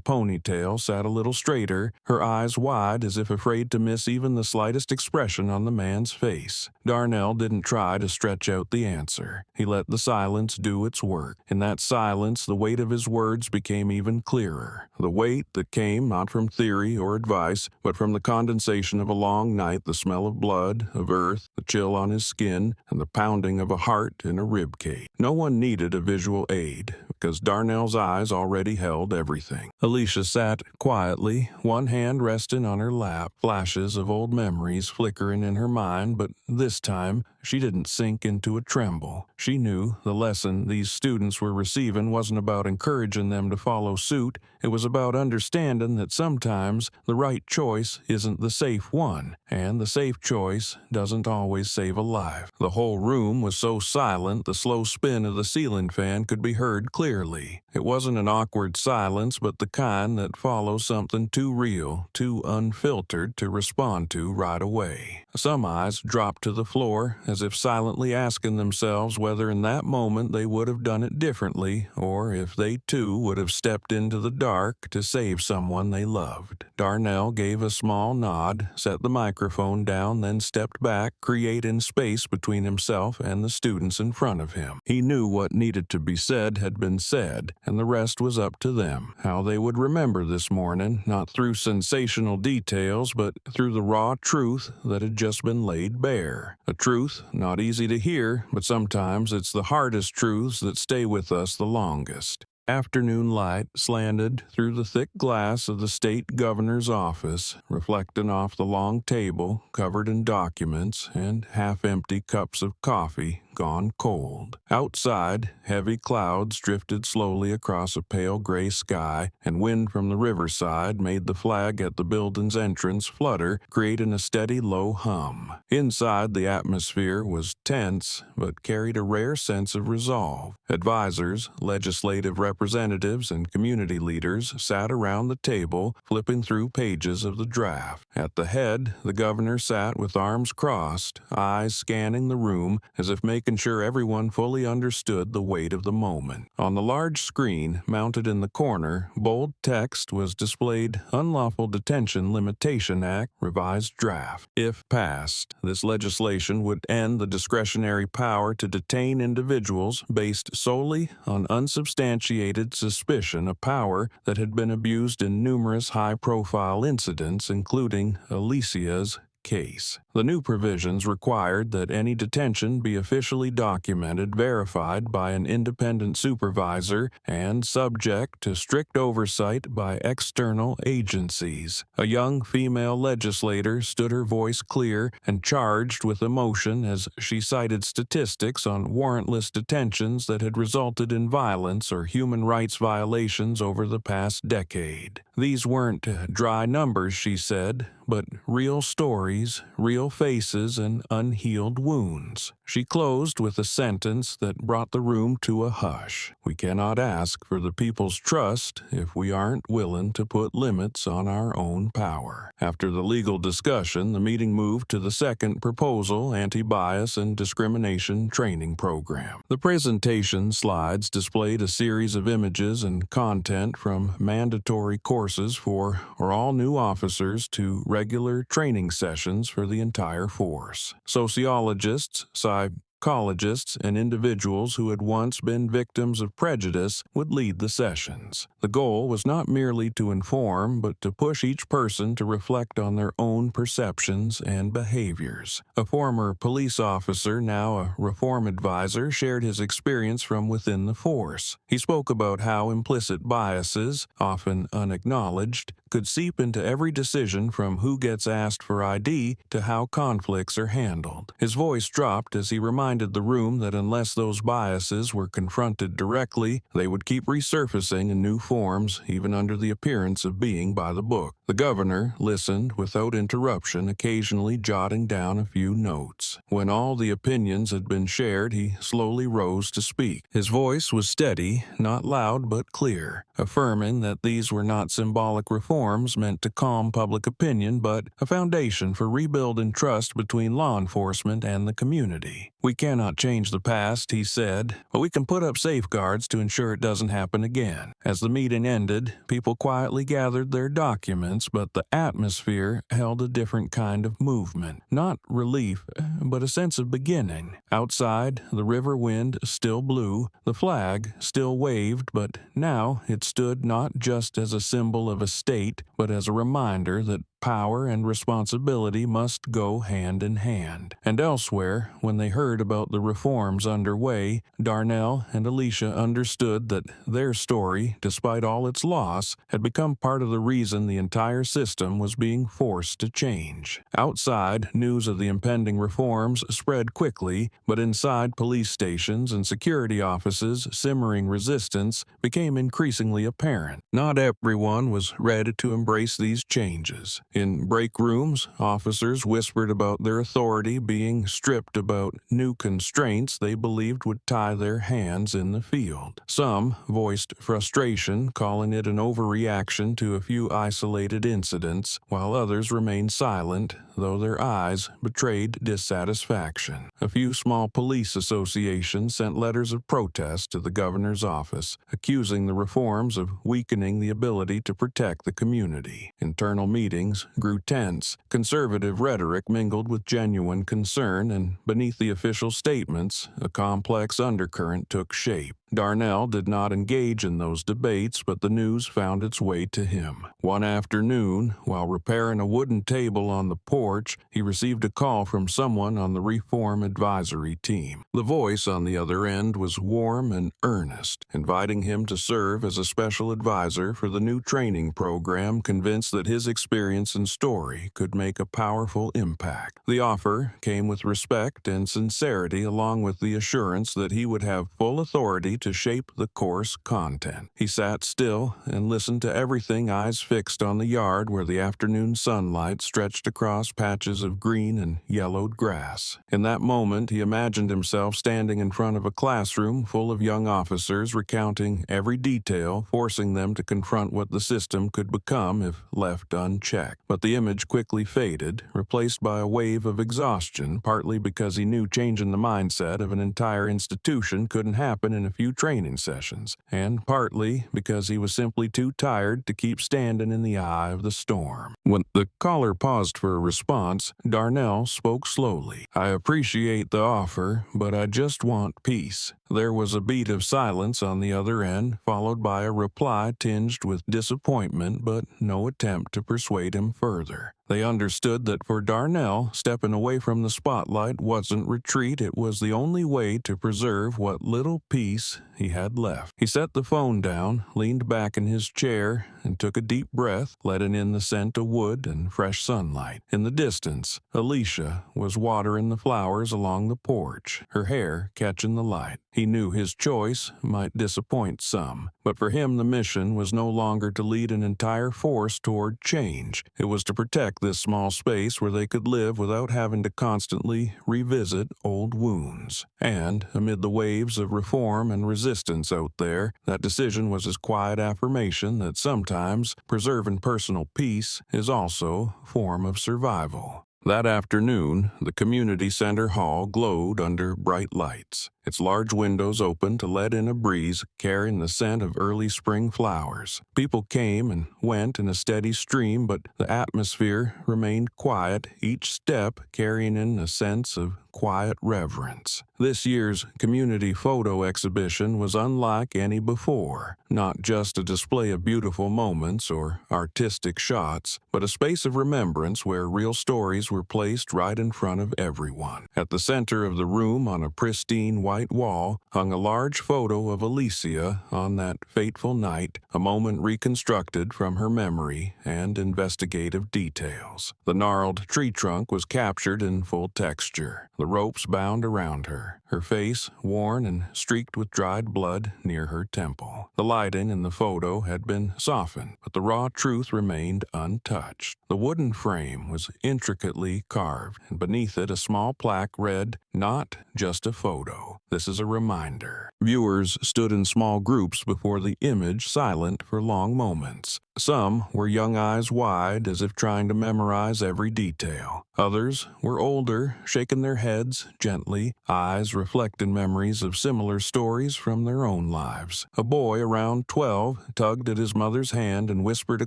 ponytail sat a little straighter, her eyes wide as if afraid to miss even the slightest expression on the man's face. Darnell didn't try to stretch out the answer. He let the silence do its work. In that silence, the weight of his words became even clearer. The weight that came not from theory or advice, but from the condensation of a long night, the smell of blood, of earth, the chill on his skin, and the pounding of a heart in a rib cage. No one needed a visual aid, because Darnell's eyes already held everything. Alicia sat quietly, one hand resting on her lap, flashes of old memories flickering in her mind, but this time she didn't sink into a tremble. She knew the lesson these students were receiving wasn't about encouraging them to follow suit. It was about understanding that sometimes the right choice isn't the safe one, and the safe choice doesn't always save a life. The whole room was so silent the slow spin of the ceiling fan could be heard clearly. It wasn't an awkward silence, but the kind that follows something too real, too unfiltered to respond to right away. Some eyes dropped to the floor, as if silently asking themselves whether in that moment they would have done it differently, or if they too would have stepped into the dark to save someone they loved. Darnell gave a small nod, set the microphone down, then stepped back, creating space between himself and the students in front of him. He knew what needed to be said had been said, and the rest was up to them. How they would remember this morning, not through sensational details, but through the raw truth that had just been laid bare. A truth not easy to hear, but sometimes it's the hardest truths that stay with us the longest. Afternoon light slanted through the thick glass of the state governor's office, reflecting off the long table covered in documents and half-empty cups of coffee gone cold. Outside, heavy clouds drifted slowly across a pale gray sky, and wind from the riverside made the flag at the building's entrance flutter, creating a steady low hum. Inside, the atmosphere was tense, but carried a rare sense of resolve. Advisors, legislative representatives, and community leaders sat around the table, flipping through pages of the draft. At the head, the governor sat with arms crossed, eyes scanning the room as if making sure everyone fully understood the weight of the moment. On the large screen, mounted in the corner, bold text was displayed: Unlawful Detention Limitation Act Revised Draft. If passed, this legislation would end the discretionary power to detain individuals based solely on unsubstantiated suspicion, a power that had been abused in numerous high-profile incidents, including Alicia's case. The new provisions required that any detention be officially documented, verified by an independent supervisor, and subject to strict oversight by external agencies. A young female legislator stood, her voice clear and charged with emotion, as she cited statistics on warrantless detentions that had resulted in violence or human rights violations over the past decade. These weren't dry numbers, she said, but real stories, real faces, and unhealed wounds. She closed with a sentence that brought the room to a hush. We cannot ask for the people's trust if we aren't willing to put limits on our own power. After the legal discussion, the meeting moved to the second proposal, anti-bias and discrimination training program. The presentation slides displayed a series of images and content from mandatory courses for all new officers to regular training sessions for the entire force. Sociologists, psychologists, and individuals who had once been victims of prejudice would lead the sessions. The goal was not merely to inform, but to push each person to reflect on their own perceptions and behaviors. A former police officer, now a reform advisor, shared his experience from within the force. He spoke about how implicit biases, often unacknowledged, could seep into every decision, from who gets asked for ID to how conflicts are handled. His voice dropped as he reminded the room that unless those biases were confronted directly, they would keep resurfacing in new forms, even under the appearance of being by the book. The governor listened without interruption, occasionally jotting down a few notes. When all the opinions had been shared, he slowly rose to speak. His voice was steady, not loud but clear, affirming that these were not symbolic reforms meant to calm public opinion, but a foundation for rebuilding trust between law enforcement and the community. We cannot change the past, he said, but we can put up safeguards to ensure it doesn't happen again. As the meeting ended, people quietly gathered their documents, but the atmosphere held a different kind of movement. Not relief, but a sense of beginning. Outside, the river wind still blew, the flag still waved, but now it stood not just as a symbol of a state, but as a reminder that power and responsibility must go hand in hand. And elsewhere, when they heard about the reforms underway, Darnell and Alicia understood that their story, despite all its loss, had become part of the reason the entire system was being forced to change. Outside, news of the impending reforms spread quickly, but inside police stations and security offices, simmering resistance became increasingly apparent. Not everyone was ready to embrace these changes. In break rooms, officers whispered about their authority being stripped, about new constraints they believed would tie their hands in the field. Some voiced frustration, calling it an overreaction to a few isolated incidents, while others remained silent, though their eyes betrayed dissatisfaction. A few small police associations sent letters of protest to the governor's office, accusing the reforms of weakening the ability to protect the community. Internal meetings grew tense. Conservative rhetoric mingled with genuine concern, and beneath the official statements, a complex undercurrent took shape. Darnell did not engage in those debates, but the news found its way to him. One afternoon, while repairing a wooden table on the porch, he received a call from someone on the Reform Advisory team. The voice on the other end was warm and earnest, inviting him to serve as a special advisor for the new training program, convinced that his experience and story could make a powerful impact. The offer came with respect and sincerity, along with the assurance that he would have full authority to shape the course content. He sat still and listened to everything, eyes fixed on the yard where the afternoon sunlight stretched across patches of green and yellowed grass. In that moment, he imagined himself standing in front of a classroom full of young officers, recounting every detail, forcing them to confront what the system could become if left unchecked. But the image quickly faded, replaced by a wave of exhaustion, partly because he knew changing the mindset of an entire institution couldn't happen in a few training sessions, and partly because he was simply too tired to keep standing in the eye of the storm. When the caller paused for a response, Darnell spoke slowly. "I appreciate the offer, but I just want peace." There was a beat of silence on the other end, followed by a reply tinged with disappointment, but no attempt to persuade him further. They understood that for Darnell, stepping away from the spotlight wasn't retreat, it was the only way to preserve what little peace he had left. He set the phone down, leaned back in his chair, and took a deep breath, letting in the scent of wood and fresh sunlight. In the distance, Alicia was watering the flowers along the porch, her hair catching the light. He knew his choice might disappoint some, but for him the mission was no longer to lead an entire force toward change. It was to protect this small space where they could live without having to constantly revisit old wounds. And, amid the waves of reform and resistance out there, that decision was his quiet affirmation that sometimes preserving personal peace is also a form of survival. That afternoon, the community center hall glowed under bright lights, its large windows open to let in a breeze carrying the scent of early spring flowers. People came and went in a steady stream, but the atmosphere remained quiet, each step carrying in a sense of quiet reverence. This year's community photo exhibition was unlike any before, not just a display of beautiful moments or artistic shots, but a space of remembrance where real stories were placed right in front of everyone. At the center of the room, on a pristine white wall, hung a large photo of Alicia on that fateful night, a moment reconstructed from her memory and investigative details. The gnarled tree trunk was captured in full texture, the ropes bound around her face worn and streaked with dried blood near her temple. The lighting in the photo had been softened, but the raw truth remained untouched. The wooden frame was intricately carved, and beneath it a small plaque read, "Not just a photo. This is a reminder." Viewers stood in small groups before the image, silent for long moments. Some were young eyes wide, as if trying to memorize every detail. Others were older, shaking their heads gently, eyes reflecting memories of similar stories from their own lives. A boy around 12 tugged at his mother's hand and whispered a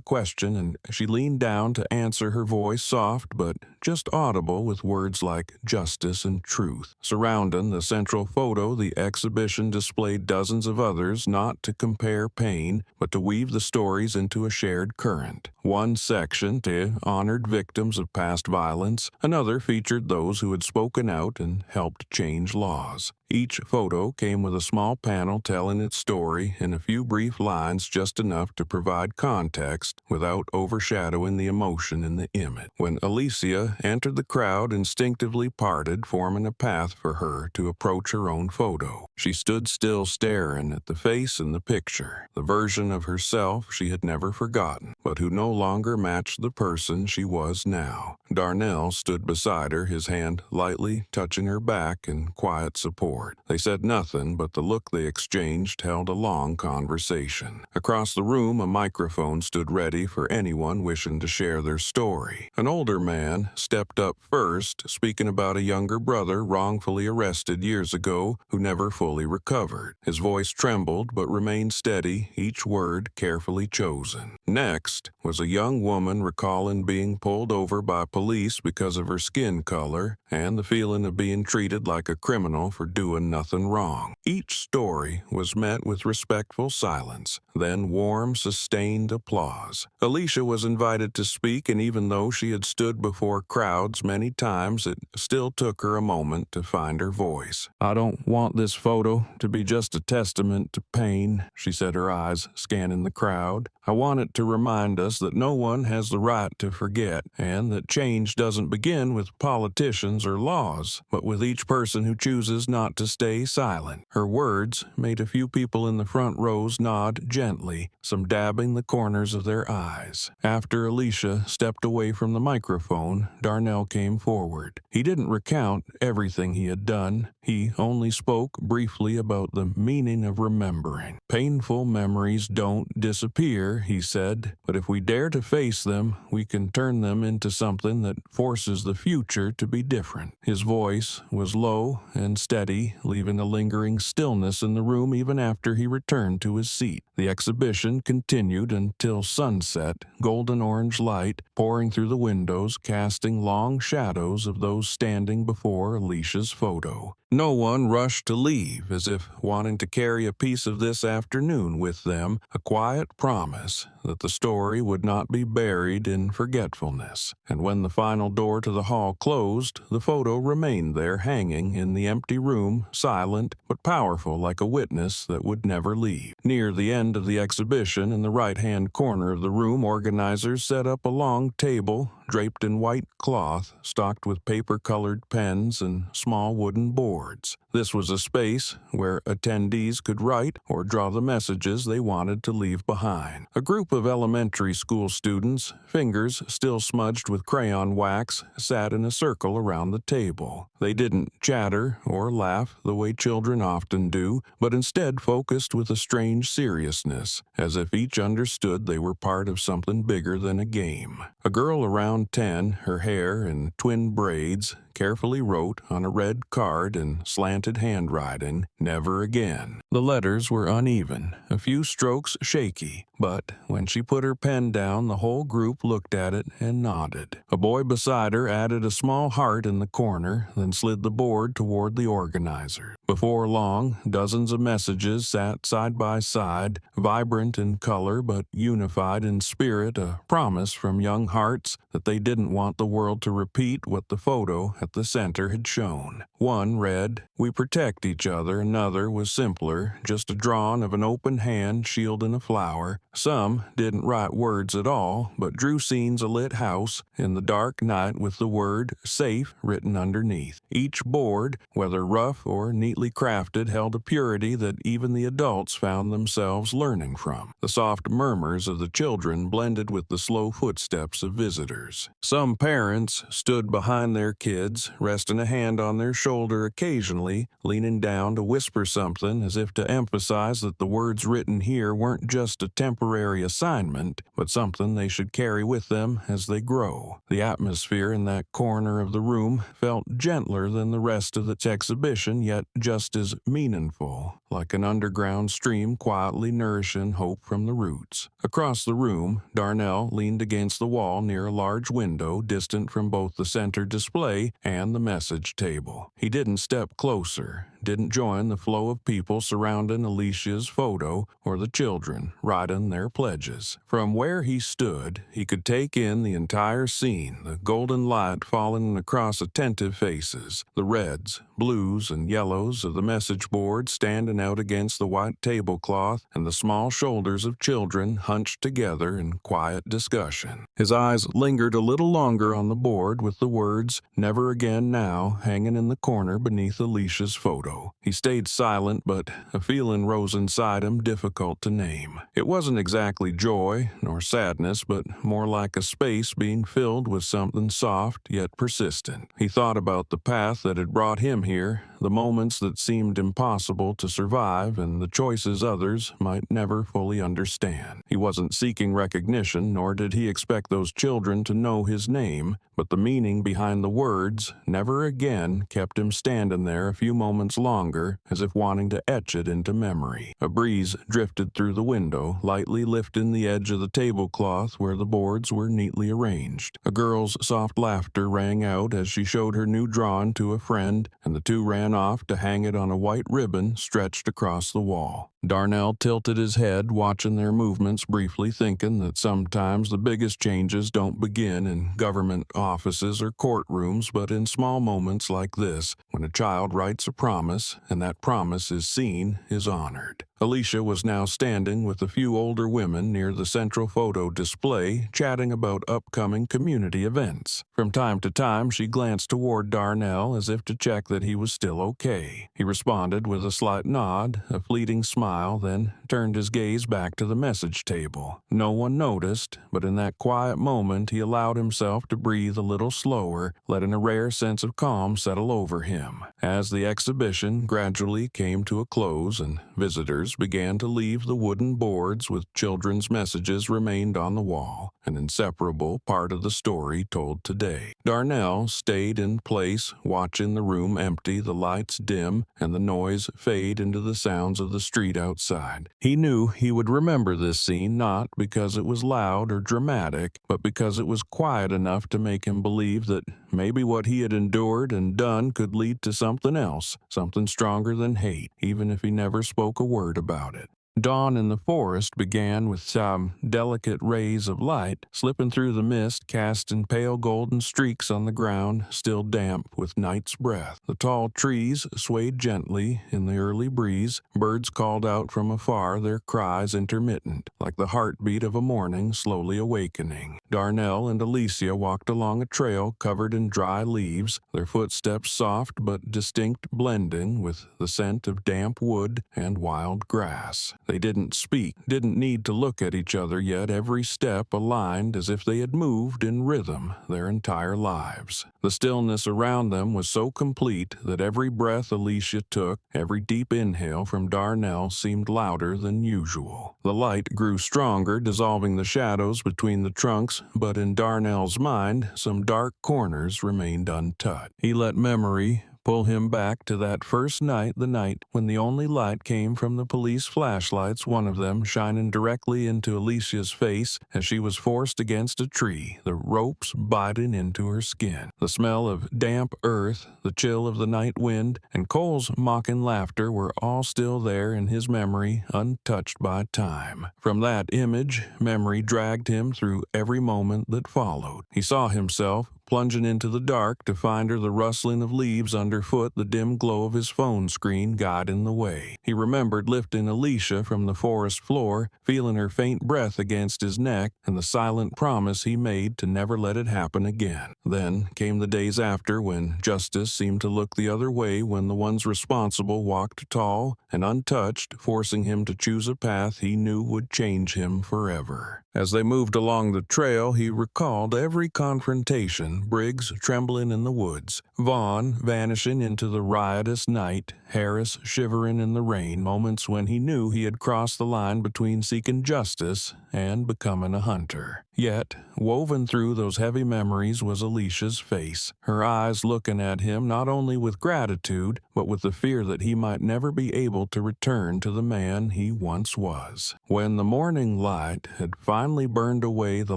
question, and she leaned down to answer, her voice soft but just audible with words like justice and truth. Surrounding the central photo, the exhibition displayed dozens of others, not to compare pain, but to weave the stories into a shared current. One section honored victims of past violence, another featured those who had spoken out and helped change laws. Each photo came with a small panel telling its story in a few brief lines, just enough to provide context without overshadowing the emotion in the image. When Alicia entered, the crowd instinctively parted, forming a path for her to approach her own photo. She stood still, staring at the face in the picture, the version of herself she had never forgotten, but who no longer matched the person she was now. Darnell stood beside her, his hand lightly touching her back in quiet support. They said nothing, but the look they exchanged held a long conversation. Across the room, a microphone stood ready for anyone wishing to share their story. An older man stepped up first, speaking about a younger brother wrongfully arrested years ago who never fully recovered. His voice trembled but remained steady, each word carefully chosen. Next was a young woman recalling being pulled over by police because of her skin color and the feeling of being treated like a criminal for doing nothing wrong. Each story was met with respectful silence, then warm, sustained applause. Alicia was invited to speak, and even though she had stood before crowds many times, it still took her a moment to find her voice. "I don't want this photo to be just a testament to pain," she said, her eyes scanning the crowd. "I want it to remind us that no one has the right to forget, and that change doesn't begin with politicians or laws, but with each person who chooses not to stay silent." Her words made a few people in the front rows nod gently, some dabbing the corners of their eyes. After Alicia stepped away from the microphone, Darnell came forward. He didn't recount everything he had done. He only spoke briefly about the meaning of remembering. "Painful memories don't disappear," he said, "but if we dare to face them, we can turn them into something that forces the future to be different." His voice was low and steady, leaving a lingering stillness in the room even after he returned to his seat. The exhibition continued until sunset, golden-orange light pouring through the windows, casting long shadows of those standing before Alicia's photo. No one rushed to leave, as if wanting to carry a piece of this afternoon with them, a quiet promise that the story would not be buried in forgetfulness. And when the final door to the hall closed, the photo remained there hanging in the empty room, silent but powerful like a witness that would never leave. Near the end of the exhibition, in the right-hand corner of the room, organizers set up a long table draped in white cloth, stocked with paper-colored pens and small wooden boards. This was a space where attendees could write or draw the messages they wanted to leave behind. A group of elementary school students, fingers still smudged with crayon wax, sat in a circle around the table. They didn't chatter or laugh the way children often do, but instead focused with a strange seriousness, as if each understood they were part of something bigger than a game. A girl around 10, her hair in twin braids, carefully wrote on a red card in slanted handwriting, "Never again." The letters were uneven, a few strokes shaky, but when she put her pen down, the whole group looked at it and nodded. A boy beside her added a small heart in the corner, then slid the board toward the organizer. Before long, dozens of messages sat side by side, vibrant in color but unified in spirit, a promise from young hearts that they didn't want the world to repeat what the photo at the center had shown. One read, "We protect each other." Another was simpler, just a drawing of an open hand shielding a flower. Some didn't write words at all, but drew scenes a lit house in the dark night with the word "safe" written underneath. Each board, whether rough or neatly crafted, held a purity that even the adults found themselves learning from. The soft murmurs of the children blended with the slow footsteps of visitors. Some parents stood behind their kids, resting a hand on their shoulder occasionally, leaning down to whisper something as if to emphasize that the words written here weren't just a temporary assignment, but something they should carry with them as they grow. The atmosphere in that corner of the room felt gentler than the rest of its exhibition, yet just as meaningful, like an underground stream quietly nourishing hope from the roots. Across the room, Darnell leaned against the wall near a large window, distant from both the center display and the message table. He didn't step closer, didn't join the flow of people surrounding Alicia's photo or the children writing their pledges. From where he stood, he could take in the entire scene, the golden light falling across attentive faces, the reds blues and yellows of the message board standing out against the white tablecloth, and the small shoulders of children hunched together in quiet discussion. His eyes lingered a little longer on the board with the words, "Never Again Now," hanging in the corner beneath Alicia's photo. He stayed silent, but a feeling rose inside him difficult to name. It wasn't exactly joy nor sadness, but more like a space being filled with something soft yet persistent. He thought about the path that had brought him here, the moments that seemed impossible to survive, and the choices others might never fully understand. He wasn't seeking recognition, nor did he expect those children to know his name, but the meaning behind the words, "never again," kept him standing there a few moments longer, as if wanting to etch it into memory. A breeze drifted through the window, lightly lifting the edge of the tablecloth where the boards were neatly arranged. A girl's soft laughter rang out as she showed her new drawing to a friend, and the two ran off to hang it on a white ribbon stretched across the wall. Darnell tilted his head, watching their movements briefly, thinking that sometimes the biggest changes don't begin in government offices or courtrooms, but in small moments like this, when a child writes a promise, and that promise is seen, is honored. Alicia was now standing with a few older women near the central photo display, chatting about upcoming community events. From time to time, she glanced toward Darnell as if to check that he was still okay. He responded with a slight nod, a fleeting smile, then turned his gaze back to the message table. No one noticed, but in that quiet moment he allowed himself to breathe a little slower, letting a rare sense of calm settle over him. As the exhibition gradually came to a close and visitors began to leave, the wooden boards with children's messages remained on the wall, an inseparable part of the story told today. Darnell stayed in place, watching the room empty, the lights dim, and the noise fade into the sounds of the street outside. He knew he would remember this scene not because it was loud or dramatic, but because it was quiet enough to make him believe that maybe what he had endured and done could lead to something else, something stronger than hate, even if he never spoke a word about it. Dawn in the forest began with some delicate rays of light slipping through the mist, casting pale golden streaks on the ground, still damp with night's breath. The tall trees swayed gently in the early breeze. Birds called out from afar, their cries intermittent, like the heartbeat of a morning slowly awakening. Darnell and Alicia walked along a trail covered in dry leaves, their footsteps soft but distinct, blending with the scent of damp wood and wild grass. They didn't speak, didn't need to look at each other, yet every step aligned as if they had moved in rhythm their entire lives. The stillness around them was so complete that every breath Alicia took, every deep inhale from Darnell seemed louder than usual. The light grew stronger, dissolving the shadows between the trunks, but in Darnell's mind, some dark corners remained untouched. He let memory pull him back to that first night, the night when the only light came from the police flashlights, one of them shining directly into Alicia's face as she was forced against a tree, the ropes biting into her skin. The smell of damp earth, the chill of the night wind, and Cole's mocking laughter were all still there in his memory, untouched by time. From that image, memory dragged him through every moment that followed. He saw himself plunging into the dark to find her, the rustling of leaves underfoot, the dim glow of his phone screen guiding the way. He remembered lifting Alicia from the forest floor, feeling her faint breath against his neck, and the silent promise he made to never let it happen again. Then came the days after, when justice seemed to look the other way, when the ones responsible walked tall and untouched, forcing him to choose a path he knew would change him forever. As they moved along the trail, he recalled every confrontation, Briggs trembling in the woods, Vaughn vanishing into the riotous night, Harris shivering in the rain, moments when he knew he had crossed the line between seeking justice and becoming a hunter. Yet, woven through those heavy memories was Alicia's face, her eyes looking at him not only with gratitude, but with the fear that he might never be able to return to the man he once was. When the morning light had finally burned away the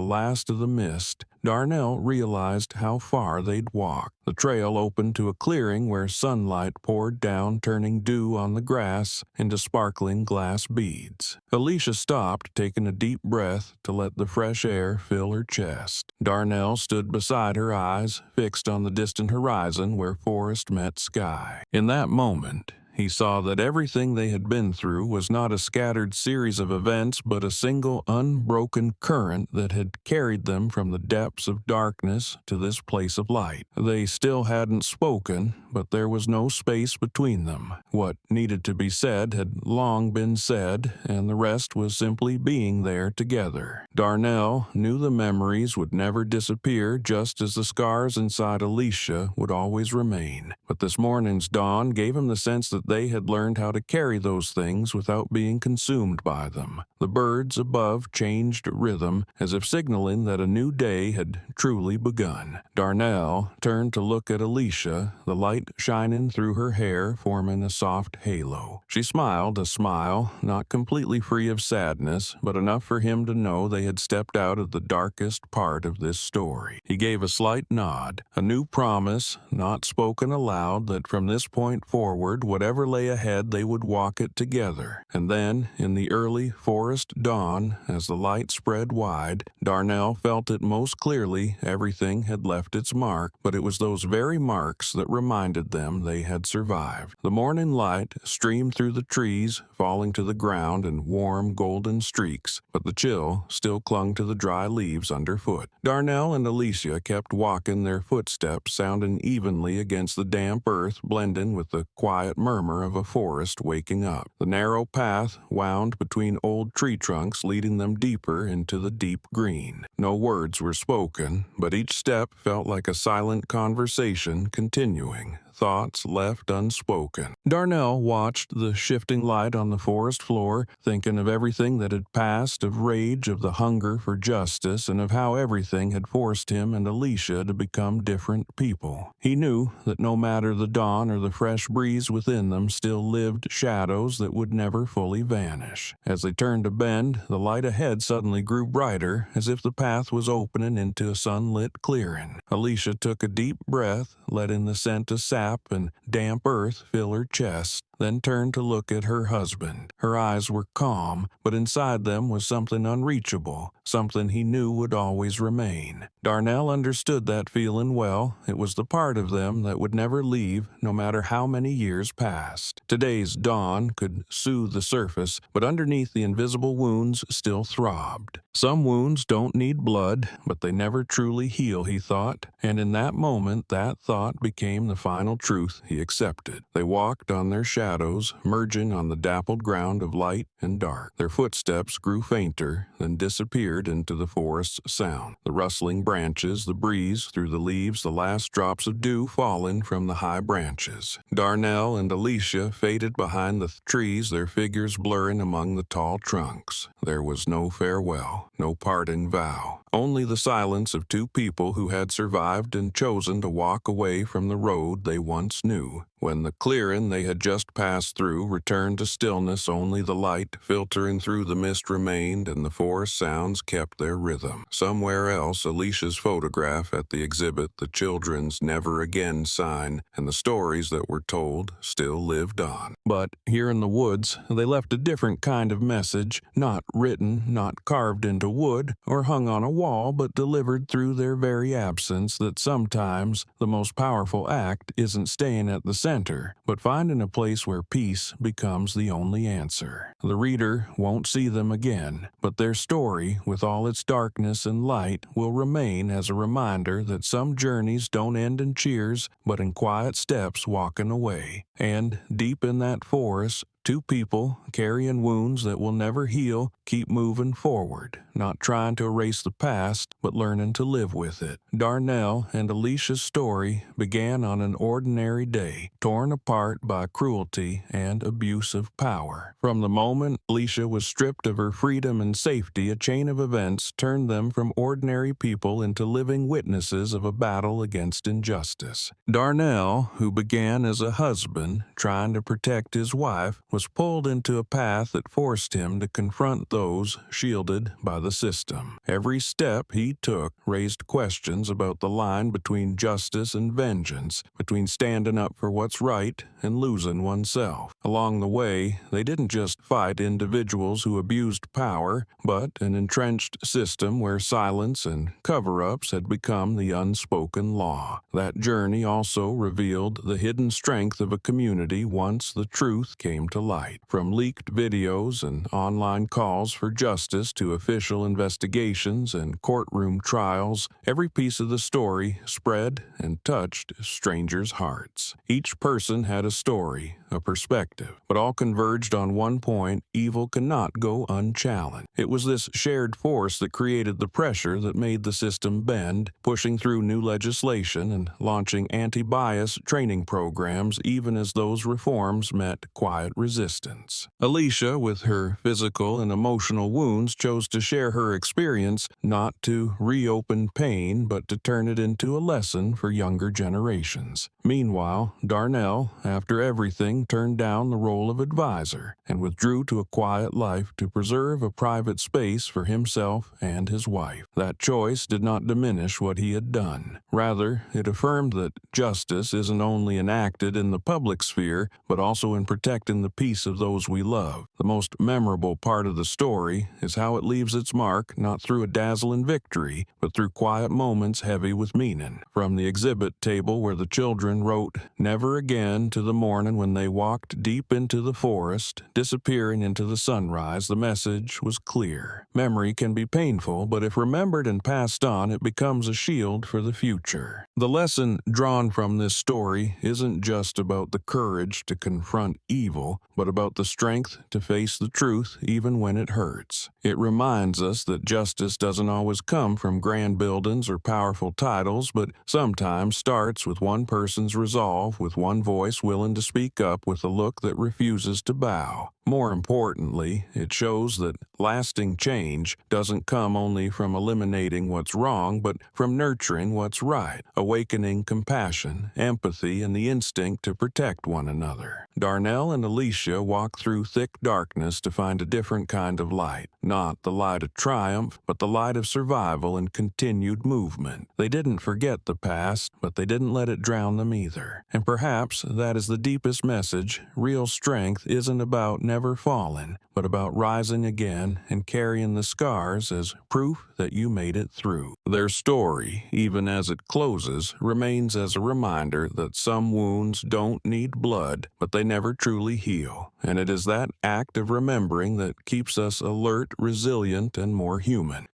last of the mist, Darnell realized how far they'd walked. The trail opened to a clearing where sunlight poured down, turning dew on the grass into sparkling glass beads. Alicia stopped, taking a deep breath to let the fresh air fill her chest. Darnell stood beside her, eyes fixed on the distant horizon where forest met sky. In that moment, he saw that everything they had been through was not a scattered series of events, but a single unbroken current that had carried them from the depths of darkness to this place of light. They still hadn't spoken, but there was no space between them. What needed to be said had long been said, and the rest was simply being there together. Darnell knew the memories would never disappear, just as the scars inside Alicia would always remain. But this morning's dawn gave him the sense that they had learned how to carry those things without being consumed by them. The birds above changed rhythm, as if signaling that a new day had truly begun. Darnell turned to look at Alicia, the light shining through her hair, forming a soft halo. She smiled, a smile not completely free of sadness, but enough for him to know they had stepped out of the darkest part of this story. He gave a slight nod, a new promise, not spoken aloud, that from this point forward, whatever lay ahead, they would walk it together. And then, in the early forest dawn, as the light spread wide, Darnell felt it most clearly. Everything had left its mark, but it was those very marks that reminded them they had survived. The morning light streamed through the trees, falling to the ground in warm golden streaks, but the chill still clung to the dry leaves underfoot. Darnell and Alicia kept walking, their footsteps sounding evenly against the damp earth, blending with the quiet murmur of a forest waking up. The narrow path wound between old tree trunks, leading them deeper into the deep green. No words were spoken, but each step felt like a silent conversation continuing, thoughts left unspoken. Darnell watched the shifting light on the forest floor, thinking of everything that had passed, of rage, of the hunger for justice, and of how everything had forced him and Alicia to become different people. He knew that no matter the dawn or the fresh breeze within them, still lived shadows that would never fully vanish. As they turned a bend, the light ahead suddenly grew brighter, as if the path was opening into a sunlit clearing. Alicia took a deep breath, letting the scent of sap and damp earth fill her chest, then turned to look at her husband. Her eyes were calm, but inside them was something unreachable, something he knew would always remain. Darnell understood that feeling well. It was the part of them that would never leave, no matter how many years passed. Today's dawn could soothe the surface, but underneath the invisible wounds still throbbed. Some wounds don't need blood, but they never truly heal, he thought, and in that moment that thought became the final truth he accepted. They walked on their shadows, merging on the dappled ground of light and dark. Their footsteps grew fainter, then disappeared into the forest's sound. The rustling branches, the breeze through the leaves, the last drops of dew falling from the high branches. Darnell and Alicia faded behind the trees, their figures blurring among the tall trunks. There was no farewell, no parting vow. Only the silence of two people who had survived and chosen to walk away from the road they once knew. When the clearing they had just passed through returned to stillness, only the light filtering through the mist remained, and the forest sounds kept their rhythm. Somewhere else, Alicia's photograph at the exhibit, the children's never again sign, and the stories that were told still lived on. But here in the woods, they left a different kind of message, not written, not carved into wood, or hung on a wall, but delivered through their very absence, that sometimes the most powerful act isn't staying at the center, but finding a place where peace becomes the only answer. The reader won't see them again, but their story, with all its darkness and light, will remain as a reminder that some journeys don't end in cheers, but in quiet steps walking away. And deep in that forest, two people, carrying wounds that will never heal, keep moving forward, not trying to erase the past, but learning to live with it. Darnell and Alicia's story began on an ordinary day, torn apart by cruelty and abuse of power. From the moment Alicia was stripped of her freedom and safety, a chain of events turned them from ordinary people into living witnesses of a battle against injustice. Darnell, who began as a husband trying to protect his wife, was pulled into a path that forced him to confront those shielded by the system. Every step he took raised questions about the line between justice and vengeance, between standing up for what's right and losing oneself. Along the way, they didn't just fight individuals who abused power, but an entrenched system where silence and cover-ups had become the unspoken law. That journey also revealed the hidden strength of a community once the truth came to light. From leaked videos and online calls for justice to official investigations and courtroom trials, every piece of the story spread and touched strangers' hearts. Each person had a story, a perspective, but all converged on one point: evil cannot go unchallenged. It was this shared force that created the pressure that made the system bend, pushing through new legislation and launching anti-bias training programs even as those reforms met quiet resistance. Alicia, with her physical and emotional wounds, chose to share her experience, not to reopen pain, but to turn it into a lesson for younger generations. Meanwhile, Darnell, after everything, turned down the role of advisor and withdrew to a quiet life to preserve a private space for himself and his wife. That choice did not diminish what he had done. Rather, it affirmed that justice isn't only enacted in the public sphere, but also in protecting the peace of those we love. The most memorable part of the story is how it leaves its mark not through a dazzling victory, but through quiet moments heavy with meaning. From the exhibit table where the children wrote "Never again" to the morning when they walked deep into the forest, disappearing into the sunrise, the message was clear. Memory can be painful, but if remembered and passed on, it becomes a shield for the future. The lesson drawn from this story isn't just about the courage to confront evil, but about the strength to face the truth even when it hurts. It reminds us that justice doesn't always come from grand buildings or powerful titles, but sometimes starts with one person's resolve, with one voice willing to speak up, with a look that refuses to bow. More importantly, it shows that lasting change doesn't come only from eliminating what's wrong, but from nurturing what's right, awakening compassion, empathy, and the instinct to protect one another. Darnell and Alicia walk through thick darkness to find a different kind of light, not the light of triumph, but the light of survival and continued movement. They didn't forget the past, but they didn't let it drown them either. And perhaps that is the deepest message. Real strength isn't about never falling, but about rising again and carrying the scars as proof that you made it through. Their story, even as it closes, remains as a reminder that some wounds don't need blood, but they never truly heal. And it is that act of remembering that keeps us alert, resilient, and more human.